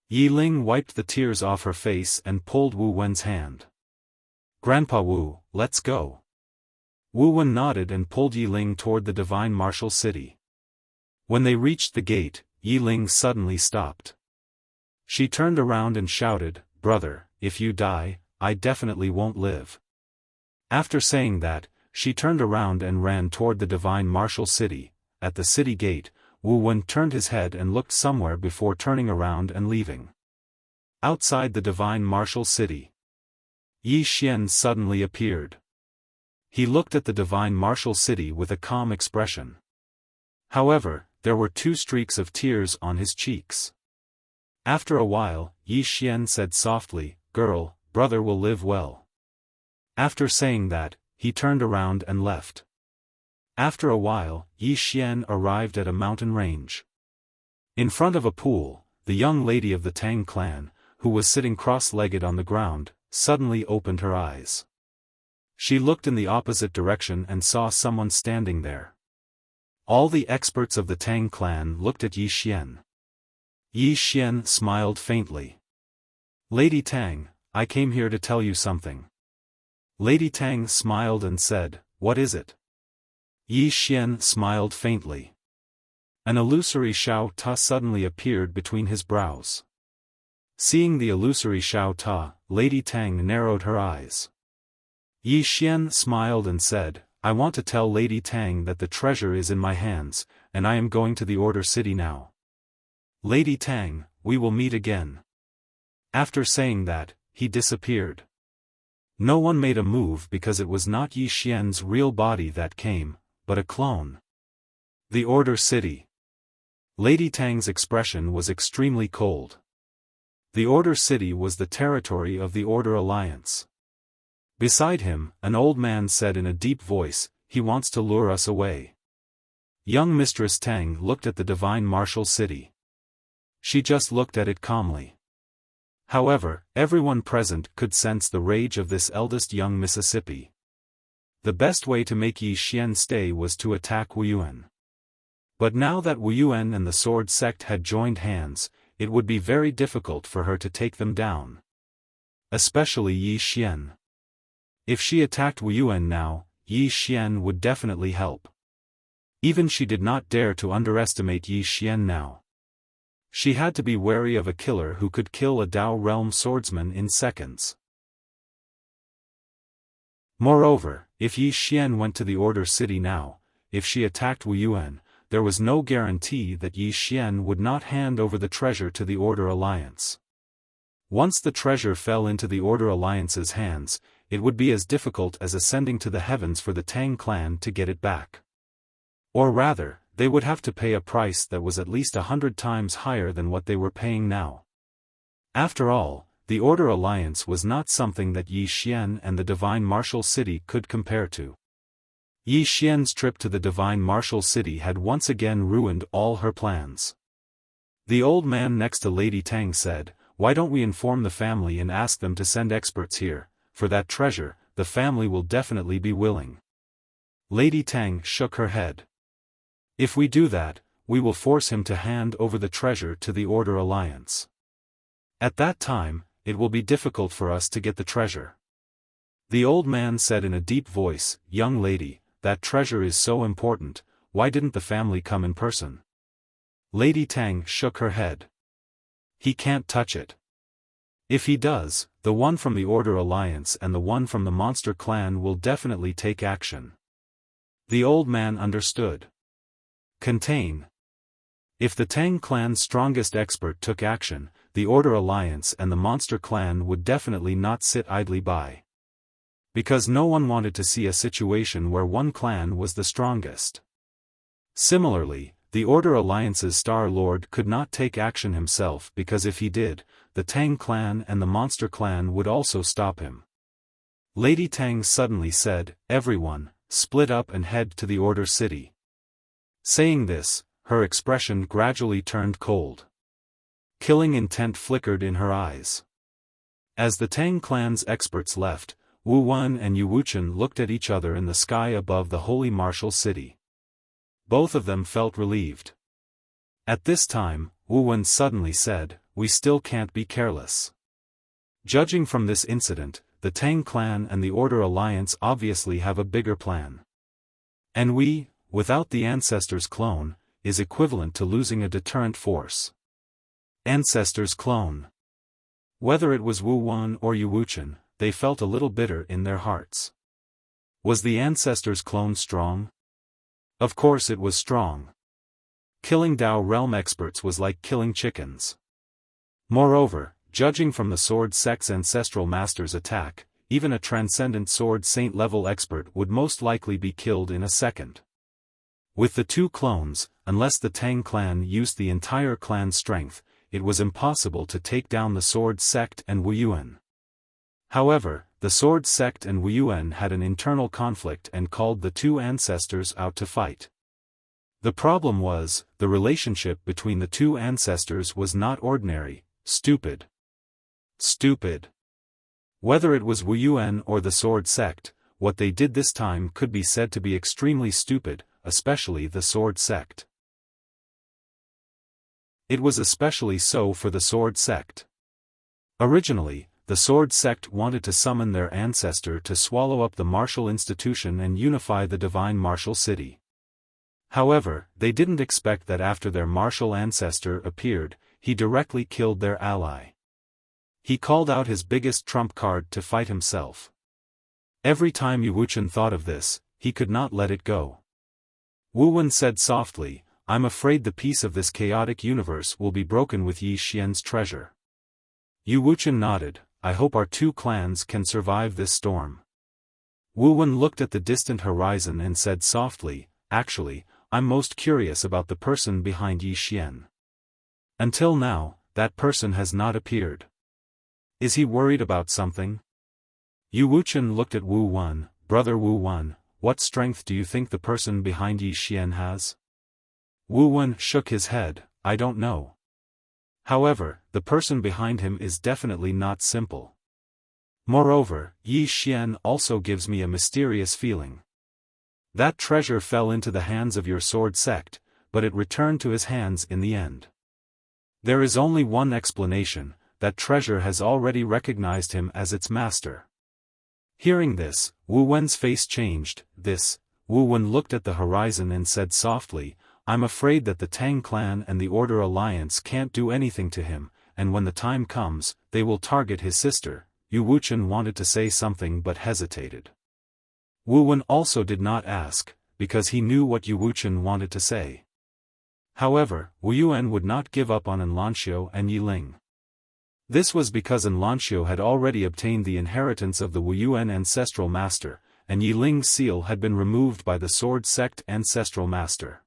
Yi Ling wiped the tears off her face and pulled Wu Wen's hand. Grandpa Wu, let's go. Wu Wen nodded and pulled Yi Ling toward the divine martial city. When they reached the gate, Yi Ling suddenly stopped. She turned around and shouted, Brother, if you die, I definitely won't live. After saying that, she turned around and ran toward the divine martial city. At the city gate, Wu Wen turned his head and looked somewhere before turning around and leaving. Outside the divine martial city, Yi Xian suddenly appeared. He looked at the divine martial city with a calm expression. However, there were 2 streaks of tears on his cheeks. After a while, Yi Xian said softly, Girl, brother will live well. After saying that, he turned around and left. After a while, Yi Xian arrived at a mountain range. In front of a pool, the young lady of the Tang clan, who was sitting cross-legged on the ground, suddenly opened her eyes. She looked in the opposite direction and saw someone standing there. All the experts of the Tang clan looked at Yi Xian. Yi Xian smiled faintly. Lady Tang, I came here to tell you something. Lady Tang smiled and said, What is it? Yi Xian smiled faintly. An illusory Xiao Ta suddenly appeared between his brows. Seeing the illusory Xiao Ta, Lady Tang narrowed her eyes. Yi Xian smiled and said, I want to tell Lady Tang that the treasure is in my hands, and I am going to the Order City now. Lady Tang, we will meet again. After saying that, he disappeared. No one made a move because it was not Yi Xian's real body that came, but a clone. The Order City. Lady Tang's expression was extremely cold. The Order City was the territory of the Order Alliance. Beside him, an old man said in a deep voice, He wants to lure us away. Young Mistress Tang looked at the divine martial city. She just looked at it calmly. However, everyone present could sense the rage of this eldest young Mississippi. The best way to make Yi Xian stay was to attack Wu Yuan. But now that Wu Yuan and the sword sect had joined hands, it would be very difficult for her to take them down. Especially Yi Xian. If she attacked Wu Yuan now, Yi Xian would definitely help. Even she did not dare to underestimate Yi Xian now. She had to be wary of a killer who could kill a Dao realm swordsman in seconds. Moreover, if Yi Xian went to the Order City now, if she attacked Wu Yuan, there was no guarantee that Yi Xian would not hand over the treasure to the Order Alliance. Once the treasure fell into the Order Alliance's hands, it would be as difficult as ascending to the heavens for the Tang clan to get it back. Or rather, they would have to pay a price that was at least 100 times higher than what they were paying now. After all, the Order Alliance was not something that Yi Xian and the Divine Martial City could compare to. Yi Xian's trip to the Divine Martial City had once again ruined all her plans. The old man next to Lady Tang said, "Why don't we inform the family and ask them to send experts here? For that treasure, the family will definitely be willing." Lady Tang shook her head. If we do that, we will force him to hand over the treasure to the Order Alliance. At that time, it will be difficult for us to get the treasure. The old man said in a deep voice, "Young lady, that treasure is so important, why didn't the family come in person?" Lady Tang shook her head. He can't touch it. If he does, the one from the Order Alliance and the one from the Monster Clan will definitely take action. The old man understood. Contain. If the Tang clan's strongest expert took action, the Order Alliance and the Monster Clan would definitely not sit idly by. Because no one wanted to see a situation where one clan was the strongest. Similarly, the Order Alliance's Star Lord could not take action himself because if he did, the Tang clan and the Monster Clan would also stop him. Lady Tang suddenly said, "Everyone, split up and head to the Order City." Saying this, her expression gradually turned cold. Killing intent flickered in her eyes. As the Tang clan's experts left, Wu Wen and Yu Wuchen looked at each other in the sky above the holy martial city. Both of them felt relieved. At this time, Wu Wen suddenly said, "We still can't be careless. Judging from this incident, the Tang clan and the Order Alliance obviously have a bigger plan. And we, without the Ancestor's clone, is equivalent to losing a deterrent force." Ancestor's clone. Whether it was Wu Wen or Yu Wuchen, they felt a little bitter in their hearts. Was the Ancestor's clone strong? Of course it was strong. Killing Dao Realm experts was like killing chickens. Moreover, judging from the Sword Sect's ancestral master's attack, even a Transcendent Sword Saint level expert would most likely be killed in a second. With the two clones, unless the Tang clan used the entire clan's strength, it was impossible to take down the Sword Sect and Wu Yuan. However, the Sword Sect and Wu Yuan had an internal conflict and called the two ancestors out to fight. The problem was, the relationship between the two ancestors was not ordinary, stupid. Stupid. Whether it was Wu Yuan or the Sword Sect, what they did this time could be said to be extremely stupid, especially the Sword Sect. It was especially so for the Sword Sect. Originally, the Sword Sect wanted to summon their ancestor to swallow up the martial institution and unify the divine martial city. However, they didn't expect that after their martial ancestor appeared, he directly killed their ally. He called out his biggest trump card to fight himself. Every time Yu Wuchen thought of this, he could not let it go. Wu Wen said softly, "I'm afraid the peace of this chaotic universe will be broken with Yi Xian's treasure." Yu Wuchen nodded, "I hope our two clans can survive this storm." Wu Wen looked at the distant horizon and said softly, "Actually, I'm most curious about the person behind Yi Xian. Until now, that person has not appeared. Is he worried about something?" Yu Wuchen looked at Wu Wen, "Brother Wu Wen, what strength do you think the person behind Yi Xian has?" Wu Wen shook his head, "I don't know. However, the person behind him is definitely not simple. Moreover, Yi Xian also gives me a mysterious feeling. That treasure fell into the hands of your Sword Sect, but it returned to his hands in the end. There is only one explanation, that treasure has already recognized him as its master." Hearing this, Wu Wen's face changed. Wu Wen looked at the horizon and said softly, "I'm afraid that the Tang clan and the Order Alliance can't do anything to him, and when the time comes, they will target his sister." Yu Wuchen wanted to say something but hesitated. Wu Wen also did not ask, because he knew what Yu Wuchen wanted to say. However, Wu Yuan would not give up on Enlanxiu and Yi Ling. This was because Enlanxiu had already obtained the inheritance of the Wu Yuan ancestral master, and Yi Ling's seal had been removed by the Sword Sect ancestral master.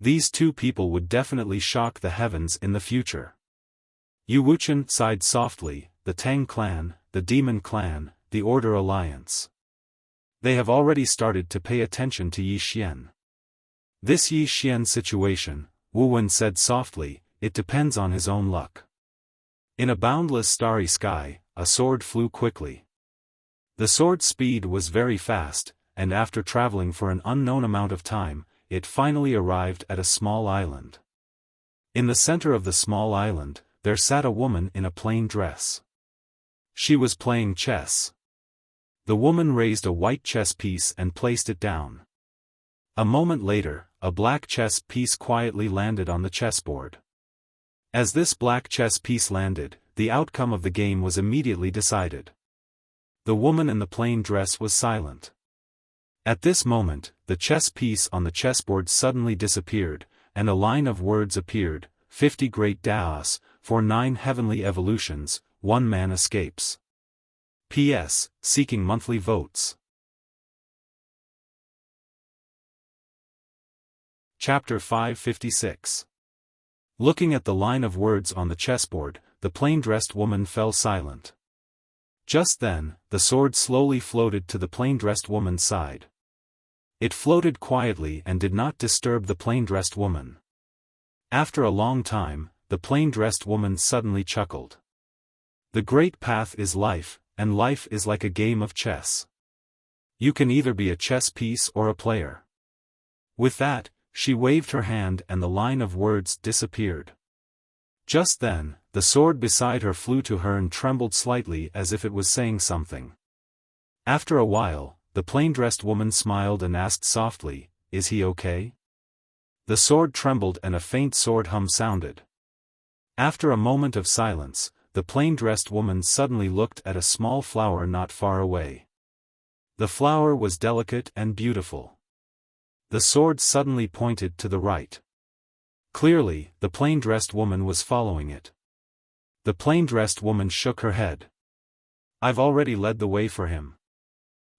These two people would definitely shock the heavens in the future. Yu Wuchen sighed softly, "The Tang clan, the Demon clan, the Order Alliance. They have already started to pay attention to Yi Xian. This Yi Xian situation," Wu Wen said softly, "it depends on his own luck." In a boundless starry sky, a sword flew quickly. The sword's speed was very fast, and after traveling for an unknown amount of time, it finally arrived at a small island. In the center of the small island, there sat a woman in a plain dress. She was playing chess. The woman raised a white chess piece and placed it down. A moment later, a black chess piece quietly landed on the chessboard. As this black chess piece landed, the outcome of the game was immediately decided. The woman in the plain dress was silent. At this moment, the chess piece on the chessboard suddenly disappeared, and a line of words appeared: 50 great Daos, for 9 heavenly evolutions, 1 man escapes. P.S. Seeking monthly votes. Chapter 556. Looking at the line of words on the chessboard, the plain-dressed woman fell silent. Just then, the sword slowly floated to the plain-dressed woman's side. It floated quietly and did not disturb the plain-dressed woman. After a long time, the plain-dressed woman suddenly chuckled. The great path is life, and life is like a game of chess. You can either be a chess piece or a player. With that, she waved her hand and the line of words disappeared. Just then, the sword beside her flew to her and trembled slightly as if it was saying something. After a while, the plain-dressed woman smiled and asked softly, "Is he okay?" The sword trembled and a faint sword hum sounded. After a moment of silence, the plain-dressed woman suddenly looked at a small flower not far away. The flower was delicate and beautiful. The sword suddenly pointed to the right. Clearly, the plain-dressed woman was following it. The plain-dressed woman shook her head. "I've already led the way for him.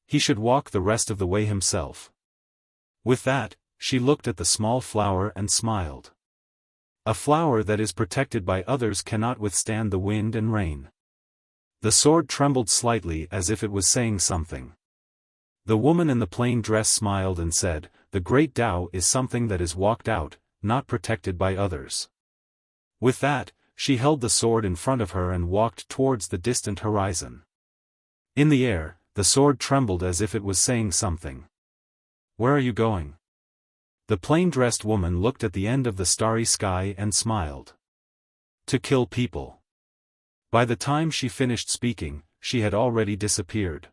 He should walk the rest of the way himself." With that, she looked at the small flower and smiled. A flower that is protected by others cannot withstand the wind and rain. The sword trembled slightly as if it was saying something. The woman in the plain dress smiled and said, "The great Tao is something that is walked out, not protected by others." With that, she held the sword in front of her and walked towards the distant horizon. In the air, the sword trembled as if it was saying something. "Where are you going?" The plain-dressed woman looked at the end of the starry sky and smiled. "To kill people." By the time she finished speaking, she had already disappeared.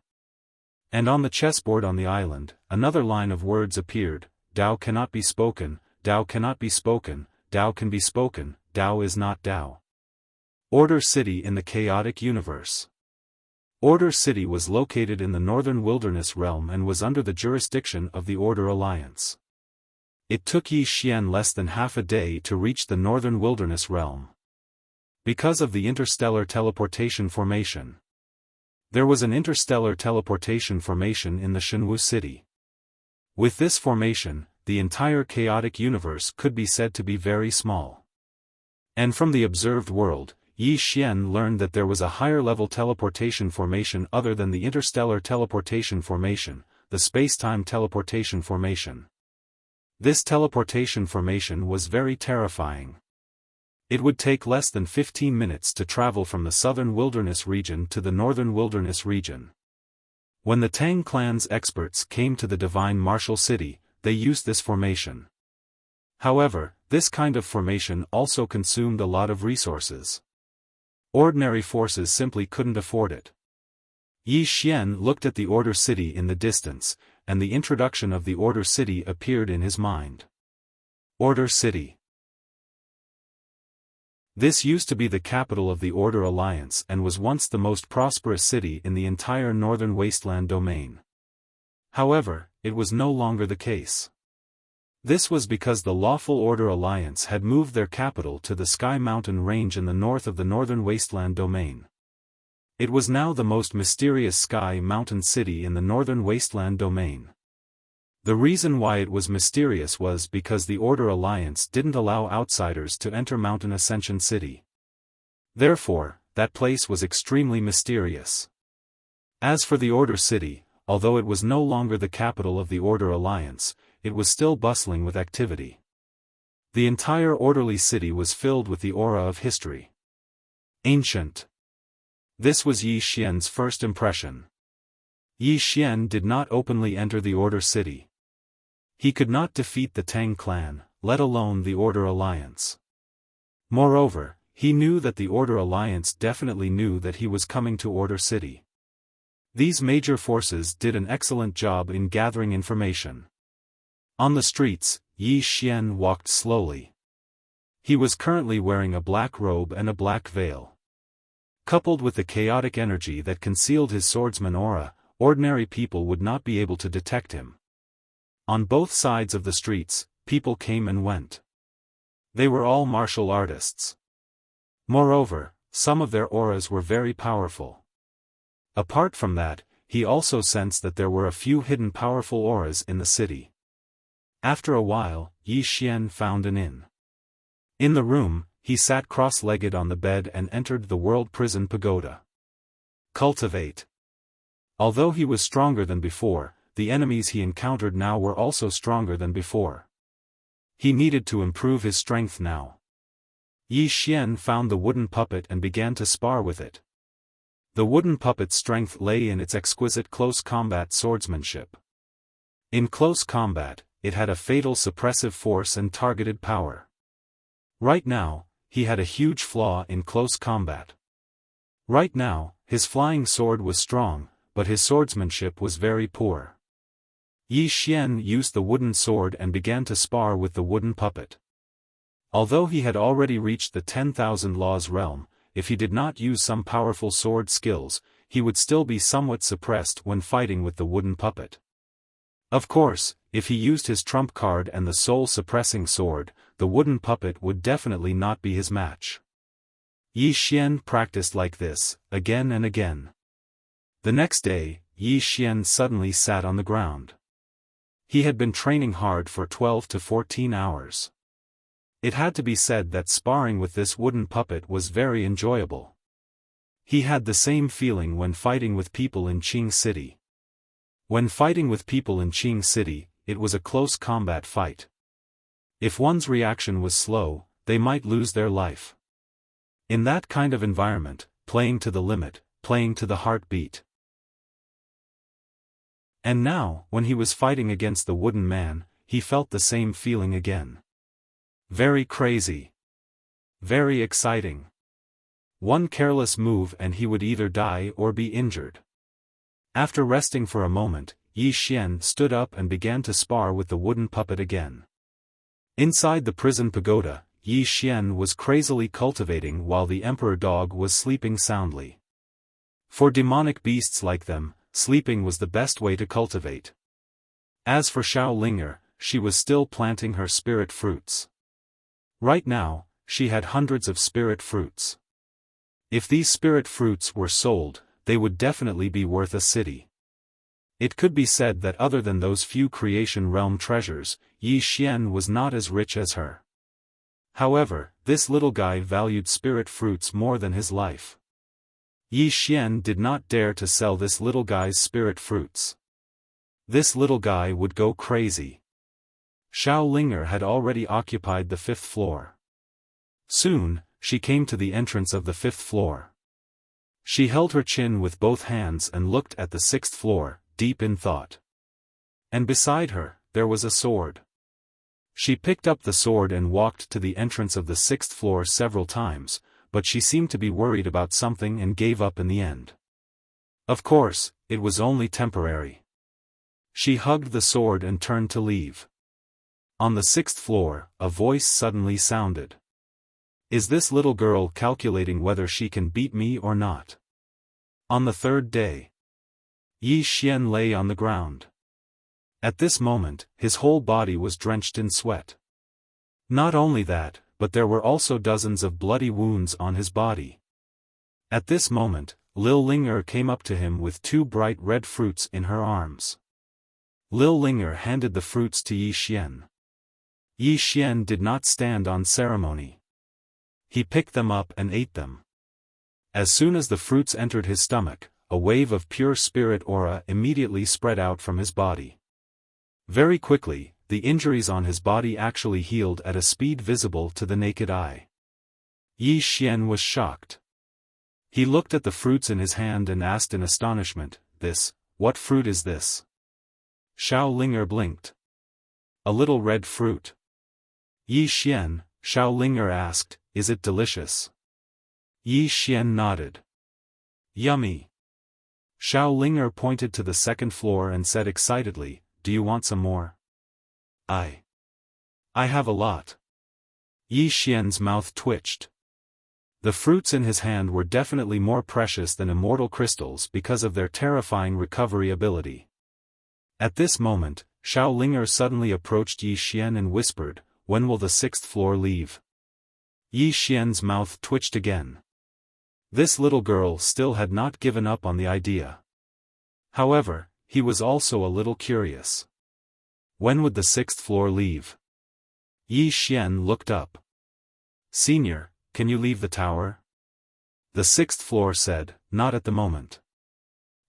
And on the chessboard on the island, another line of words appeared: "Tao cannot be spoken, Tao cannot be spoken, Tao can be spoken, Tao is not Tao." Order City in the Chaotic Universe. Order City was located in the Northern Wilderness Realm and was under the jurisdiction of the Order Alliance. It took Yi Xian less than half a day to reach the Northern Wilderness Realm. Because of the interstellar teleportation formation. There was an interstellar teleportation formation in the Shenwu City. With this formation, the entire chaotic universe could be said to be very small. And from the observed world, Yi Xian learned that there was a higher-level teleportation formation other than the interstellar teleportation formation, the space-time teleportation formation. This teleportation formation was very terrifying. It would take less than 15 minutes to travel from the southern wilderness region to the northern wilderness region. When the Tang clan's experts came to the Divine Martial City, they used this formation. However, this kind of formation also consumed a lot of resources. Ordinary forces simply couldn't afford it. Yi Xian looked at the Order City in the distance, and the introduction of the Order City appeared in his mind. Order City. This used to be the capital of the Order Alliance and was once the most prosperous city in the entire Northern Wasteland domain. However, it was no longer the case. This was because the Lawful Order Alliance had moved their capital to the Sky Mountain Range in the north of the Northern Wasteland domain. It was now the most mysterious Sky Mountain city in the Northern Wasteland domain. The reason why it was mysterious was because the Order Alliance didn't allow outsiders to enter Mountain Ascension City. Therefore, that place was extremely mysterious. As for the Order City, although it was no longer the capital of the Order Alliance, it was still bustling with activity. The entire orderly city was filled with the aura of history. Ancient. This was Yi Xian's first impression. Yi Xian did not openly enter the Order City. He could not defeat the Tang clan, let alone the Order Alliance. Moreover, he knew that the Order Alliance definitely knew that he was coming to Order City. These major forces did an excellent job in gathering information. On the streets, Yi Xian walked slowly. He was currently wearing a black robe and a black veil. Coupled with the chaotic energy that concealed his swordsman aura, ordinary people would not be able to detect him. On both sides of the streets, people came and went. They were all martial artists. Moreover, some of their auras were very powerful. Apart from that, he also sensed that there were a few hidden powerful auras in the city. After a while, Yi Xian found an inn. In the room, he sat cross-legged on the bed and entered the World Prison Pagoda. Cultivate. Although he was stronger than before, the enemies he encountered now were also stronger than before. He needed to improve his strength now. Yi Xian found the wooden puppet and began to spar with it. The wooden puppet's strength lay in its exquisite close combat swordsmanship. In close combat, it had a fatal suppressive force and targeted power. Right now, he had a huge flaw in close combat. Right now, his flying sword was strong, but his swordsmanship was very poor. Yi Xian used the wooden sword and began to spar with the wooden puppet. Although he had already reached the 10,000 laws realm, if he did not use some powerful sword skills, he would still be somewhat suppressed when fighting with the wooden puppet. Of course, if he used his trump card and the soul-suppressing sword, the wooden puppet would definitely not be his match. Yi Xian practiced like this, again and again. The next day, Yi Xian suddenly sat on the ground. He had been training hard for 12 to 14 hours. It had to be said that sparring with this wooden puppet was very enjoyable. He had the same feeling when fighting with people in Qing City. When fighting with people in Qing City, it was a close combat fight. If one's reaction was slow, they might lose their life. In that kind of environment, playing to the limit, playing to the heartbeat. And now, when he was fighting against the wooden man, he felt the same feeling again. Very crazy. Very exciting. One careless move and he would either die or be injured. After resting for a moment, Yi Xian stood up and began to spar with the wooden puppet again. Inside the prison pagoda, Yi Xian was crazily cultivating while the emperor dog was sleeping soundly. For demonic beasts like them, sleeping was the best way to cultivate. As for Xiao Linger, she was still planting her spirit fruits. Right now, she had hundreds of spirit fruits. If these spirit fruits were sold, they would definitely be worth a city. It could be said that other than those few creation realm treasures, Yi Xian was not as rich as her. However, this little guy valued spirit fruits more than his life. Yi Xian did not dare to sell this little guy's spirit fruits. This little guy would go crazy. Xiao Linger had already occupied the 5th floor. Soon, she came to the entrance of the 5th floor. She held her chin with both hands and looked at the 6th floor, deep in thought. And beside her, there was a sword. She picked up the sword and walked to the entrance of the 6th floor several times, but she seemed to be worried about something and gave up in the end. Of course, it was only temporary. She hugged the sword and turned to leave. On the 6th floor, a voice suddenly sounded. Is this little girl calculating whether she can beat me or not? On the 3rd day, Yi Xian lay on the ground. At this moment, his whole body was drenched in sweat. Not only that, but there were also dozens of bloody wounds on his body. At this moment, Lil Linger came up to him with 2 bright red fruits in her arms. Lil Linger handed the fruits to Yi Xian. Yi Xian did not stand on ceremony. He picked them up and ate them. As soon as the fruits entered his stomach, a wave of pure spirit aura immediately spread out from his body. Very quickly, the injuries on his body actually healed at a speed visible to the naked eye. Yi Xian was shocked. He looked at the fruits in his hand and asked in astonishment, what fruit is this? Xiao Linger blinked. A little red fruit. Yi Xian, Xiao Linger asked, is it delicious? Yi Xian nodded. Yummy. Xiao Linger pointed to the second floor and said excitedly, do you want some more? I have a lot. Yi Xian's mouth twitched. The fruits in his hand were definitely more precious than immortal crystals because of their terrifying recovery ability. At this moment, Xiao Linger suddenly approached Yi Xian and whispered, when will the sixth floor leave? Yi Xian's mouth twitched again. This little girl still had not given up on the idea. However, he was also a little curious. When would the sixth floor leave? Yi Xian looked up. Senior, can you leave the tower? The sixth floor said, not at the moment.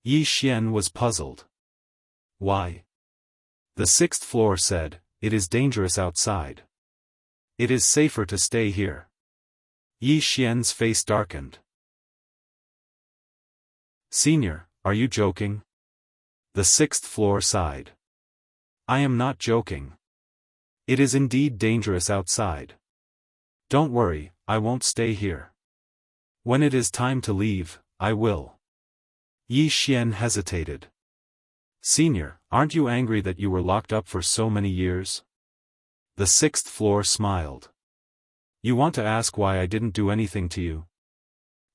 Yi Xian was puzzled. Why? The sixth floor said, it is dangerous outside. It is safer to stay here. Yi Xian's face darkened. Senior, are you joking? The sixth floor sighed. I am not joking. It is indeed dangerous outside. Don't worry, I won't stay here. When it is time to leave, I will. Yi Xian hesitated. Senior, aren't you angry that you were locked up for so many years? The sixth floor smiled. You want to ask why I didn't do anything to you?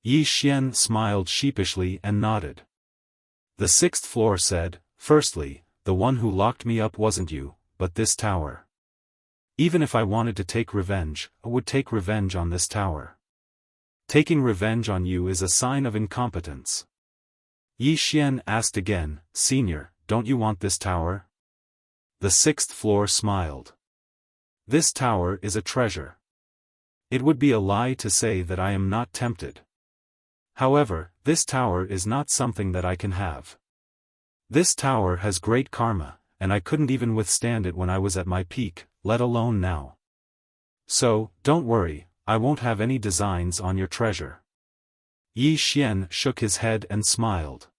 Yi Xian smiled sheepishly and nodded. The sixth floor said, firstly, the one who locked me up wasn't you, but this tower. Even if I wanted to take revenge, I would take revenge on this tower. Taking revenge on you is a sign of incompetence. Yi Xian asked again, Senior, don't you want this tower? The sixth floor smiled. This tower is a treasure. It would be a lie to say that I am not tempted. However, this tower is not something that I can have. This tower has great karma, and I couldn't even withstand it when I was at my peak, let alone now. So, don't worry, I won't have any designs on your treasure. Yi Xian shook his head and smiled.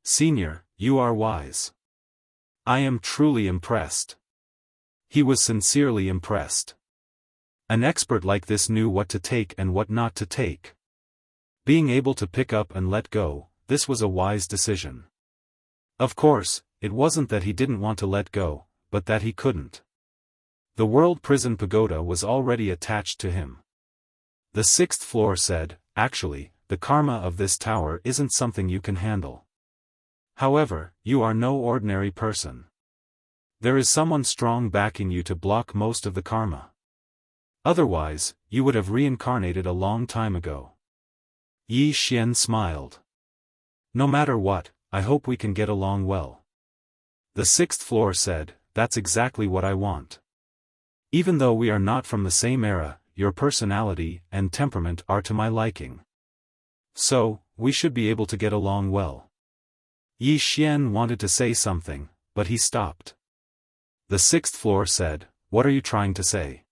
Senior, you are wise. I am truly impressed. He was sincerely impressed. An expert like this knew what to take and what not to take. Being able to pick up and let go, this was a wise decision. Of course, it wasn't that he didn't want to let go, but that he couldn't. The World Prison Pagoda was already attached to him. The sixth floor said, actually, the karma of this tower isn't something you can handle. However, you are no ordinary person. There is someone strong backing you to block most of the karma. Otherwise, you would have reincarnated a long time ago. Yi Xian smiled. No matter what, I hope we can get along well. The sixth floor said, that's exactly what I want. Even though we are not from the same era, your personality and temperament are to my liking. So, we should be able to get along well. Yi Xian wanted to say something, but he stopped. The sixth floor said, what are you trying to say?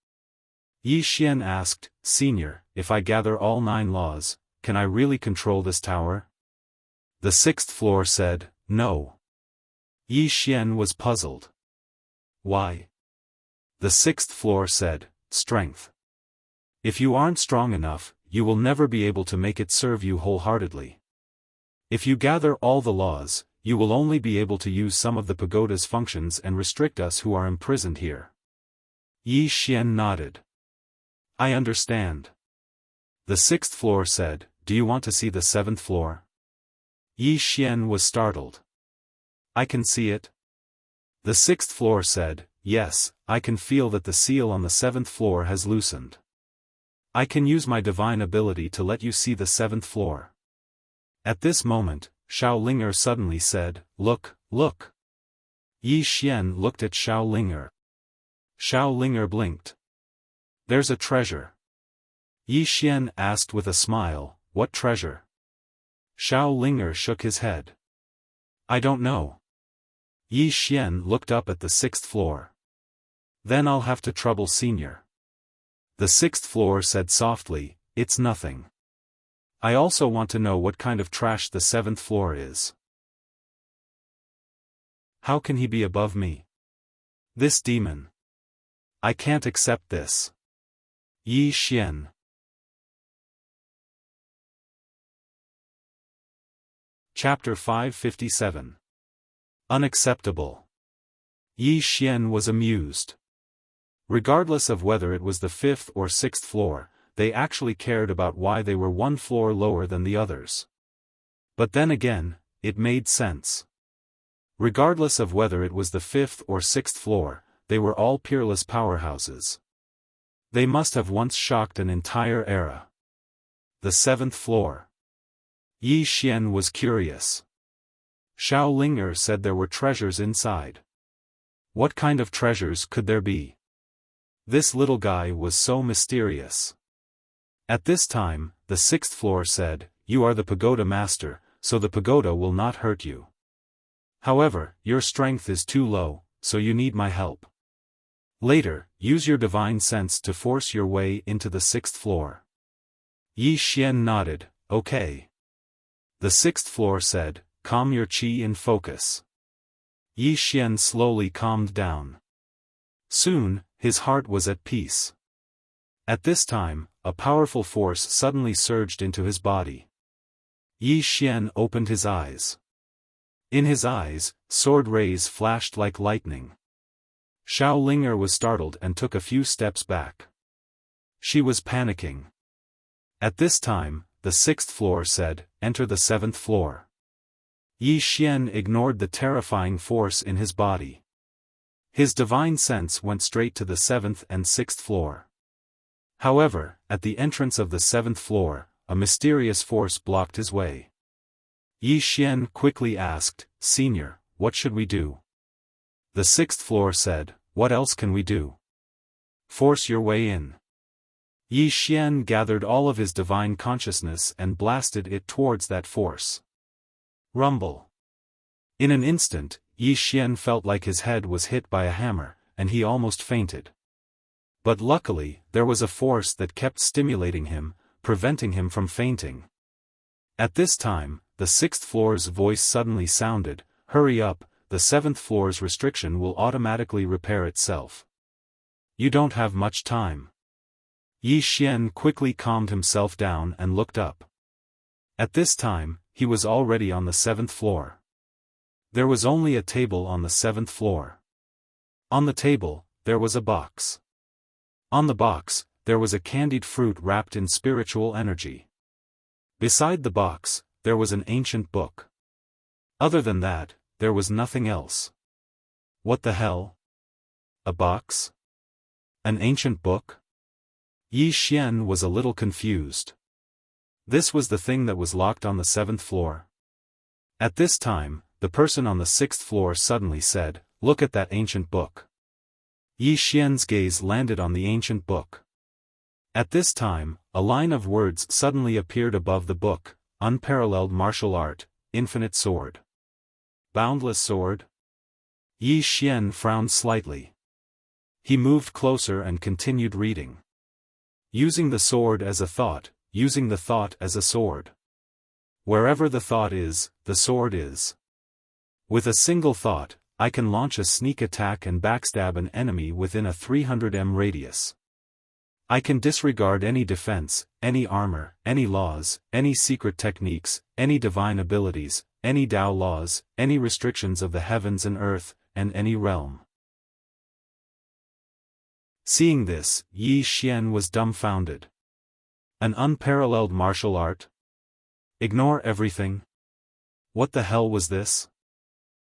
Yi Xian asked, Senior, if I gather all 9 laws, can I really control this tower? The sixth floor said, no. Yi Xian was puzzled. Why? The sixth floor said, strength. If you aren't strong enough, you will never be able to make it serve you wholeheartedly. If you gather all the laws, you will only be able to use some of the pagoda's functions and restrict us who are imprisoned here. Yi Xian nodded. I understand. The sixth floor said, do you want to see the 7th floor? Yi Xian was startled. I can see it. The sixth floor said, yes, I can feel that the seal on the 7th floor has loosened. I can use my divine ability to let you see the 7th floor. At this moment, Xiao Linger suddenly said, look, look. Yi Xian looked at Xiao Linger. Xiao Linger blinked. There's a treasure. Yi Xian asked with a smile, what treasure? Xiao Linger shook his head. I don't know. Yi Xian looked up at the 6th floor. Then I'll have to trouble Senior. The 6th floor said softly, it's nothing. I also want to know what kind of trash the 7th floor is. How can he be above me? This demon. I can't accept this. Yi Xian. Chapter 557. Unacceptable. Yi Xian was amused. Regardless of whether it was the 5th or 6th floor, they actually cared about why they were one floor lower than the others. But then again, it made sense. Regardless of whether it was the 5th or 6th floor, they were all peerless powerhouses. They must have once shocked an entire era. The 7th floor. Yi Xian was curious. Xiao Linger said there were treasures inside. What kind of treasures could there be? This little guy was so mysterious. At this time, the 6th floor said, "You are the pagoda master, so the pagoda will not hurt you. However, your strength is too low, so you need my help. Later, use your divine sense to force your way into the 6th floor." Yi Xian nodded, "Okay." The 6th floor said, "Calm your qi in focus." Yi Xian slowly calmed down. Soon, his heart was at peace. At this time, a powerful force suddenly surged into his body. Yi Xian opened his eyes. In his eyes, sword rays flashed like lightning. Xiao Linger was startled and took a few steps back. She was panicking. At this time, the 6th floor said, "Enter the 7th floor." Yi Xian ignored the terrifying force in his body. His divine sense went straight to the 7th and 6th floor. However, at the entrance of the 7th floor, a mysterious force blocked his way. Yi Xian quickly asked, "Senior, what should we do?" The 6th floor said, "What else can we do? Force your way in." Yi Xian gathered all of his divine consciousness and blasted it towards that force. Rumble. In an instant, Yi Xian felt like his head was hit by a hammer, and he almost fainted. But luckily, there was a force that kept stimulating him, preventing him from fainting. At this time, the 6th floor's voice suddenly sounded, "Hurry up, the 7th floor's restriction will automatically repair itself. You don't have much time." Yi Xian quickly calmed himself down and looked up. At this time, he was already on the 7th floor. There was only a table on the 7th floor. On the table, there was a box. On the box, there was a candied fruit wrapped in spiritual energy. Beside the box, there was an ancient book. Other than that, there was nothing else. What the hell? A box? An ancient book? Yi Xian was a little confused. This was the thing that was locked on the 7th floor. At this time, the person on the 6th floor suddenly said, "Look at that ancient book." Yi Xian's gaze landed on the ancient book. At this time, a line of words suddenly appeared above the book: "Unparalleled martial art, infinite sword. Boundless sword?" Yi Xian frowned slightly. He moved closer and continued reading. Using the sword as a thought, using the thought as a sword. Wherever the thought is, the sword is. With a single thought, I can launch a sneak attack and backstab an enemy within a 300 m radius. I can disregard any defense, any armor, any laws, any secret techniques, any divine abilities, any Tao laws, any restrictions of the heavens and earth, and any realm. Seeing this, Yi Xian was dumbfounded. An unparalleled martial art? Ignore everything? What the hell was this?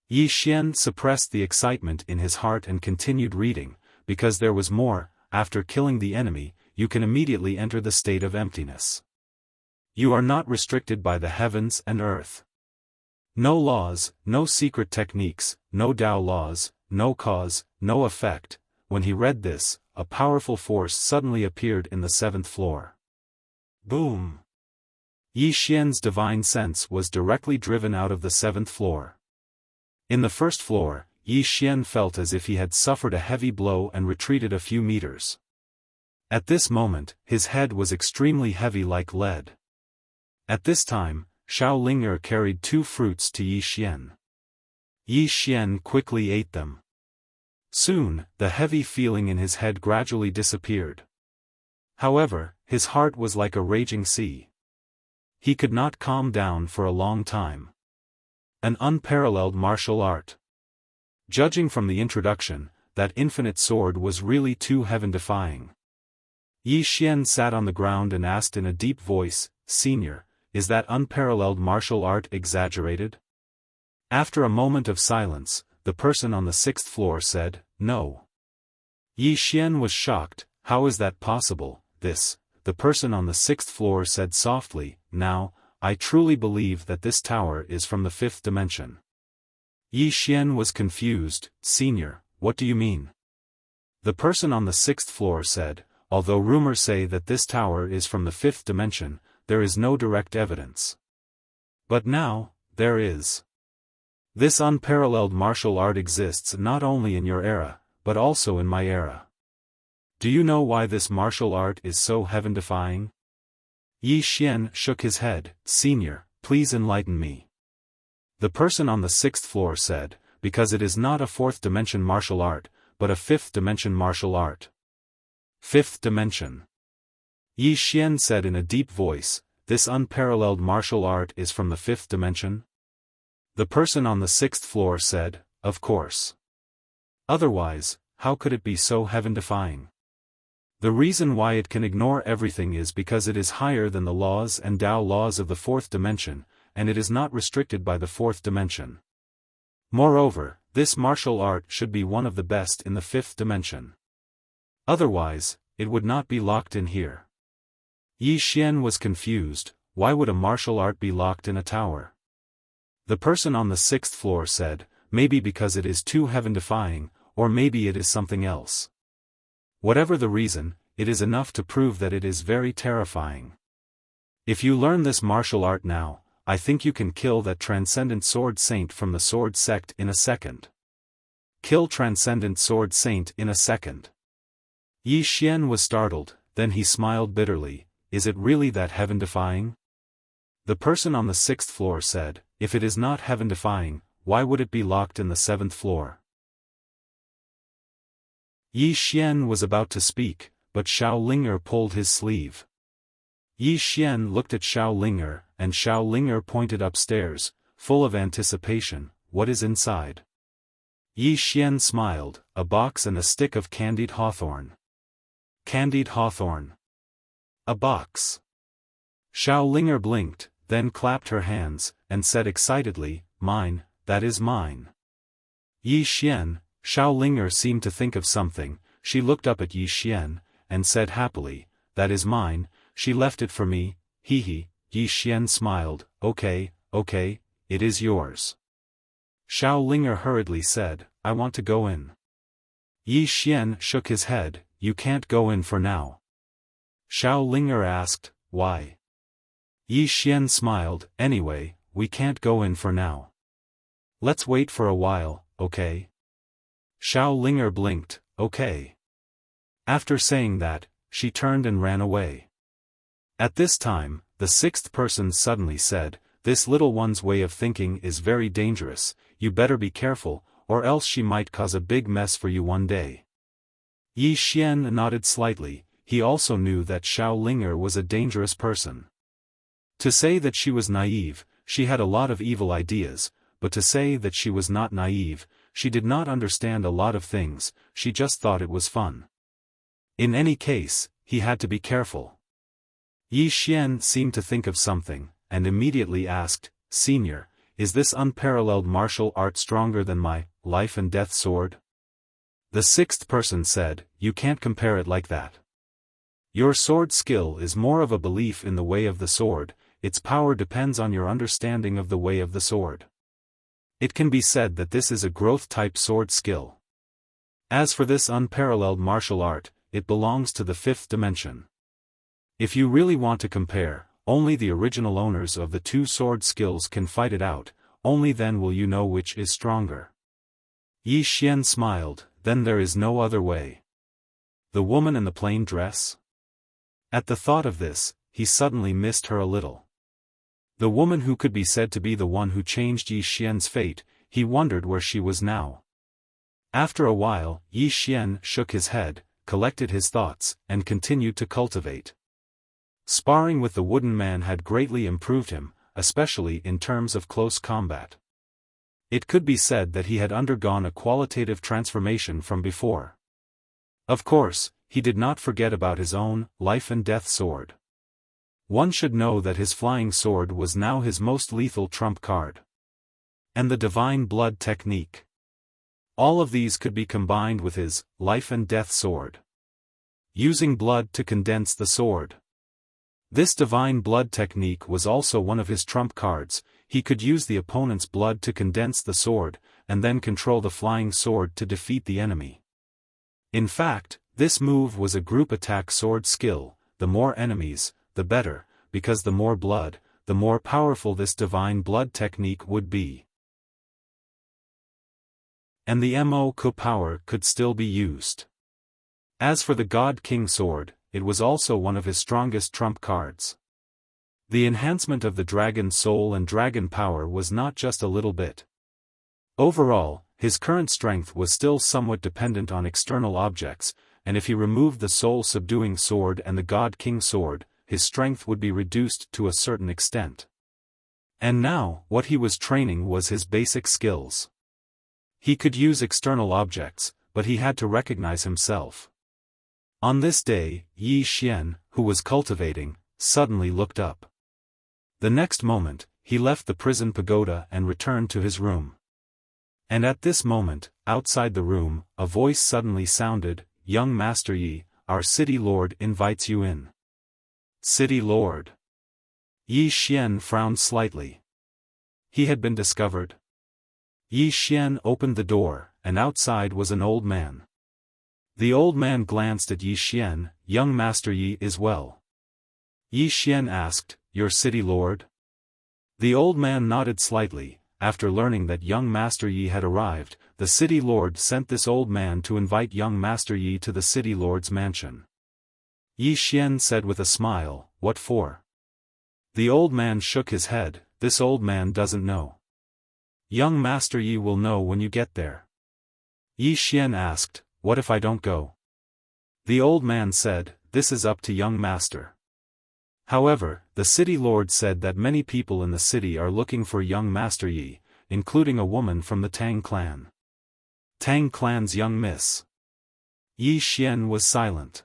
Yi Xian suppressed the excitement in his heart and continued reading, because there was more. After killing the enemy, you can immediately enter the state of emptiness. You are not restricted by the heavens and earth. No laws, no secret techniques, no Tao laws, no cause, no effect. When he read this, a powerful force suddenly appeared in the 7th floor. Boom! Yi Xian's divine sense was directly driven out of the 7th floor. In the 1st floor, Yi Xian felt as if he had suffered a heavy blow and retreated a few meters. At this moment, his head was extremely heavy like lead. At this time, Xiao Linger carried 2 fruits to Yi Xian. Yi Xian quickly ate them. Soon, the heavy feeling in his head gradually disappeared. However, his heart was like a raging sea. He could not calm down for a long time. An unparalleled martial art. Judging from the introduction, that infinite sword was really too heaven-defying. Yi Xian sat on the ground and asked in a deep voice, "Senior, is that unparalleled martial art exaggerated?" After a moment of silence, the person on the 6th floor said, "No." Yi Xian was shocked. "How is that possible?" The person on the 6th floor said softly, "Now, I truly believe that this tower is from the 5th dimension." Yi Xian was confused. "Senior, what do you mean?" The person on the 6th floor said, "Although rumors say that this tower is from the 5th dimension, there is no direct evidence. But now, there is. This unparalleled martial art exists not only in your era, but also in my era. Do you know why this martial art is so heaven-defying?" Yi Xian shook his head. "Senior, please enlighten me." The person on the 6th floor said, "Because it is not a 4th dimension martial art, but a 5th dimension martial art." 5th dimension. Yi Xian said in a deep voice, "This unparalleled martial art is from the 5th dimension?" The person on the 6th floor said, "Of course. Otherwise, how could it be so heaven-defying? The reason why it can ignore everything is because it is higher than the laws and Tao laws of the 4th dimension, and it is not restricted by the 4th dimension. Moreover, this martial art should be one of the best in the 5th dimension. Otherwise, it would not be locked in here." Yi Xian was confused. Why would a martial art be locked in a tower? The person on the 6th floor said, "Maybe because it is too heaven-defying, or maybe it is something else. Whatever the reason, it is enough to prove that it is very terrifying. If you learn this martial art now, I think you can kill that transcendent sword saint from the sword sect in a second." Kill transcendent sword saint in a second. Yi Xian was startled, then he smiled bitterly. "Is it really that heaven-defying?" The person on the 6th floor said, "If it is not heaven-defying, why would it be locked in the 7th floor?" Yi Xian was about to speak, but Xiao Linger pulled his sleeve. Yi Xian looked at Xiao Linger, and Xiao Linger pointed upstairs, full of anticipation. "What is inside?" Yi Xian smiled, "A box and a stick of candied hawthorn." Candied hawthorn. A box. Xiao Linger blinked, then clapped her hands, and said excitedly, "Mine, that is mine." Yi Xian, Xiao Linger seemed to think of something. She looked up at Yi Xian, and said happily, "That is mine, she left it for me, hee." Yi Xian smiled, Okay, it is yours." Xiao Linger hurriedly said, "I want to go in." Yi Xian shook his head, "You can't go in for now." Xiao Linger asked, "Why?" Yi Xian smiled, "Anyway, we can't go in for now. Let's wait for a while, okay?" Xiao Linger blinked, "Okay." After saying that, she turned and ran away. At this time, the 6th person suddenly said, "This little one's way of thinking is very dangerous, you better be careful, or else she might cause a big mess for you one day." Yi Xian nodded slightly. He also knew that Xiao Linger was a dangerous person. To say that she was naive, she had a lot of evil ideas, but to say that she was not naive, she did not understand a lot of things, she just thought it was fun. In any case, he had to be careful. Yi Xian seemed to think of something, and immediately asked, "Senior, is this unparalleled martial art stronger than my life and death sword?" The 6th person said, "You can't compare it like that. Your sword skill is more of a belief in the way of the sword, its power depends on your understanding of the way of the sword. It can be said that this is a growth-type sword skill. As for this unparalleled martial art, it belongs to the 5th dimension. If you really want to compare, only the original owners of the two sword skills can fight it out, only then will you know which is stronger." Yi Xian smiled, "Then there is no other way. The woman in the plain dress?" At the thought of this, he suddenly missed her a little. The woman who could be said to be the one who changed Yi Xian's fate, he wondered where she was now. After a while, Yi Xian shook his head, collected his thoughts, and continued to cultivate. Sparring with the wooden man had greatly improved him, especially in terms of close combat. It could be said that he had undergone a qualitative transformation from before. Of course, he did not forget about his own life and death sword. One should know that his flying sword was now his most lethal trump card. And the divine blood technique. All of these could be combined with his life and death sword. Using blood to condense the sword. This divine blood technique was also one of his trump cards. He could use the opponent's blood to condense the sword, and then control the flying sword to defeat the enemy. In fact, this move was a group attack sword skill. The more enemies, the better, because the more blood, the more powerful this divine blood technique would be. And the MO power could still be used. As for the God King sword, it was also one of his strongest trump cards. The enhancement of the dragon soul and dragon power was not just a little bit. Overall, his current strength was still somewhat dependent on external objects, and if he removed the soul-subduing sword and the God King sword, his strength would be reduced to a certain extent. And now, what he was training was his basic skills. He could use external objects, but he had to recognize himself. On this day, Yi Xian, who was cultivating, suddenly looked up. The next moment, he left the prison pagoda and returned to his room. And at this moment, outside the room, a voice suddenly sounded, "Young Master Yi, our city lord invites you in." City lord. Yi Xian frowned slightly. He had been discovered. Yi Xian opened the door, and outside was an old man. The old man glanced at Yi Xian. "Young Master Yi is well?" Yi Xian asked, "Your city lord?" The old man nodded slightly. After learning that young Master Yi had arrived, the city lord sent this old man to invite young Master Yi to the city lord's mansion. Yi Xian said with a smile, "What for?" The old man shook his head. "This old man doesn't know. Young Master Yi will know when you get there." Yi Xian asked, "What if I don't go?" The old man said, "This is up to young master." However, the city lord said that many people in the city are looking for young Master Yi, including a woman from the Tang clan. Tang clan's young miss. Yi Xian was silent.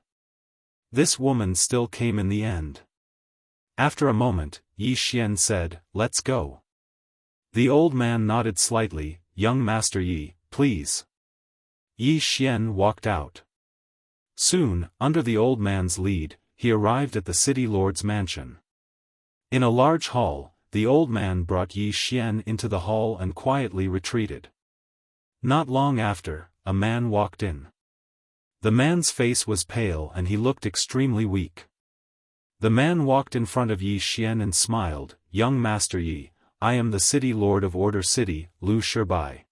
This woman still came in the end. After a moment, Yi Xian said, "Let's go." The old man nodded slightly. "Young Master Yi, please." Yi Xian walked out. Soon, under the old man's lead, he arrived at the city lord's mansion. In a large hall, the old man brought Yi Xian into the hall and quietly retreated. Not long after, a man walked in. The man's face was pale and he looked extremely weak. The man walked in front of Yi Xian and smiled. "Young Master Yi, I am the city lord of Order City, Lu Shibai."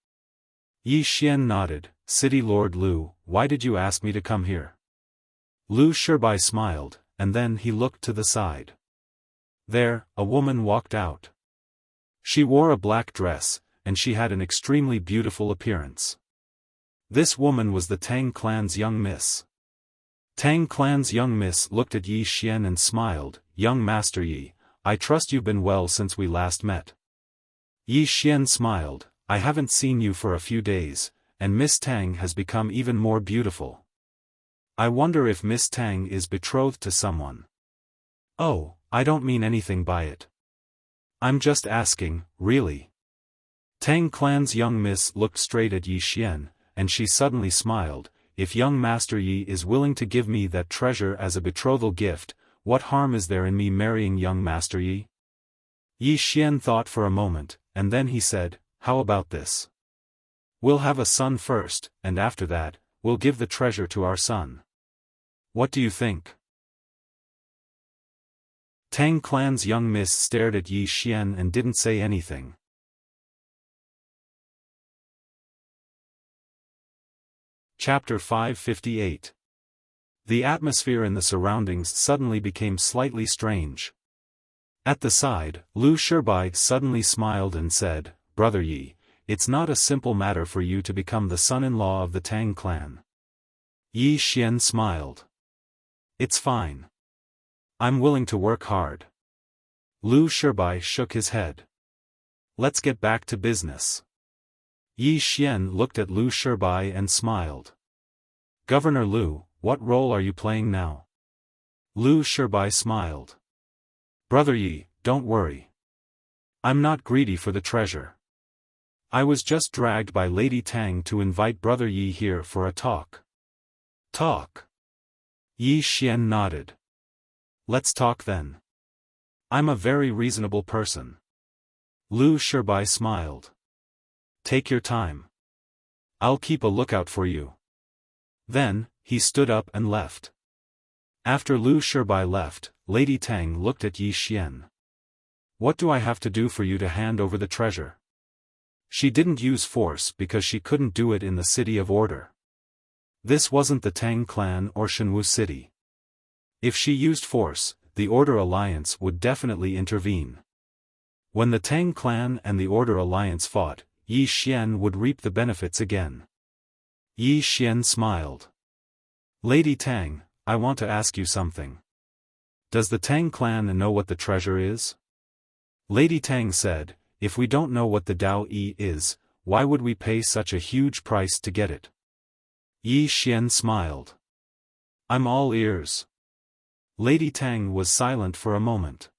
Yi Xian nodded. "City Lord Lu, why did you ask me to come here?" Lu Shibai smiled, and then he looked to the side. There, a woman walked out. She wore a black dress, and she had an extremely beautiful appearance. This woman was the Tang clan's young miss. Tang clan's young miss looked at Yi Xian and smiled. "Young Master Yi, I trust you've been well since we last met." Yi Xian smiled. "I haven't seen you for a few days, and Miss Tang has become even more beautiful. I wonder if Miss Tang is betrothed to someone." "Oh, I don't mean anything by it. I'm just asking, really." Tang clan's young miss looked straight at Yi Xian, and she suddenly smiled. "If young Master Yi is willing to give me that treasure as a betrothal gift, what harm is there in me marrying young Master Yi?" Yi Xian thought for a moment, and then he said, "How about this? We'll have a son first, and after that, we'll give the treasure to our son. What do you think?" Tang clan's young miss stared at Yi Xian and didn't say anything. Chapter 558. The atmosphere in the surroundings suddenly became slightly strange. At the side, Lu Shibai suddenly smiled and said, "Brother Yi, it's not a simple matter for you to become the son-in-law of the Tang clan. Yi Xian smiled. It's fine. I'm willing to work hard. Lu Shibai shook his head. Let's get back to business. Yi Xian looked at Lu Shibai and smiled. Governor Lu, what role are you playing now? Lu Shibai smiled. Brother Yi, don't worry. I'm not greedy for the treasure. I was just dragged by Lady Tang to invite Brother Yi here for a talk. Talk? Yi Xian nodded. Let's talk then. I'm a very reasonable person. Lu Shibai smiled. Take your time. I'll keep a lookout for you. Then, he stood up and left. After Lu Shibai left, Lady Tang looked at Yi Xian. What do I have to do for you to hand over the treasure? She didn't use force because she couldn't do it in the City of Order. This wasn't the Tang clan or Shenwu City. If she used force, the Order Alliance would definitely intervene. When the Tang clan and the Order Alliance fought, Yi Xian would reap the benefits again. Yi Xian smiled. Lady Tang, I want to ask you something. Does the Tang clan know what the treasure is? Lady Tang said, if we don't know what the Dao Yi is, why would we pay such a huge price to get it? Yi Xian smiled. I'm all ears. Lady Tang was silent for a moment.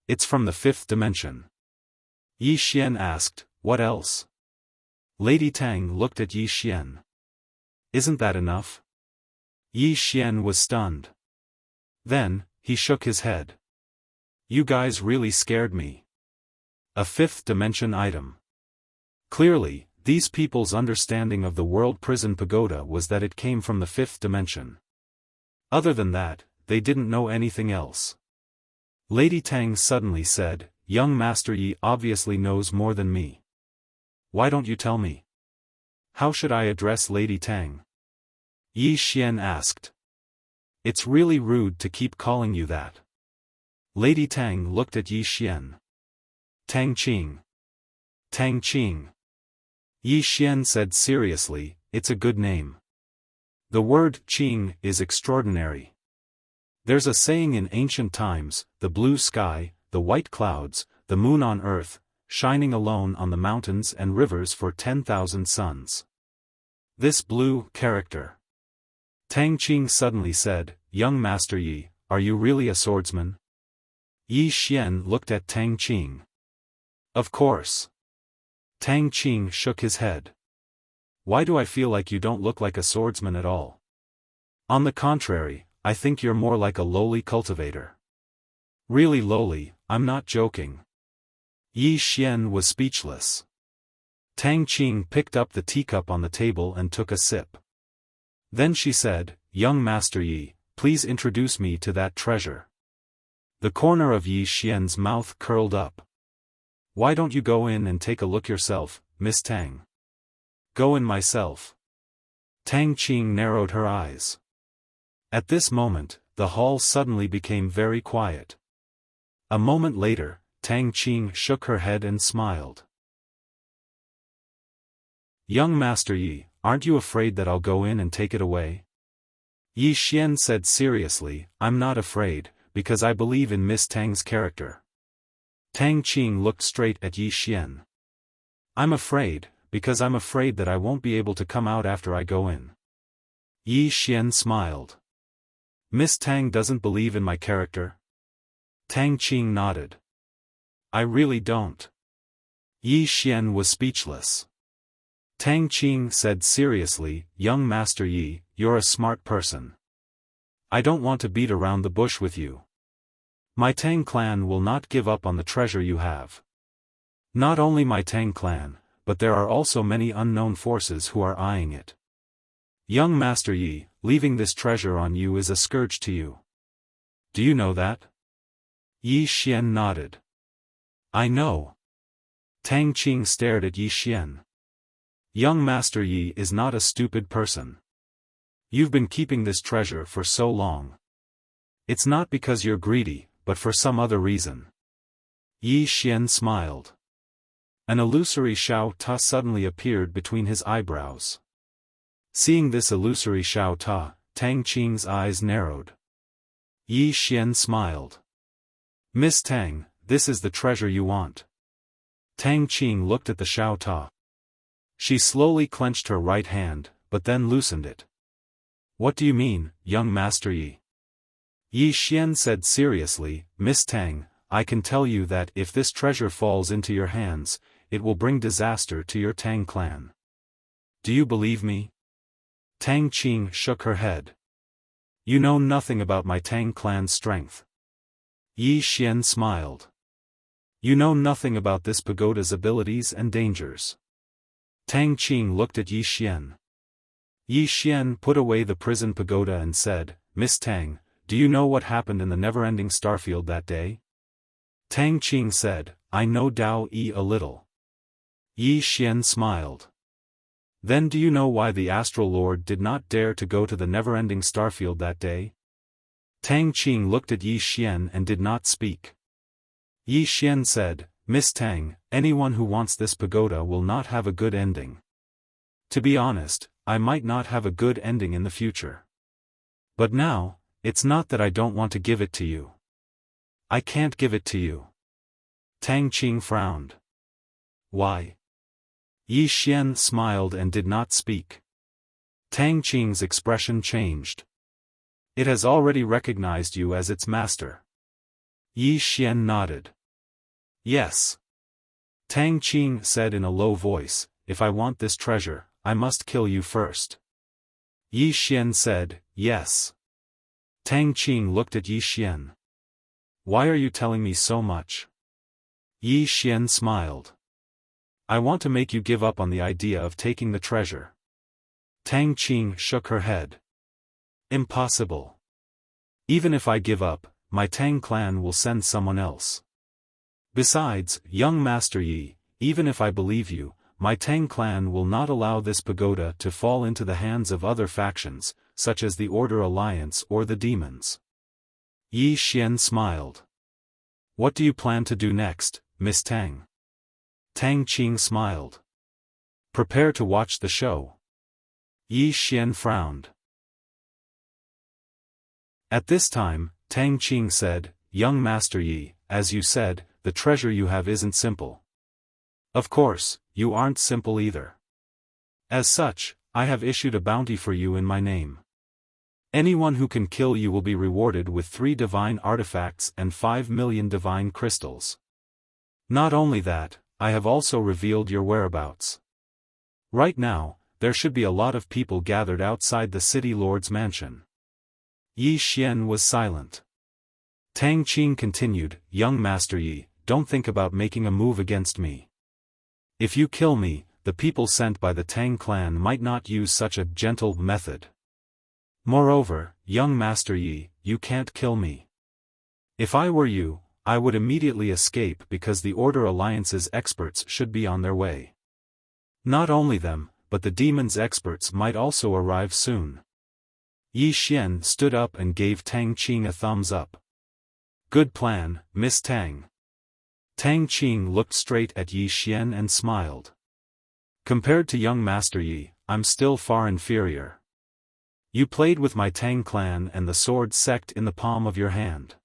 It's from the fifth dimension. Yi Xian asked, what else? Lady Tang looked at Yi Xian. Isn't that enough? Yi Xian was stunned. Then, he shook his head. You guys really scared me. A fifth dimension item. Clearly, these people's understanding of the World Prison Pagoda was that it came from the fifth dimension. Other than that, they didn't know anything else. Lady Tang suddenly said, young Master Yi obviously knows more than me. Why don't you tell me? How should I address Lady Tang? Yi Xian asked. It's really rude to keep calling you that. Lady Tang looked at Yi Xian. Tang Qing. Tang Qing. Yi Xian said seriously, it's a good name. The word Qing is extraordinary. There's a saying in ancient times, the blue sky, the white clouds, the moon on earth, shining alone on the mountains and rivers for 10,000 suns. This blue character. Tang Qing suddenly said, young Master Yi, are you really a swordsman? Yi Xian looked at Tang Qing. Of course. Tang Qing shook his head. Why do I feel like you don't look like a swordsman at all? On the contrary, I think you're more like a lowly cultivator. Really lowly, I'm not joking. Yi Xian was speechless. Tang Qing picked up the teacup on the table and took a sip. Then she said, young Master Yi, please introduce me to that treasure. The corner of Yi Xian's mouth curled up. Why don't you go in and take a look yourself, Miss Tang? Go in myself. Tang Qing narrowed her eyes. At this moment, the hall suddenly became very quiet. A moment later, Tang Qing shook her head and smiled. Young Master Yi, aren't you afraid that I'll go in and take it away? Yi Xian said seriously, I'm not afraid, because I believe in Miss Tang's character. Tang Qing looked straight at Yi Xian. I'm afraid, because I'm afraid that I won't be able to come out after I go in. Yi Xian smiled. Miss Tang doesn't believe in my character? Tang Qing nodded. I really don't. Yi Xian was speechless. Tang Qing said seriously, young Master Yi, you're a smart person. I don't want to beat around the bush with you. My Tang clan will not give up on the treasure you have. Not only my Tang clan, but there are also many unknown forces who are eyeing it. Young Master Yi, leaving this treasure on you is a scourge to you. Do you know that? Yi Xian nodded. I know. Tang Qing stared at Yi Xian. Young Master Yi is not a stupid person. You've been keeping this treasure for so long. It's not because you're greedy, but for some other reason. Yi Xian smiled. An illusory Xiao Ta suddenly appeared between his eyebrows. Seeing this illusory Xiao Ta, Tang Qing's eyes narrowed. Yi Xian smiled. Miss Tang, this is the treasure you want. Tang Qing looked at the Xiao Ta. She slowly clenched her right hand, but then loosened it. What do you mean, young Master Yi? Yi Xian said seriously, Miss Tang, I can tell you that if this treasure falls into your hands, it will bring disaster to your Tang clan. Do you believe me? Tang Qing shook her head. You know nothing about my Tang clan's strength. Yi Xian smiled. You know nothing about this pagoda's abilities and dangers. Tang Qing looked at Yi Xian. Yi Xian put away the prison pagoda and said, Miss Tang, do you know what happened in the never-ending starfield that day? Tang Qing said, I know Dao Yi a little. Yi Xian smiled. Then do you know why the Astral Lord did not dare to go to the never-ending starfield that day? Tang Qing looked at Yi Xian and did not speak. Yi Xian said, Miss Tang, anyone who wants this pagoda will not have a good ending. To be honest, I might not have a good ending in the future. But now, it's not that I don't want to give it to you. I can't give it to you. Tang Qing frowned. Why? Yi Xian smiled and did not speak. Tang Qing's expression changed. It has already recognized you as its master. Yi Xian nodded. Yes. Tang Qing said in a low voice, if I want this treasure, I must kill you first. Yi Xian said, yes. Tang Qing looked at Yi Xian. Why are you telling me so much? Yi Xian smiled. I want to make you give up on the idea of taking the treasure. Tang Qing shook her head. Impossible. Even if I give up, my Tang clan will send someone else. Besides, young Master Yi, even if I believe you, my Tang clan will not allow this pagoda to fall into the hands of other factions, such as the Order Alliance or the demons. Yi Xian smiled. What do you plan to do next, Miss Tang? Tang Qing smiled. Prepare to watch the show. Yi Xian frowned. At this time, Tang Qing said, Young Master Yi, as you said, the treasure you have isn't simple. Of course, you aren't simple either. As such, I have issued a bounty for you in my name. Anyone who can kill you will be rewarded with 3 divine artifacts and 5 million divine crystals. Not only that, I have also revealed your whereabouts. Right now, there should be a lot of people gathered outside the city lord's mansion. Yi Xian was silent. Tang Qing continued, Young Master Yi, don't think about making a move against me. If you kill me, the people sent by the Tang clan might not use such a gentle method. Moreover, young Master Yi, you can't kill me. If I were you, I would immediately escape because the Order Alliance's experts should be on their way. Not only them, but the demon's experts might also arrive soon. Yi Xian stood up and gave Tang Qing a thumbs up. Good plan, Miss Tang. Tang Qing looked straight at Yi Xian and smiled. Compared to young Master Yi, I'm still far inferior. You played with my Tang clan and the sword sect in the palm of your hand.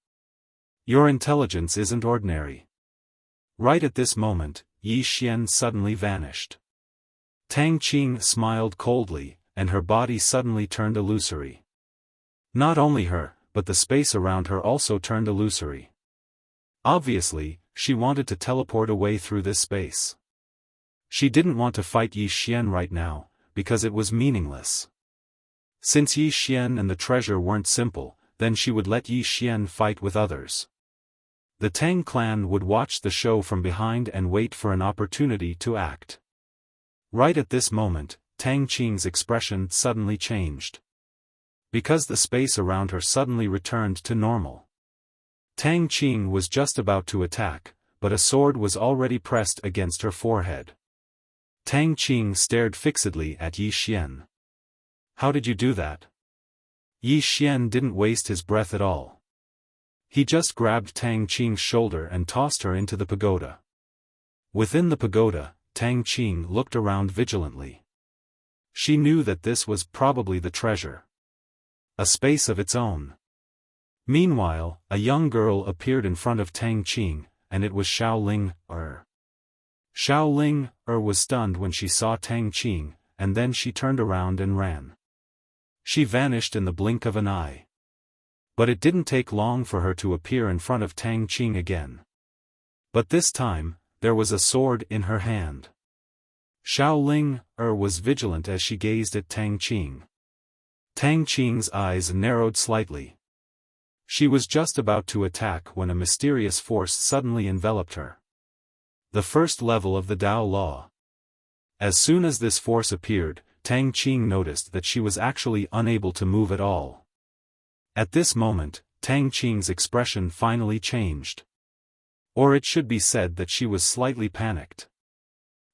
Your intelligence isn't ordinary. Right at this moment, Yi Xian suddenly vanished. Tang Qing smiled coldly, and her body suddenly turned illusory. Not only her, but the space around her also turned illusory. Obviously, she wanted to teleport away through this space. She didn't want to fight Yi Xian right now, because it was meaningless. Since Yi Xian and the treasure weren't simple, then she would let Yi Xian fight with others. The Tang clan would watch the show from behind and wait for an opportunity to act. Right at this moment, Tang Qing's expression suddenly changed. Because the space around her suddenly returned to normal. Tang Qing was just about to attack, but a sword was already pressed against her forehead. Tang Qing stared fixedly at Yi Xian. How did you do that? Yi Xian didn't waste his breath at all. He just grabbed Tang Qing's shoulder and tossed her into the pagoda. Within the pagoda, Tang Qing looked around vigilantly. She knew that this was probably the treasure. A space of its own. Meanwhile, a young girl appeared in front of Tang Qing, and it was Xiao Ling. Xiao Ling was stunned when she saw Tang Qing, and then she turned around and ran. She vanished in the blink of an eye. But it didn't take long for her to appear in front of Tang Qing again. But this time, there was a sword in her hand. Xiao Ling was vigilant as she gazed at Tang Qing. Tang Qing's eyes narrowed slightly. She was just about to attack when a mysterious force suddenly enveloped her. The first level of the Tao Law. As soon as this force appeared, Tang Qing noticed that she was actually unable to move at all. At this moment, Tang Qing's expression finally changed. Or it should be said that she was slightly panicked.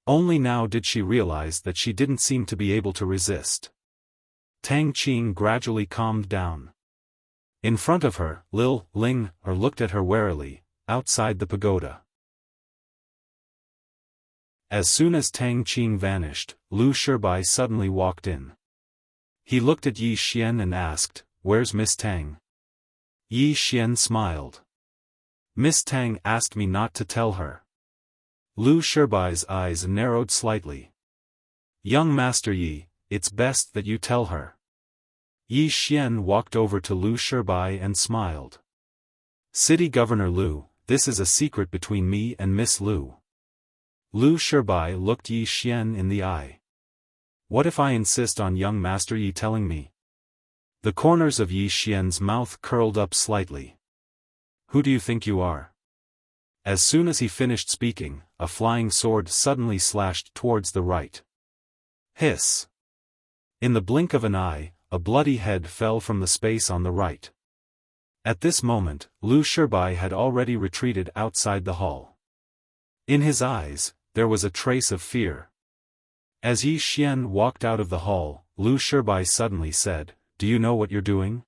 Only now did she realize that she didn't seem to be able to resist. Tang Qing gradually calmed down. In front of her, Ling looked at her warily, outside the pagoda. As soon as Tang Qing vanished, Lu Shibai suddenly walked in. He looked at Yi Xian and asked, "Where's Miss Tang?" Yi Xian smiled. "Miss Tang asked me not to tell her." Lu Shibai's eyes narrowed slightly. "Young Master Yi, it's best that you tell her." Yi Xian walked over to Lu Shibai and smiled. "City Governor Lu, this is a secret between me and Miss Lu." Lu Shibai looked Yi Xian in the eye. "What if I insist on young Master Yi telling me?" The corners of Yi Xian's mouth curled up slightly. "Who do you think you are?" As soon as he finished speaking, a flying sword suddenly slashed towards the right. Hiss! In the blink of an eye, a bloody head fell from the space on the right. At this moment, Lu Shibai had already retreated outside the hall. In his eyes, there was a trace of fear. As Yi Xian walked out of the hall, Lu Shibai suddenly said, "Do you know what you're doing?"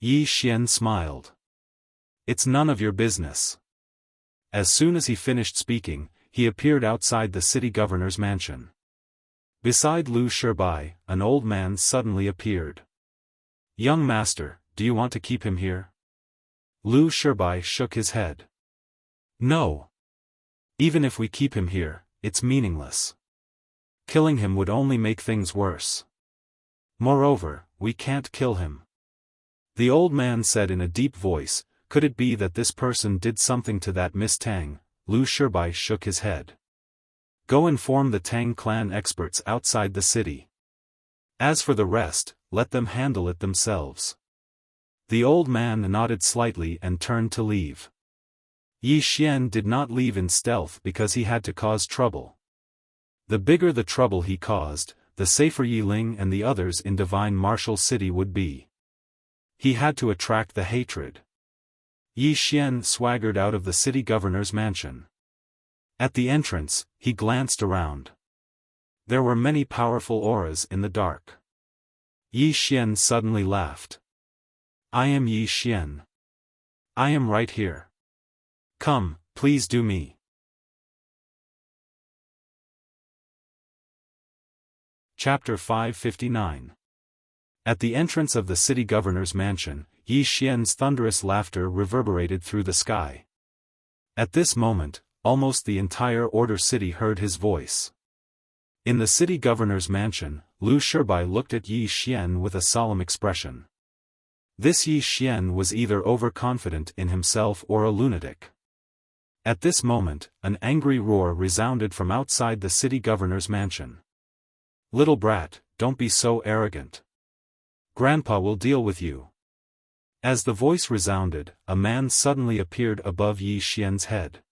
Yi Xian smiled. "It's none of your business." As soon as he finished speaking, he appeared outside the city governor's mansion. Beside Lu Shibai, an old man suddenly appeared. "Young master, do you want to keep him here?" Lu Shibai shook his head. "No. Even if we keep him here, it's meaningless. Killing him would only make things worse. Moreover, we can't kill him." The old man said in a deep voice, "Could it be that this person did something to that Miss Tang?" Lu Shibai shook his head. "Go inform the Tang clan experts outside the city. As for the rest, let them handle it themselves." The old man nodded slightly and turned to leave. Yi Xian did not leave in stealth because he had to cause trouble. The bigger the trouble he caused, the safer Yi Ling and the others in Divine Martial City would be. He had to attract the hatred. Yi Xian swaggered out of the city governor's mansion. At the entrance, he glanced around. There were many powerful auras in the dark. Yi Xian suddenly laughed. "I am Yi Xian. I am right here. Come, please do me." Chapter 559. At the entrance of the city governor's mansion, Yi Xian's thunderous laughter reverberated through the sky. At this moment, almost the entire Order City heard his voice. In the city governor's mansion, Lu Shibai looked at Yi Xian with a solemn expression. This Yi Xian was either overconfident in himself or a lunatic. At this moment, an angry roar resounded from outside the city governor's mansion. "Little brat, don't be so arrogant. Grandpa will deal with you." As the voice resounded, a man suddenly appeared above Yi Xian's head.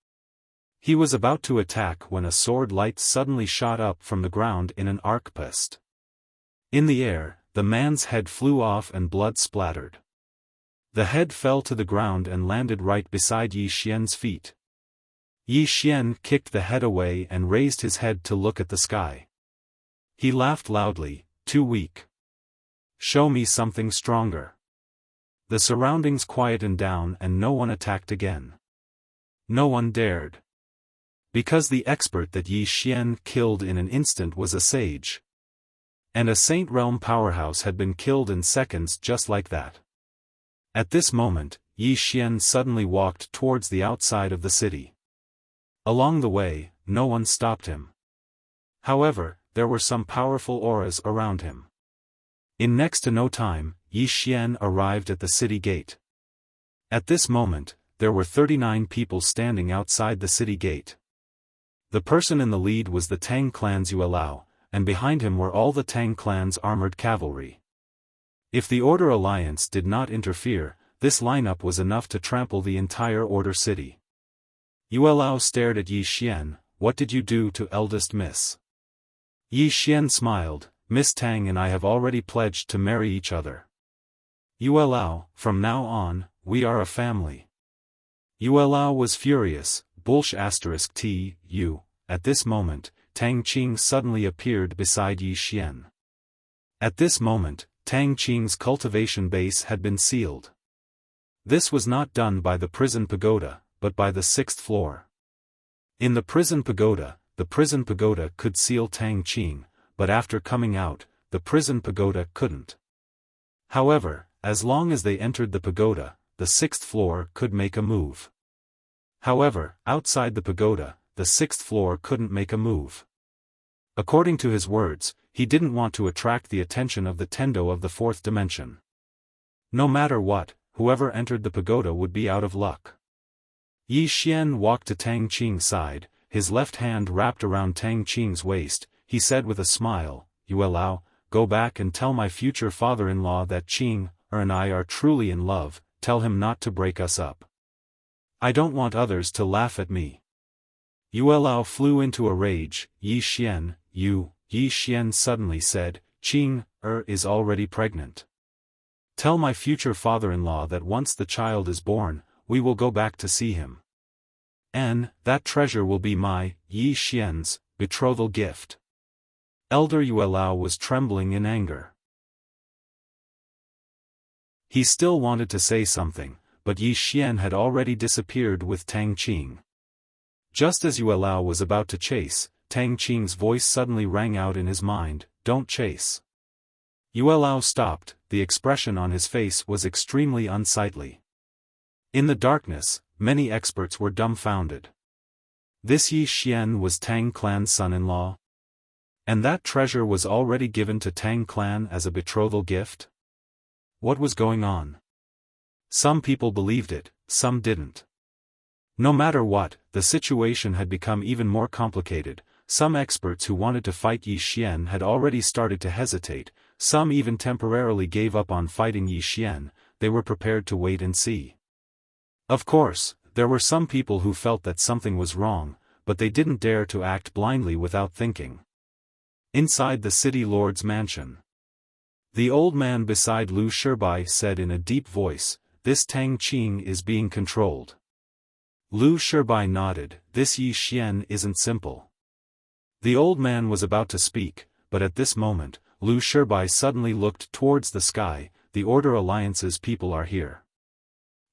He was about to attack when a sword light suddenly shot up from the ground in an arc burst. In the air, the man's head flew off and blood splattered. The head fell to the ground and landed right beside Yi Xian's feet. Yi Xian kicked the head away and raised his head to look at the sky. He laughed loudly, "Too weak. Show me something stronger." The surroundings quietened down and no one attacked again. No one dared. Because the expert that Yi Xian killed in an instant was a sage. And a Saint Realm powerhouse had been killed in seconds just like that. At this moment, Yi Xian suddenly walked towards the outside of the city. Along the way, no one stopped him. However, there were some powerful auras around him. In next to no time, Yi Xian arrived at the city gate. At this moment, there were 39 people standing outside the city gate. The person in the lead was the Tang clan's Yuelao, and behind him were all the Tang clan's armored cavalry. If the Order Alliance did not interfere, this lineup was enough to trample the entire Order city. Yuelao stared at Yi Xian. "What did you do to eldest miss?" Yi Xian smiled. "Miss Tang and I have already pledged to marry each other." Yuelao, "From now on, we are a family." Yuelao was furious. *********. At this moment, Tang Qing suddenly appeared beside Yi Xian. At this moment, Tang Qing's cultivation base had been sealed. This was not done by the prison pagoda, but by the 6th floor. In the prison pagoda could seal Tang Qing, but after coming out, the prison pagoda couldn't. However, as long as they entered the pagoda, the 6th floor could make a move. However, outside the pagoda, the 6th floor couldn't make a move. According to his words, he didn't want to attract the attention of the Tendo of the 4th dimension. No matter what, whoever entered the pagoda would be out of luck. Yi Xian walked to Tang Qing's side, his left hand wrapped around Tang Qing's waist. He said with a smile, "Yuelao, go back and tell my future father-in-law that Qing and I are truly in love. Tell him not to break us up. I don't want others to laugh at me." Yuelao flew into a rage. "Yi Xian, Yi Xian suddenly said, "Qing is already pregnant. Tell my future father-in-law that once the child is born, we will go back to see him. And that treasure will be my, Yi Xian's, betrothal gift." Elder Yuelao was trembling in anger. He still wanted to say something, but Yi Xian had already disappeared with Tang Qing. Just as Yuelao was about to chase, Tang Qing's voice suddenly rang out in his mind, "Don't chase." Yuelao stopped. The expression on his face was extremely unsightly. In the darkness, many experts were dumbfounded. This Yi Xian was Tang clan's son-in-law? And that treasure was already given to Tang clan as a betrothal gift? What was going on? Some people believed it, some didn't. No matter what, the situation had become even more complicated. Some experts who wanted to fight Yi Xian had already started to hesitate, some even temporarily gave up on fighting Yi Xian. They were prepared to wait and see. Of course, there were some people who felt that something was wrong, but they didn't dare to act blindly without thinking. Inside the city lord's mansion, the old man beside Lu Shibai said in a deep voice, "This Tang Qing is being controlled." Lu Shibai nodded. "This Yi Xian isn't simple." The old man was about to speak, but at this moment, Lu Shibai suddenly looked towards the sky. "The Order Alliance's people are here.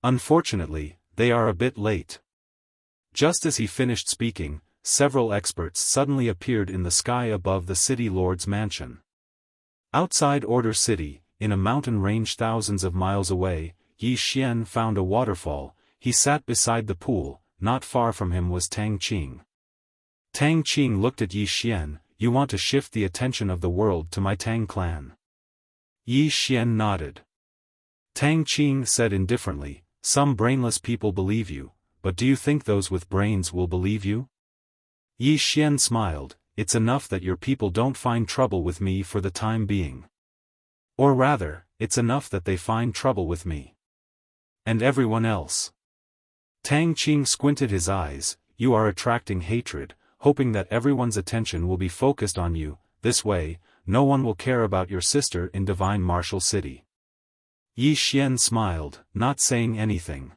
Unfortunately, they are a bit late." Just as he finished speaking, several experts suddenly appeared in the sky above the city lord's mansion. Outside Order City, in a mountain range thousands of miles away, Yi Xian found a waterfall. He sat beside the pool. Not far from him was Tang Qing. Tang Qing looked at Yi Xian. "You want to shift the attention of the world to my Tang clan?" Yi Xian nodded. Tang Qing said indifferently, "Some brainless people believe you, but do you think those with brains will believe you?" Yi Xian smiled. "It's enough that your people don't find trouble with me for the time being. Or rather, it's enough that they find trouble with me. And everyone else." Tang Qing squinted his eyes. "You are attracting hatred, hoping that everyone's attention will be focused on you. This way, no one will care about your sister in Divine Martial City." Yi Xian smiled, not saying anything.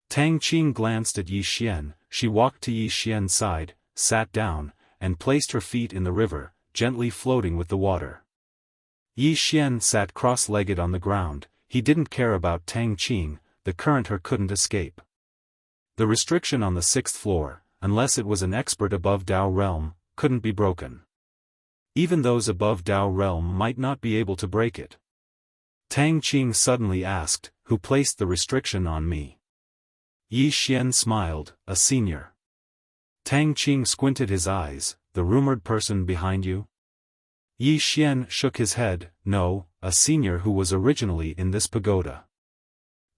Tang Qing glanced at Yi Xian. She walked to Yi Xian's side, sat down, and placed her feet in the river, gently floating with the water. Yi Xian sat cross-legged on the ground. He didn't care about Tang Qing. The current her couldn't escape. The restriction on the 6th floor, unless it was an expert above Tao realm, couldn't be broken. Even those above Tao realm might not be able to break it. Tang Qing suddenly asked, "Who placed the restriction on me?" Yi Xian smiled, "A senior." Tang Qing squinted his eyes, "The rumored person behind you?" Yi Xian shook his head, "No, a senior who was originally in this pagoda."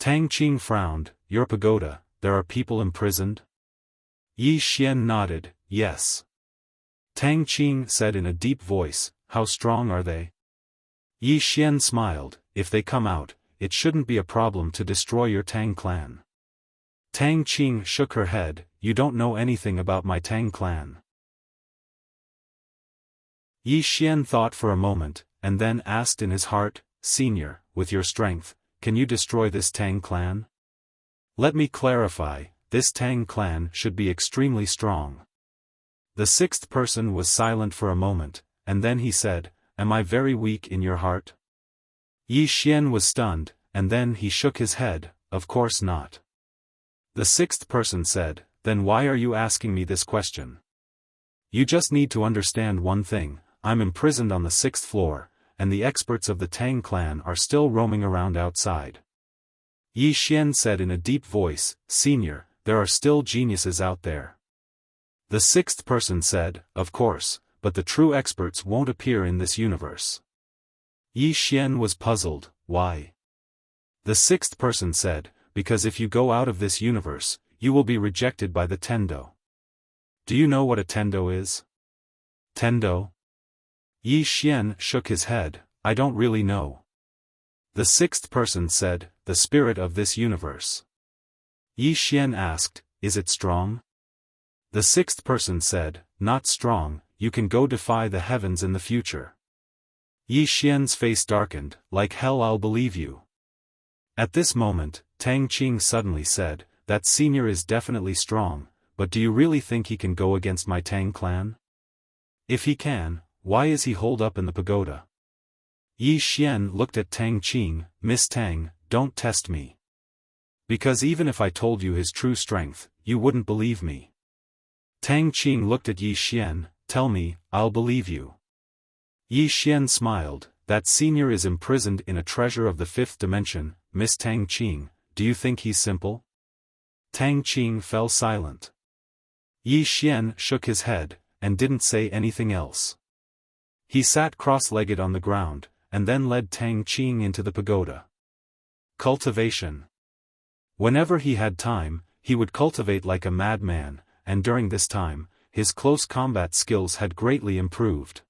Tang Qing frowned, "Your pagoda, there are people imprisoned?" Yi Xian nodded, "Yes." Tang Qing said in a deep voice, "How strong are they?" Yi Xian smiled, "If they come out, it shouldn't be a problem to destroy your Tang clan." Tang Qing shook her head, "You don't know anything about my Tang clan." Yi Xian thought for a moment, and then asked in his heart, "Senior, with your strength, can you destroy this Tang clan?" "Let me clarify, this Tang clan should be extremely strong." The sixth person was silent for a moment, and then he said, "Am I very weak in your heart?" Yi Xian was stunned, and then he shook his head, "Of course not." The sixth person said, "Then why are you asking me this question? You just need to understand one thing, I'm imprisoned on the 6th floor, and the experts of the Tang clan are still roaming around outside." Yi Xian said in a deep voice, "Senior, there are still geniuses out there." The sixth person said, "Of course, but the true experts won't appear in this universe." Yi Xian was puzzled, "Why?" The sixth person said, "Because if you go out of this universe, you will be rejected by the Tendo." "Do you know what a Tendo is?" "Tendo?" Yi Xian shook his head, "I don't really know." The sixth person said, "The spirit of this universe." Yi Xian asked, "Is it strong?" The sixth person said, "Not strong, you can go defy the heavens in the future." Yi Xian's face darkened, "Like hell I'll believe you." At this moment, Tang Qing suddenly said, "That senior is definitely strong, but do you really think he can go against my Tang clan? If he can, why is he holed up in the pagoda?" Yi Xian looked at Tang Qing, "Miss Tang, don't test me. Because even if I told you his true strength, you wouldn't believe me." Tang Qing looked at Yi Xian, "Tell me, I'll believe you." Yi Xian smiled, "That senior is imprisoned in a treasure of the 5th dimension, Miss Tang Qing, do you think he's simple?" Tang Qing fell silent. Yi Xian shook his head, and didn't say anything else. He sat cross-legged on the ground, and then led Tang Qing into the pagoda. Cultivation. Whenever he had time, he would cultivate like a madman, and during this time, his close combat skills had greatly improved.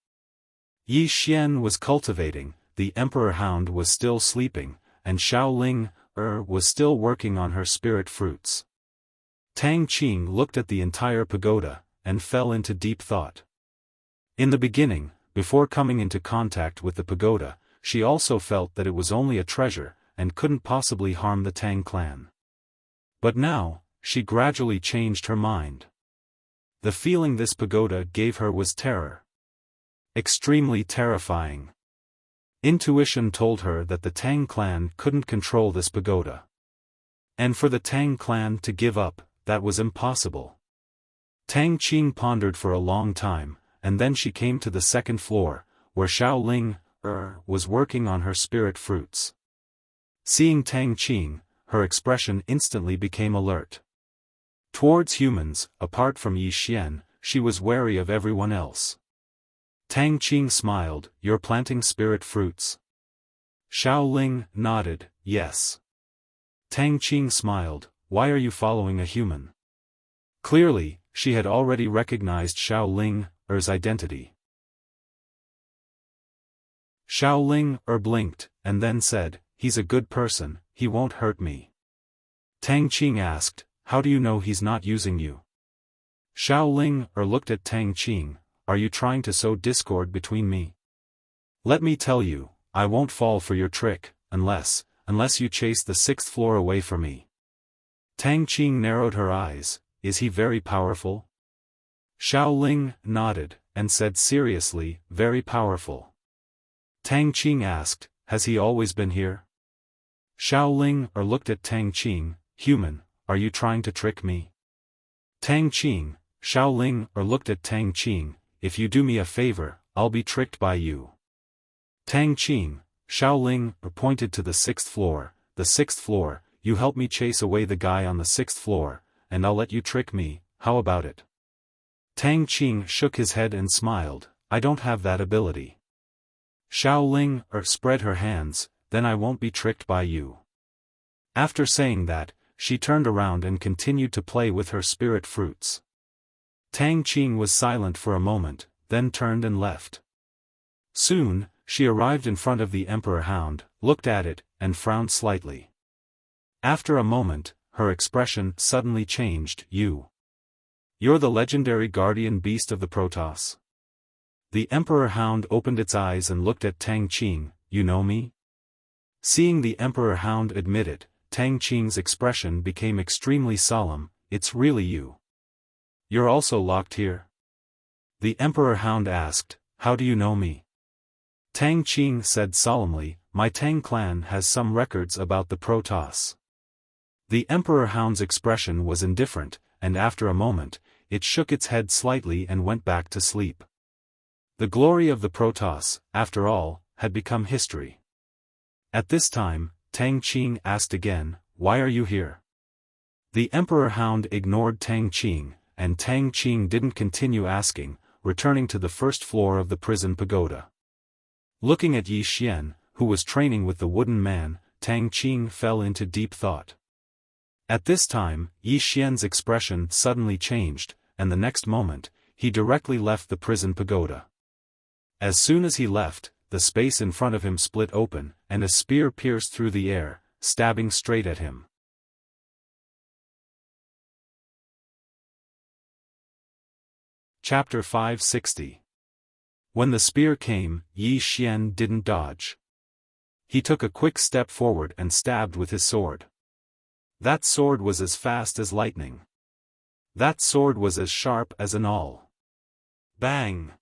Yi Xian was cultivating, the Emperor Hound was still sleeping, and Xiaoling was still working on her spirit fruits. Tang Qing looked at the entire pagoda, and fell into deep thought. In the beginning, before coming into contact with the pagoda, she also felt that it was only a treasure, and couldn't possibly harm the Tang clan. But now, she gradually changed her mind. The feeling this pagoda gave her was terror. Extremely terrifying. Intuition told her that the Tang clan couldn't control this pagoda. And for the Tang clan to give up, that was impossible. Tang Qing pondered for a long time, and then she came to the 2nd floor, where Xiaoling was working on her spirit fruits. Seeing Tang Qing, her expression instantly became alert. Towards humans, apart from Yi Xian, she was wary of everyone else. Tang Qing smiled, "You're planting spirit fruits?" Xiaoling nodded, "Yes." Tang Qing smiled, "Why are you following a human?" Clearly, she had already recognized Xiaoling's identity. Xiaoling blinked, and then said, "He's a good person, he won't hurt me." Tang Qing asked, "How do you know he's not using you?" Xiaoling looked at Tang Qing, "Are you trying to sow discord between me? Let me tell you, I won't fall for your trick, unless you chase the 6th floor away from me." Tang Qing narrowed her eyes, "Is he very powerful?" Xiaoling nodded, and said seriously, "Very powerful." Tang Qing asked, "Has he always been here?" Xiaoling looked at Tang Qing, "Human, are you trying to trick me?" Tang Qing, Xiaoling looked at Tang Qing. If you do me a favor, I'll be tricked by you. Tang Qing, Xiaoling pointed to the 6th floor. The 6th floor, you help me chase away the guy on the 6th floor, and I'll let you trick me, how about it? Tang Qing shook his head and smiled. I don't have that ability. Xiaoling spread her hands, then I won't be tricked by you. After saying that, she turned around and continued to play with her spirit fruits. Tang Qing was silent for a moment, then turned and left. Soon, she arrived in front of the Emperor Hound, looked at it, and frowned slightly. After a moment, her expression suddenly changed. You're the legendary guardian beast of the Protoss. The Emperor Hound opened its eyes and looked at Tang Qing. You know me? Seeing the Emperor Hound admit it, Tang Qing's expression became extremely solemn. It's really you. You're also locked here? The Emperor Hound asked, how do you know me? Tang Qing said solemnly, my Tang clan has some records about the Protoss. The Emperor Hound's expression was indifferent, and after a moment, it shook its head slightly and went back to sleep. The glory of the Protoss, after all, had become history. At this time, Tang Qing asked again, why are you here? The Emperor Hound ignored Tang Qing, and Tang Qing didn't continue asking, returning to the 1st floor of the prison pagoda. Looking at Yi Xian, who was training with the wooden man, Tang Qing fell into deep thought. At this time, Yi Xian's expression suddenly changed, and the next moment, he directly left the prison pagoda. As soon as he left, the space in front of him split open, and a spear pierced through the air, stabbing straight at him. Chapter 560. When the spear came, Yi Xian didn't dodge. He took a quick step forward and stabbed with his sword. That sword was as fast as lightning. That sword was as sharp as an awl. Bang!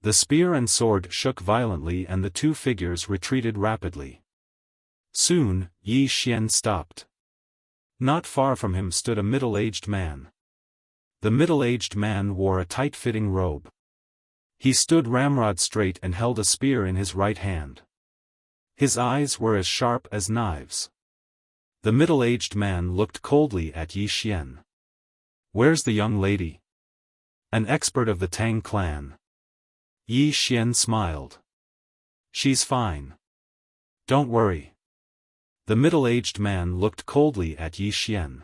The spear and sword shook violently and the two figures retreated rapidly. Soon, Yi Xian stopped. Not far from him stood a middle-aged man. The middle-aged man wore a tight-fitting robe. He stood ramrod straight and held a spear in his right hand. His eyes were as sharp as knives. The middle-aged man looked coldly at Yi Xian. Where's the young lady? An expert of the Tang clan. Yi Xian smiled. She's fine. Don't worry. The middle-aged man looked coldly at Yi Xian.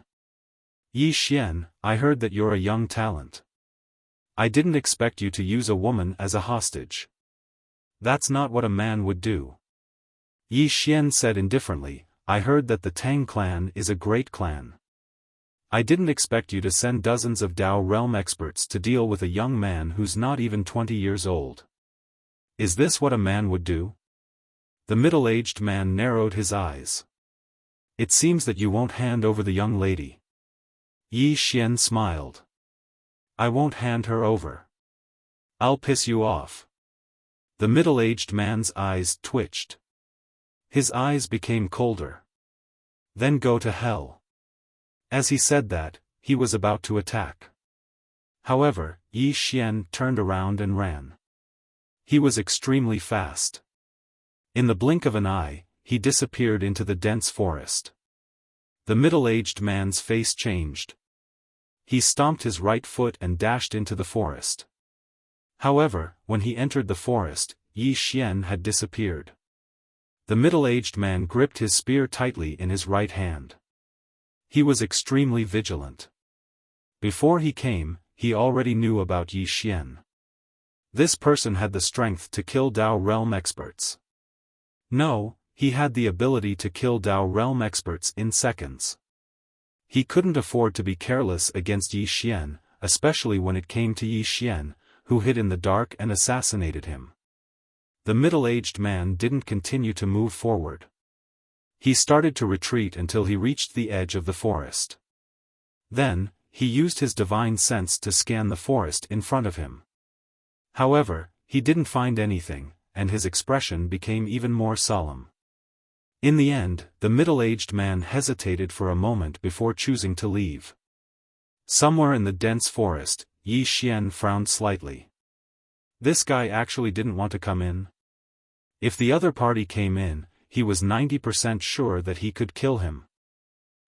Yi Xian, I heard that you're a young talent. I didn't expect you to use a woman as a hostage. That's not what a man would do. Yi Xian said indifferently, I heard that the Tang clan is a great clan. I didn't expect you to send dozens of Dao realm experts to deal with a young man who's not even 20 years old. Is this what a man would do? The middle-aged man narrowed his eyes. It seems that you won't hand over the young lady. Yi Xian smiled. I won't hand her over. I'll piss you off. The middle-aged man's eyes twitched. His eyes became colder. Then go to hell. As he said that, he was about to attack. However, Yi Xian turned around and ran. He was extremely fast. In the blink of an eye, he disappeared into the dense forest. The middle-aged man's face changed. He stomped his right foot and dashed into the forest. However, when he entered the forest, Yi Xian had disappeared. The middle-aged man gripped his spear tightly in his right hand. He was extremely vigilant. Before he came, he already knew about Yi Xian. This person had the strength to kill Dao realm experts. No, he had the ability to kill Dao realm experts in seconds. He couldn't afford to be careless against Yi Xian, especially when it came to Yi Xian, who hid in the dark and assassinated him. The middle-aged man didn't continue to move forward. He started to retreat until he reached the edge of the forest. Then, he used his divine sense to scan the forest in front of him. However, he didn't find anything, and his expression became even more solemn. In the end, the middle-aged man hesitated for a moment before choosing to leave. Somewhere in the dense forest, Yi Xian frowned slightly. This guy actually didn't want to come in? If the other party came in, he was 90% sure that he could kill him.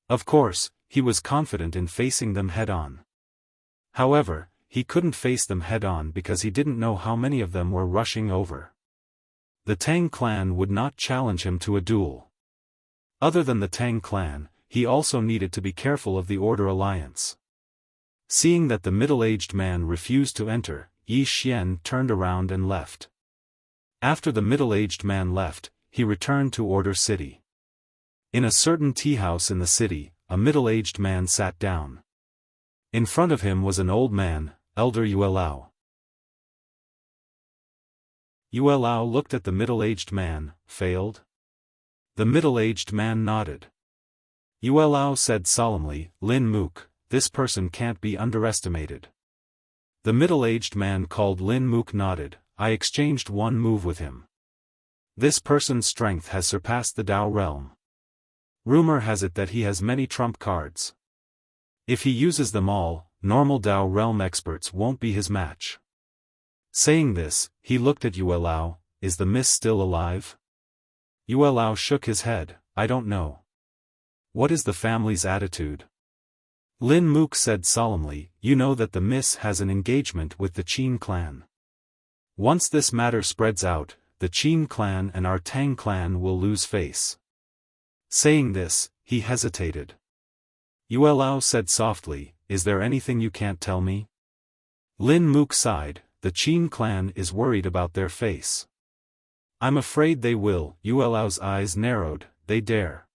Of course, he was confident in facing them head-on. However, he couldn't face them head-on because he didn't know how many of them were rushing over. The Tang clan would not challenge him to a duel. Other than the Tang clan, he also needed to be careful of the Order Alliance. Seeing that the middle-aged man refused to enter, Yi Xian turned around and left. After the middle-aged man left, he returned to Order City. In a certain tea house in the city, a middle-aged man sat down. In front of him was an old man, Elder Yuelao. Yuelao looked at the middle-aged man. Failed? The middle-aged man nodded. Yuelao said solemnly, Lin Mook, this person can't be underestimated. The middle-aged man called Lin Mook nodded. I exchanged one move with him. This person's strength has surpassed the Dao realm. Rumor has it that he has many trump cards. If he uses them all, normal Dao realm experts won't be his match. Saying this, he looked at Yuelao. Is the miss still alive? Yuelao shook his head. I don't know. What is the family's attitude? Lin Mook said solemnly, you know that the miss has an engagement with the Qin clan. Once this matter spreads out, the Qin clan and our Tang clan will lose face. Saying this, he hesitated. Yuelao said softly, is there anything you can't tell me? Lin Mook sighed, the Qin clan is worried about their face. I'm afraid they will. Yuelao's eyes narrowed, they dare.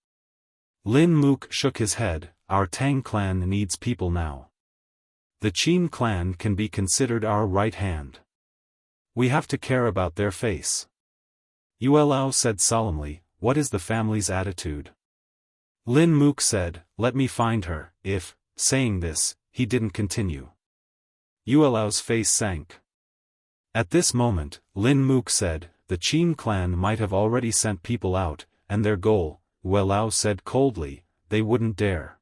Lin Mook shook his head, our Tang clan needs people now. The Qin clan can be considered our right hand. We have to care about their face. Yuelao said solemnly, what is the family's attitude? Lin Mook said, let me find her. If, saying this, he didn't continue. Yuelao's face sank. At this moment, Lin Mook said, the Qin clan might have already sent people out, and their goal, Yuelao said coldly, they wouldn't dare.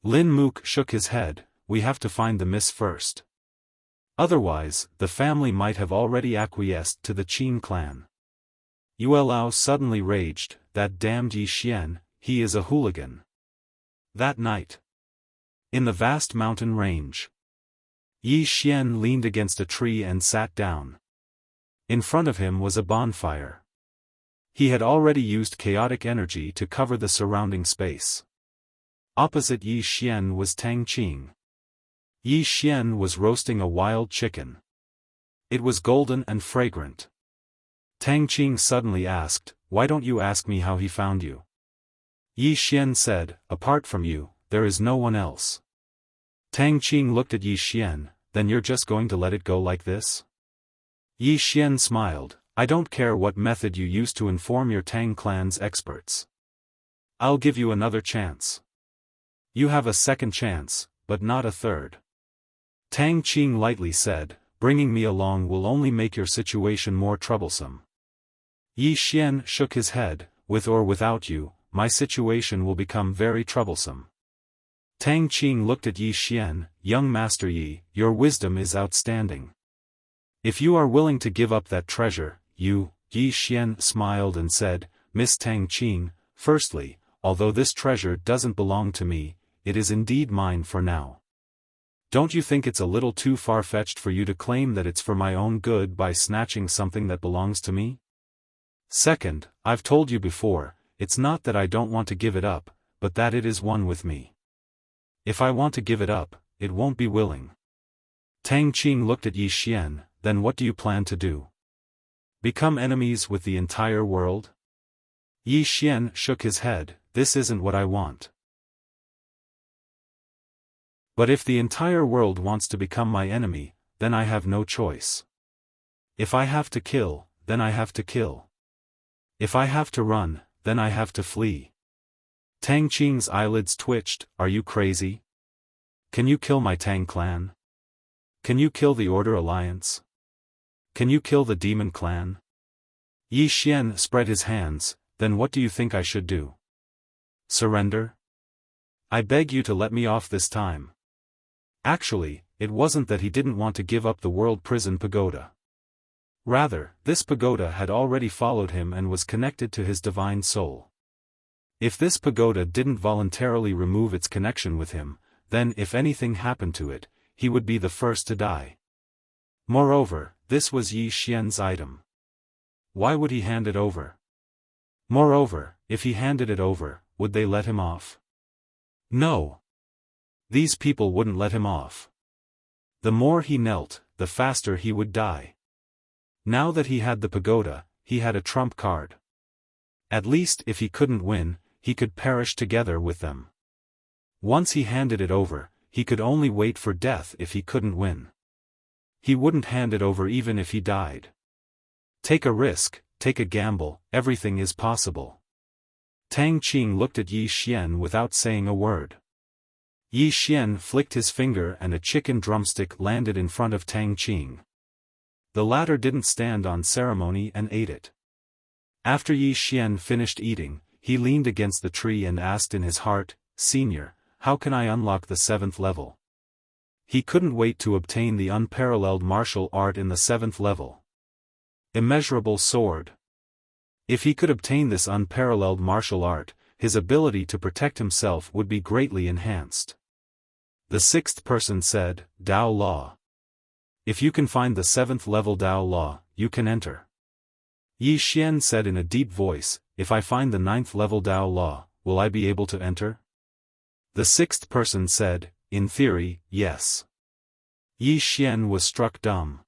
Lin Mook shook his head, we have to find the miss first. Otherwise, the family might have already acquiesced to the Qin clan. Yuelao suddenly raged, that damned Yi Xian, he is a hooligan. That night, in the vast mountain range, Yi Xian leaned against a tree and sat down. In front of him was a bonfire. He had already used chaotic energy to cover the surrounding space. Opposite Yi Xian was Tang Qing. Yi Xian was roasting a wild chicken. It was golden and fragrant. Tang Qing suddenly asked, why don't you ask me how he found you? Yi Xian said, apart from you, there is no one else. Tang Qing looked at Yi Xian, then you're just going to let it go like this? Yi Xian smiled, I don't care what method you use to inform your Tang clan's experts. I'll give you another chance. You have a second chance, but not a third. Tang Qing lightly said, bringing me along will only make your situation more troublesome. Yi Xian shook his head, with or without you, my situation will become very troublesome. Tang Qing looked at Yi Xian, young Master Yi, your wisdom is outstanding. If you are willing to give up that treasure, Yi Xian smiled and said, Miss Tang Qing, firstly, although this treasure doesn't belong to me, it is indeed mine for now. Don't you think it's a little too far-fetched for you to claim that it's for my own good by snatching something that belongs to me? Second, I've told you before, it's not that I don't want to give it up, but that it is one with me. If I want to give it up, it won't be willing. Tang Qing looked at Yi Xian, then what do you plan to do? Become enemies with the entire world? Yi Xian shook his head, this isn't what I want. But if the entire world wants to become my enemy, then I have no choice. If I have to kill, then I have to kill. If I have to run, then I have to flee. Tang Qing's eyelids twitched, are you crazy? Can you kill my Tang clan? Can you kill the Order Alliance? Can you kill the Demon clan? Yi Xian spread his hands, then what do you think I should do? Surrender? I beg you to let me off this time. Actually, it wasn't that he didn't want to give up the world prison pagoda. Rather, this pagoda had already followed him and was connected to his divine soul. If this pagoda didn't voluntarily remove its connection with him, then if anything happened to it, he would be the first to die. Moreover, this was Yi Xian's item. Why would he hand it over? Moreover, if he handed it over, would they let him off? No. These people wouldn't let him off. The more he knelt, the faster he would die. Now that he had the pagoda, he had a trump card. At least if he couldn't win, he could perish together with them. Once he handed it over, he could only wait for death if he couldn't win. He wouldn't hand it over even if he died. Take a risk, take a gamble, everything is possible. Tang Qing looked at Yi Xian without saying a word. Yi Xian flicked his finger and a chicken drumstick landed in front of Tang Qing. The latter didn't stand on ceremony and ate it. After Yi Xian finished eating, he leaned against the tree and asked in his heart, "Senior, how can I unlock the 7th level?" He couldn't wait to obtain the unparalleled martial art in the 7th level. Immeasurable sword. If he could obtain this unparalleled martial art, his ability to protect himself would be greatly enhanced. The 6th person said, "Dao Law. If you can find the 7th level Dao Law, you can enter." Yi Xian said in a deep voice, "If I find the 9th level Dao Law, will I be able to enter?" The 6th person said, "In theory, yes." Yi Xian was struck dumb.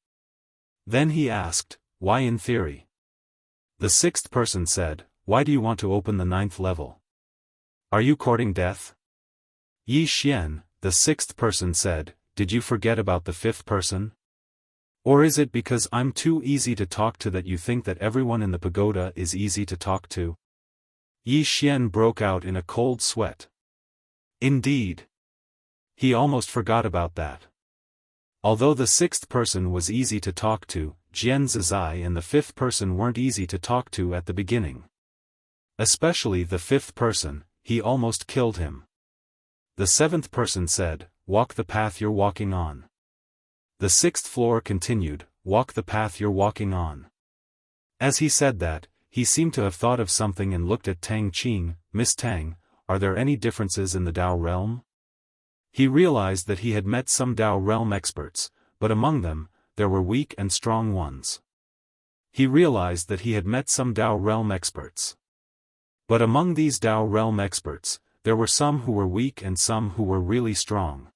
Then he asked, "Why in theory?" The 6th person said, "Why do you want to open the 9th level? Are you courting death?" Yi Xian, the 6th person said, "Did you forget about the 5th person? Or is it because I'm too easy to talk to that you think that everyone in the pagoda is easy to talk to?" Yi Xian broke out in a cold sweat. Indeed. He almost forgot about that. Although the 6th person was easy to talk to, Jian Zizai and the 5th person weren't easy to talk to at the beginning. Especially the 5th person, he almost killed him. The 7th person said, "Walk the path you're walking on." The 6th floor continued, "Walk the path you're walking on." As he said that, he seemed to have thought of something and looked at Tang Qing. "Miss Tang, are there any differences in the Dao realm?" He realized that he had met some Dao realm experts, but among them, there were weak and strong ones. He realized that he had met some Dao realm experts. But among these Dao realm experts, there were some who were weak and some who were really strong.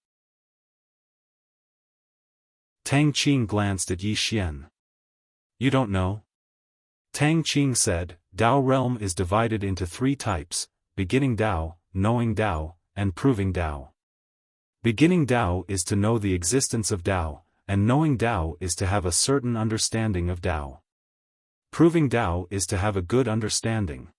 Tang Qing glanced at Yi Xian. "You don't know?" Tang Qing said, "Dao realm is divided into 3 types, beginning Dao, knowing Dao, and proving Dao. Beginning Dao is to know the existence of Dao, and knowing Dao is to have a certain understanding of Dao. Proving Dao is to have a good understanding.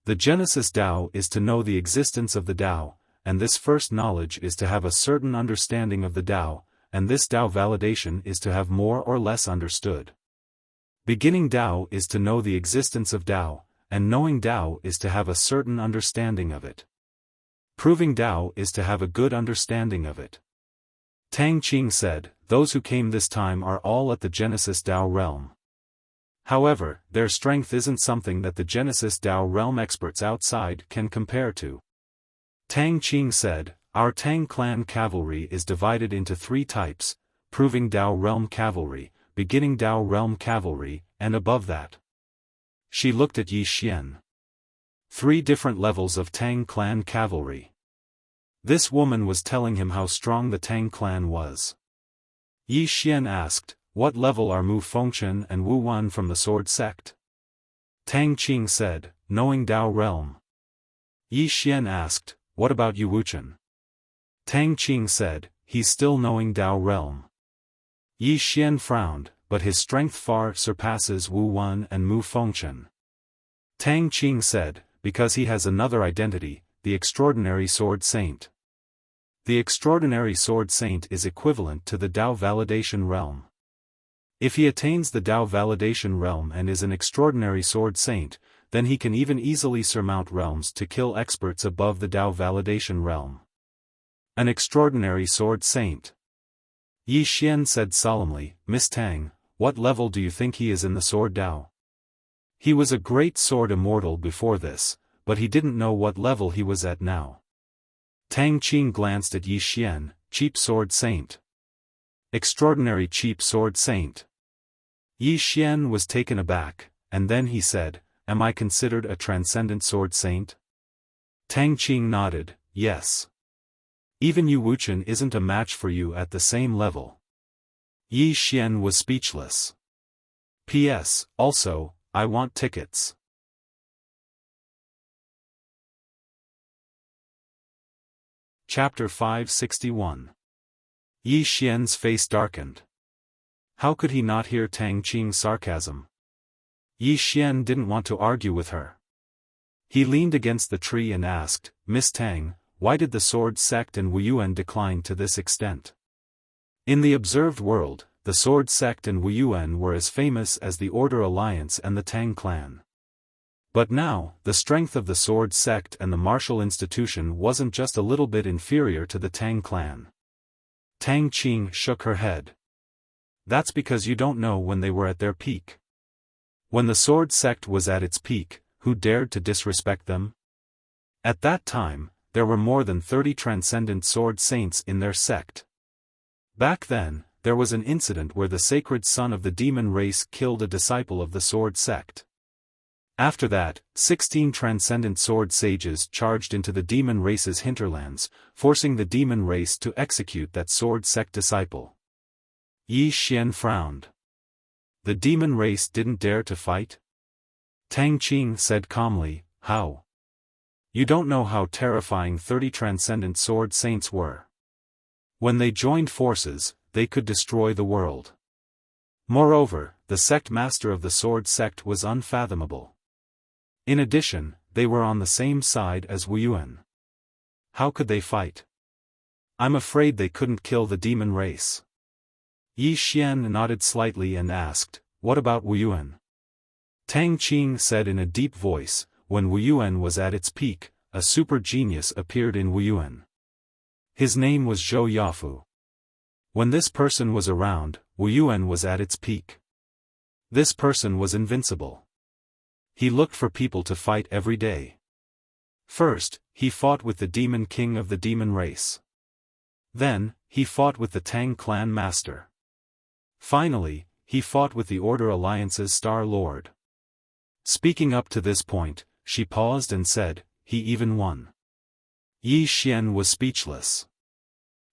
The Genesis Dao is to know the existence of the Dao, and this first knowledge is to have a certain understanding of the Dao, and this Dao validation is to have more or less understood. Beginning Dao is to know the existence of Dao, and knowing Dao is to have a certain understanding of it. Proving Dao is to have a good understanding of it." Tang Qing said, "Those who came this time are all at the Genesis Dao realm. However, their strength isn't something that the Genesis Dao realm experts outside can compare to." Tang Qing said, "Our Tang clan cavalry is divided into 3 types, proving Dao realm cavalry, beginning Dao realm cavalry, and above that." She looked at Yi Xian. 3 different levels of Tang clan cavalry. This woman was telling him how strong the Tang clan was. Yi Xian asked, "What level are Mu Fengchen and Wu Wan from the Sword Sect?" Tang Qing said, "Knowing Dao realm." Yi Xian asked, "What about Yu Wuchen?" Tang Qing said, "He's still knowing Dao realm." Yi Xian frowned, but his strength far surpasses Wu Wan and Mu Fengchen. Tang Qing said, "Because he has another identity, the Extraordinary Sword Saint." The Extraordinary Sword Saint is equivalent to the Dao Validation Realm. If he attains the Dao Validation Realm and is an Extraordinary Sword Saint, then he can even easily surmount realms to kill experts above the Dao Validation Realm. An extraordinary sword saint. Yi Xian said solemnly, Miss Tang, what level do you think he is in the sword Dao? He was a great sword immortal before this, but he didn't know what level he was at now. Tang Qing glanced at Yi Xian, cheap sword saint. Extraordinary cheap sword saint. Yi Xian was taken aback, and then he said, Am I considered a transcendent sword saint? Tang Qing nodded, yes. Even Yu Wuchen isn't a match for you at the same level. Yi Xian was speechless. P.S. Also, I want tickets. Chapter 561. Yi Xian's face darkened. How could he not hear Tang Qing's sarcasm? Yi Xian didn't want to argue with her. He leaned against the tree and asked, Miss Tang, why did the sword sect and Wuyuan decline to this extent? In the observed world, the sword sect and Wuyuan were as famous as the Order Alliance and the Tang clan. But now, the strength of the sword sect and the martial institution wasn't just a little bit inferior to the Tang clan. Tang Qing shook her head. That's because you don't know when they were at their peak. When the sword sect was at its peak, who dared to disrespect them? At that time, there were more than 30 transcendent sword saints in their sect. Back then, there was an incident where the sacred son of the demon race killed a disciple of the sword sect. After that, 16 transcendent sword sages charged into the demon race's hinterlands, forcing the demon race to execute that sword sect disciple. Yi Xian frowned. The demon race didn't dare to fight? Tang Qing said calmly, How? You don't know how terrifying 30 transcendent sword saints were. When they joined forces, they could destroy the world. Moreover, the sect master of the sword sect was unfathomable. In addition, they were on the same side as Wuyuan. How could they fight? I'm afraid they couldn't kill the demon race. Yi Xian nodded slightly and asked, What about Wuyuan? Tang Qing said in a deep voice, When Wuyuan was at its peak, a super genius appeared in Wuyuan. His name was Zhou Yafu. When this person was around, Wuyuan was at its peak. This person was invincible. He looked for people to fight every day. First, he fought with the demon king of the demon race. Then, he fought with the Tang clan master. Finally, he fought with the Order Alliance's Star Lord. Speaking up to this point, she paused and said, He even won. Yi Xian was speechless.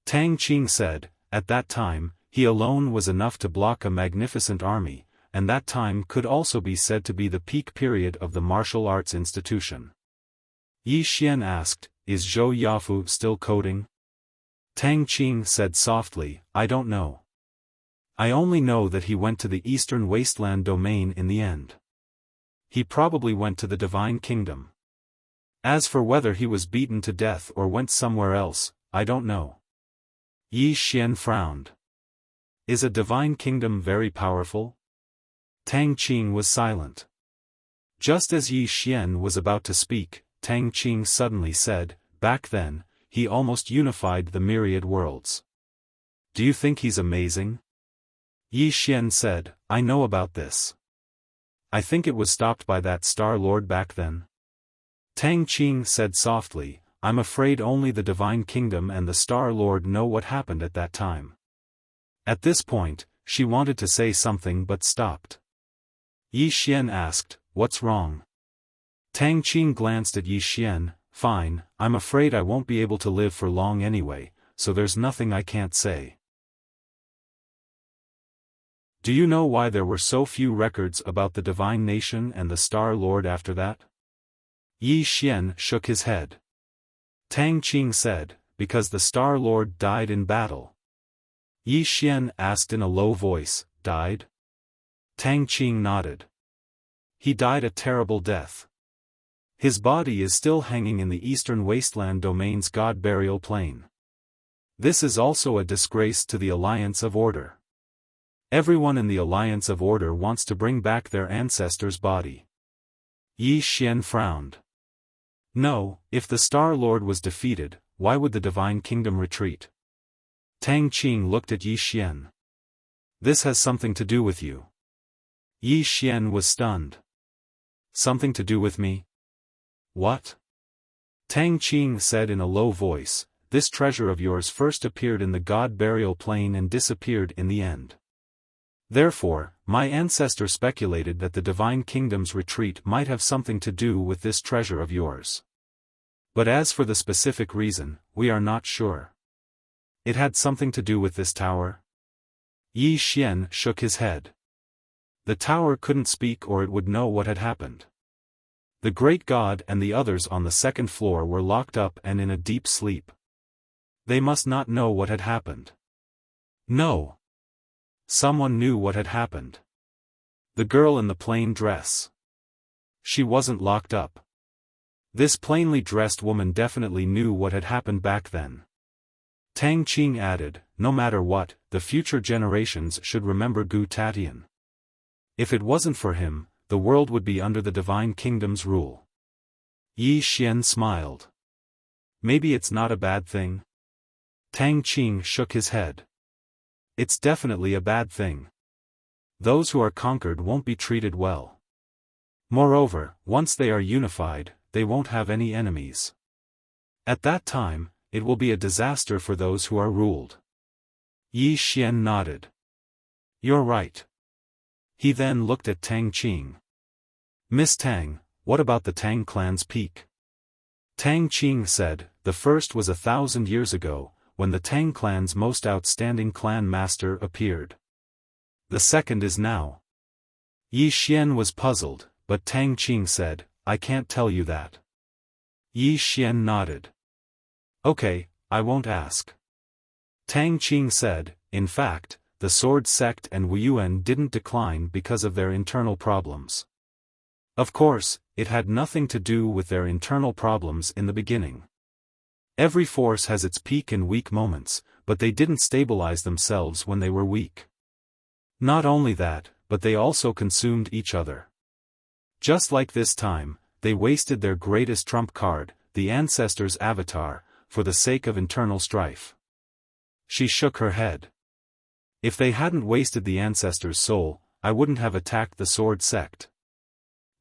Tang Qing said, At that time, he alone was enough to block a magnificent army, and that time could also be said to be the peak period of the martial arts institution. Yi Xian asked, Is Zhou Yafu still coding? Tang Qing said softly, I don't know. I only know that he went to the Eastern Wasteland domain in the end. He probably went to the Divine Kingdom. As for whether he was beaten to death or went somewhere else, I don't know. Yi Xian frowned. Is a Divine Kingdom very powerful? Tang Qing was silent. Just as Yi Xian was about to speak, Tang Qing suddenly said, Back then, he almost unified the myriad worlds. Do you think he's amazing? Yi Xian said, I know about this. I think it was stopped by that Star Lord back then. Tang Qing said softly, I'm afraid only the Divine Kingdom and the Star Lord know what happened at that time. At this point, she wanted to say something but stopped. Yi Xian asked, What's wrong? Tang Qing glanced at Yi Xian, Fine, I'm afraid I won't be able to live for long anyway, so there's nothing I can't say. Do you know why there were so few records about the Divine Nation and the Star Lord after that? Yi Xian shook his head. Tang Qing said, Because the Star Lord died in battle. Yi Xian asked in a low voice, Died? Tang Qing nodded. He died a terrible death. His body is still hanging in the Eastern Wasteland domain's God burial plain. This is also a disgrace to the Alliance of Order. Everyone in the Alliance of Order wants to bring back their ancestor's body. Yi Xian frowned. No, if the Star Lord was defeated, why would the divine kingdom retreat? Tang Qing looked at Yi Xian. This has something to do with you. Yi Xian was stunned. Something to do with me? What? Tang Qing said in a low voice, this treasure of yours first appeared in the god burial plain and disappeared in the end. Therefore, my ancestor speculated that the divine kingdom's retreat might have something to do with this treasure of yours. But as for the specific reason, we are not sure. It had something to do with this tower? Yi Xian shook his head. The tower couldn't speak or it would know what had happened. The great god and the others on the second floor were locked up and in a deep sleep. They must not know what had happened. No. Someone knew what had happened. The girl in the plain dress. She wasn't locked up. This plainly dressed woman definitely knew what had happened back then. Tang Qing added, no matter what, the future generations should remember Gu Tatian. If it wasn't for him, the world would be under the divine kingdom's rule. Yi Xian smiled. Maybe it's not a bad thing? Tang Qing shook his head. It's definitely a bad thing. Those who are conquered won't be treated well. Moreover, once they are unified, they won't have any enemies. At that time, it will be a disaster for those who are ruled. Yi Xian nodded. You're right. He then looked at Tang Qing. Miss Tang, what about the Tang clan's peak? Tang Qing said, the first was 1,000 years ago, when the Tang clan's most outstanding clan master appeared. The second is now. Yi Xian was puzzled, but Tang Qing said, I can't tell you that. Yi Xian nodded. Okay, I won't ask. Tang Qing said, in fact, the Sword Sect and Wuyuan didn't decline because of their internal problems. Of course, it had nothing to do with their internal problems in the beginning. Every force has its peak and weak moments, but they didn't stabilize themselves when they were weak. Not only that, but they also consumed each other. Just like this time, they wasted their greatest trump card, the ancestor's avatar, for the sake of internal strife. She shook her head. If they hadn't wasted the ancestor's soul, I wouldn't have attacked the Sword Sect.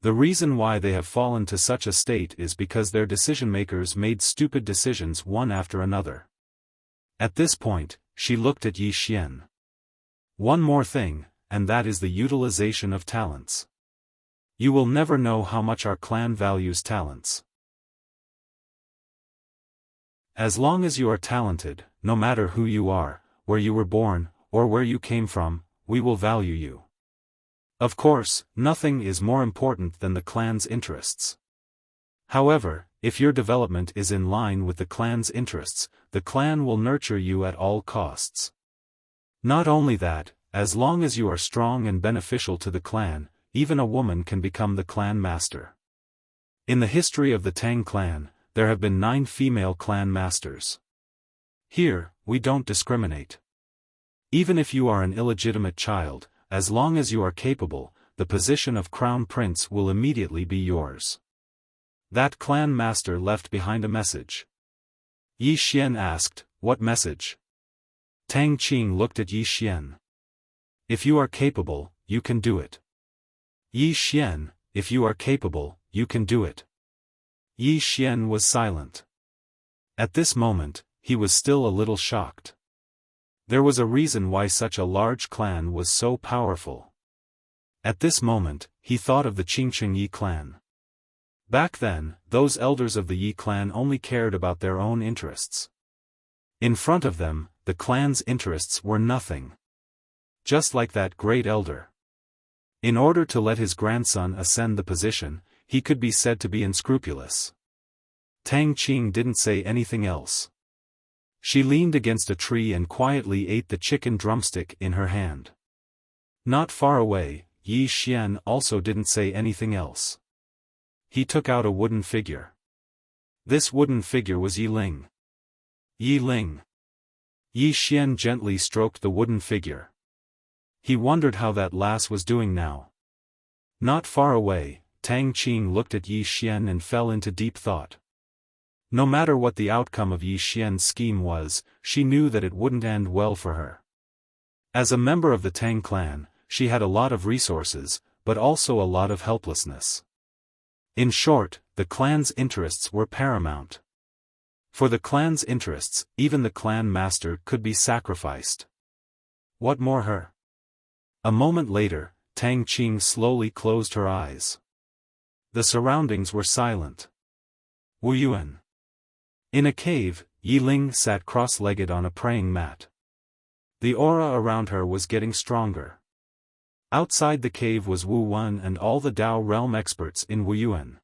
The reason why they have fallen to such a state is because their decision-makers made stupid decisions one after another. At this point, she looked at Yi Xian. One more thing, and that is the utilization of talents. You will never know how much our clan values talents. As long as you are talented, no matter who you are, where you were born, or where you came from, we will value you. Of course, nothing is more important than the clan's interests. However, if your development is in line with the clan's interests, the clan will nurture you at all costs. Not only that, as long as you are strong and beneficial to the clan, even a woman can become the clan master. In the history of the Tang clan, there have been 9 female clan masters. Here, we don't discriminate. Even if you are an illegitimate child, as long as you are capable, the position of crown prince will immediately be yours. That clan master left behind a message. Yi Xian asked, what message? Tang Qing looked at Yi Xian. If you are capable, you can do it. Yi Xian, if you are capable, you can do it. Yi Xian was silent. At this moment, he was still a little shocked. There was a reason why such a large clan was so powerful. At this moment, he thought of the Qingqing Yi clan. Back then, those elders of the Yi clan only cared about their own interests. In front of them, the clan's interests were nothing. Just like that great elder. In order to let his grandson ascend the position, he could be said to be unscrupulous. Tang Qing didn't say anything else. She leaned against a tree and quietly ate the chicken drumstick in her hand. Not far away, Yi Xian also didn't say anything else. He took out a wooden figure. This wooden figure was Yi Ling. Yi Ling. Yi Xian gently stroked the wooden figure. He wondered how that lass was doing now. Not far away, Tang Qing looked at Yi Xian and fell into deep thought. No matter what the outcome of Yi Xian's scheme was, she knew that it wouldn't end well for her. As a member of the Tang clan, she had a lot of resources, but also a lot of helplessness. In short, the clan's interests were paramount. For the clan's interests, even the clan master could be sacrificed. What more her? A moment later, Tang Qing slowly closed her eyes. The surroundings were silent. Wu Yuan. In a cave, Yi Ling sat cross-legged on a praying mat. The aura around her was getting stronger. Outside the cave was Wu Wen and all the Dao realm experts in Wu Yuan.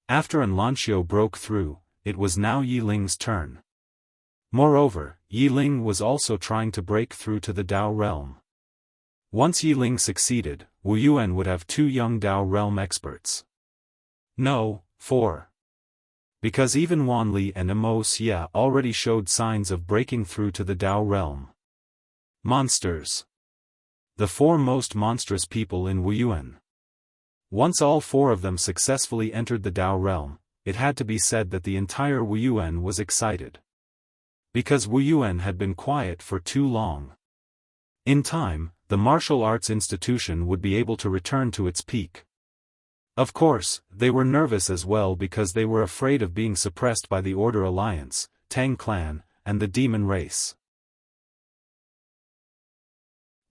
After An Lanxiu broke through, it was now Yi Ling's turn. Moreover, Yi Ling was also trying to break through to the Dao realm. Once Yi Ling succeeded, Wu Yuan would have 2 young Dao realm experts. No, 4. Because even Wan Li and Emo Xia already showed signs of breaking through to the Dao realm. Monsters. The 4 most monstrous people in Wu Yuan. Once all 4 of them successfully entered the Dao realm, it had to be said that the entire Wu Yuan was excited. Because Wu Yuan had been quiet for too long. In time, the martial arts institution would be able to return to its peak. Of course, they were nervous as well because they were afraid of being suppressed by the Order Alliance, Tang Clan, and the Demon Race.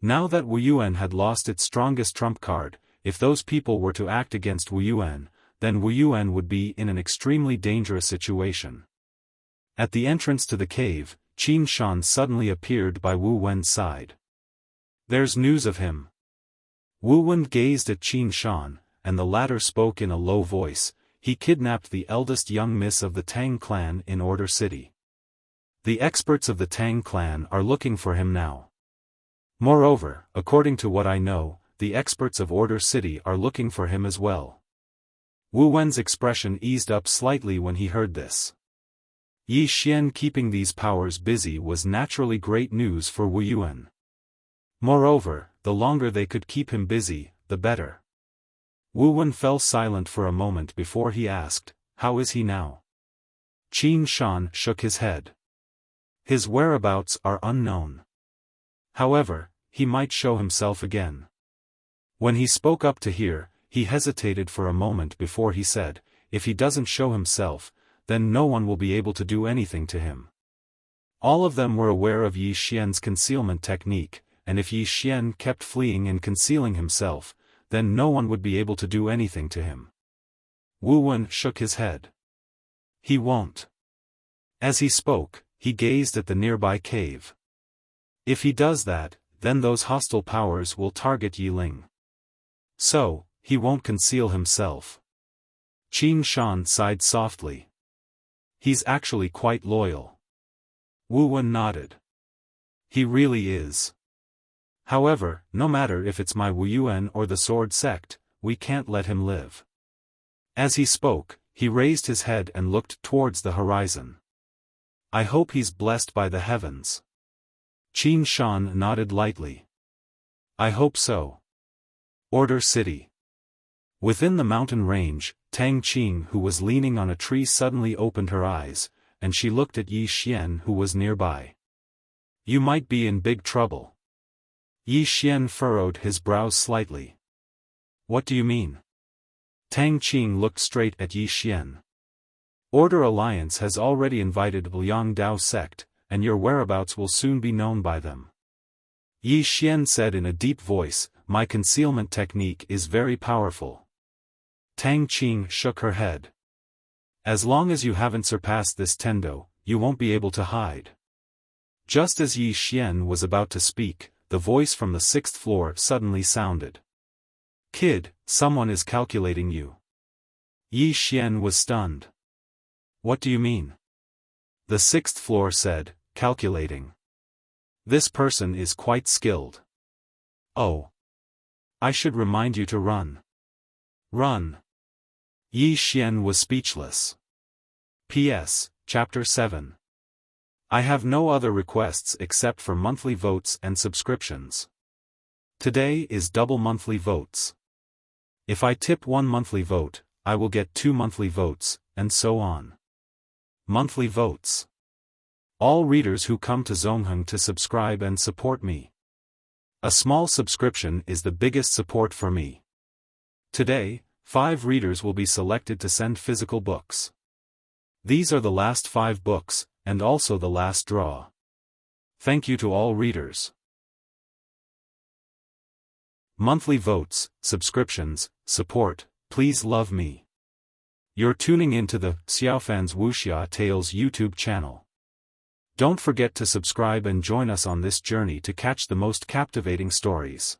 Now that Wu Yuan had lost its strongest trump card, if those people were to act against Wu Yuan, then Wu Yuan would be in an extremely dangerous situation. At the entrance to the cave, Qin Shan suddenly appeared by Wu Wen's side. There's news of him. Wu Wen gazed at Qin Shan, and the latter spoke in a low voice. He kidnapped the eldest young miss of the Tang clan in Order City. The experts of the Tang clan are looking for him now. Moreover, according to what I know, the experts of Order City are looking for him as well. Wu Wen's expression eased up slightly when he heard this. Yi Xian keeping these powers busy was naturally great news for Wu Yuan. Moreover, the longer they could keep him busy, the better. Wu Wen fell silent for a moment before he asked, "How is he now?" Qin Shan shook his head. His whereabouts are unknown. However, he might show himself again. When he spoke up to hear, he hesitated for a moment before he said, "If he doesn't show himself, then no one will be able to do anything to him." All of them were aware of Yi Xian's concealment technique, and if Yi Xian kept fleeing and concealing himself, then no one would be able to do anything to him. Wu Wen shook his head. He won't. As he spoke, he gazed at the nearby cave. If he does that, then those hostile powers will target Yi Ling. So, he won't conceal himself. Qin Shan sighed softly. He's actually quite loyal. Wu Wen nodded. He really is. However, no matter if it's my Wu Yuan or the Sword Sect, we can't let him live. As he spoke, he raised his head and looked towards the horizon. I hope he's blessed by the heavens. Qin Shan nodded lightly. I hope so. Order City. Within the mountain range, Tang Qing who was leaning on a tree suddenly opened her eyes, and she looked at Yi Xian who was nearby. You might be in big trouble. Yi Xian furrowed his brows slightly. What do you mean? Tang Qing looked straight at Yi Xian. Order Alliance has already invited Liang Dao sect, and your whereabouts will soon be known by them. Yi Xian said in a deep voice, my concealment technique is very powerful. Tang Qing shook her head. As long as you haven't surpassed this tendo, you won't be able to hide. Just as Yi Xian was about to speak, the voice from the 6th floor suddenly sounded. Kid, someone is calculating you. Yi Xian was stunned. What do you mean? The 6th floor said, calculating. This person is quite skilled. Oh. I should remind you to run. Run. Yi Xian was speechless. P.S. Chapter 7. I have no other requests except for monthly votes and subscriptions. Today is double monthly votes. If I tip one monthly vote, I will get 2 monthly votes, and so on. Monthly votes. All readers who come to Zongheng to subscribe and support me. A small subscription is the biggest support for me. Today, 5 readers will be selected to send physical books. These are the last 5 books, and also the last draw. Thank you to all readers. Monthly votes, subscriptions, support, please love me. You're tuning into the Xiaofan's Wuxia Tales YouTube channel. Don't forget to subscribe and join us on this journey to catch the most captivating stories.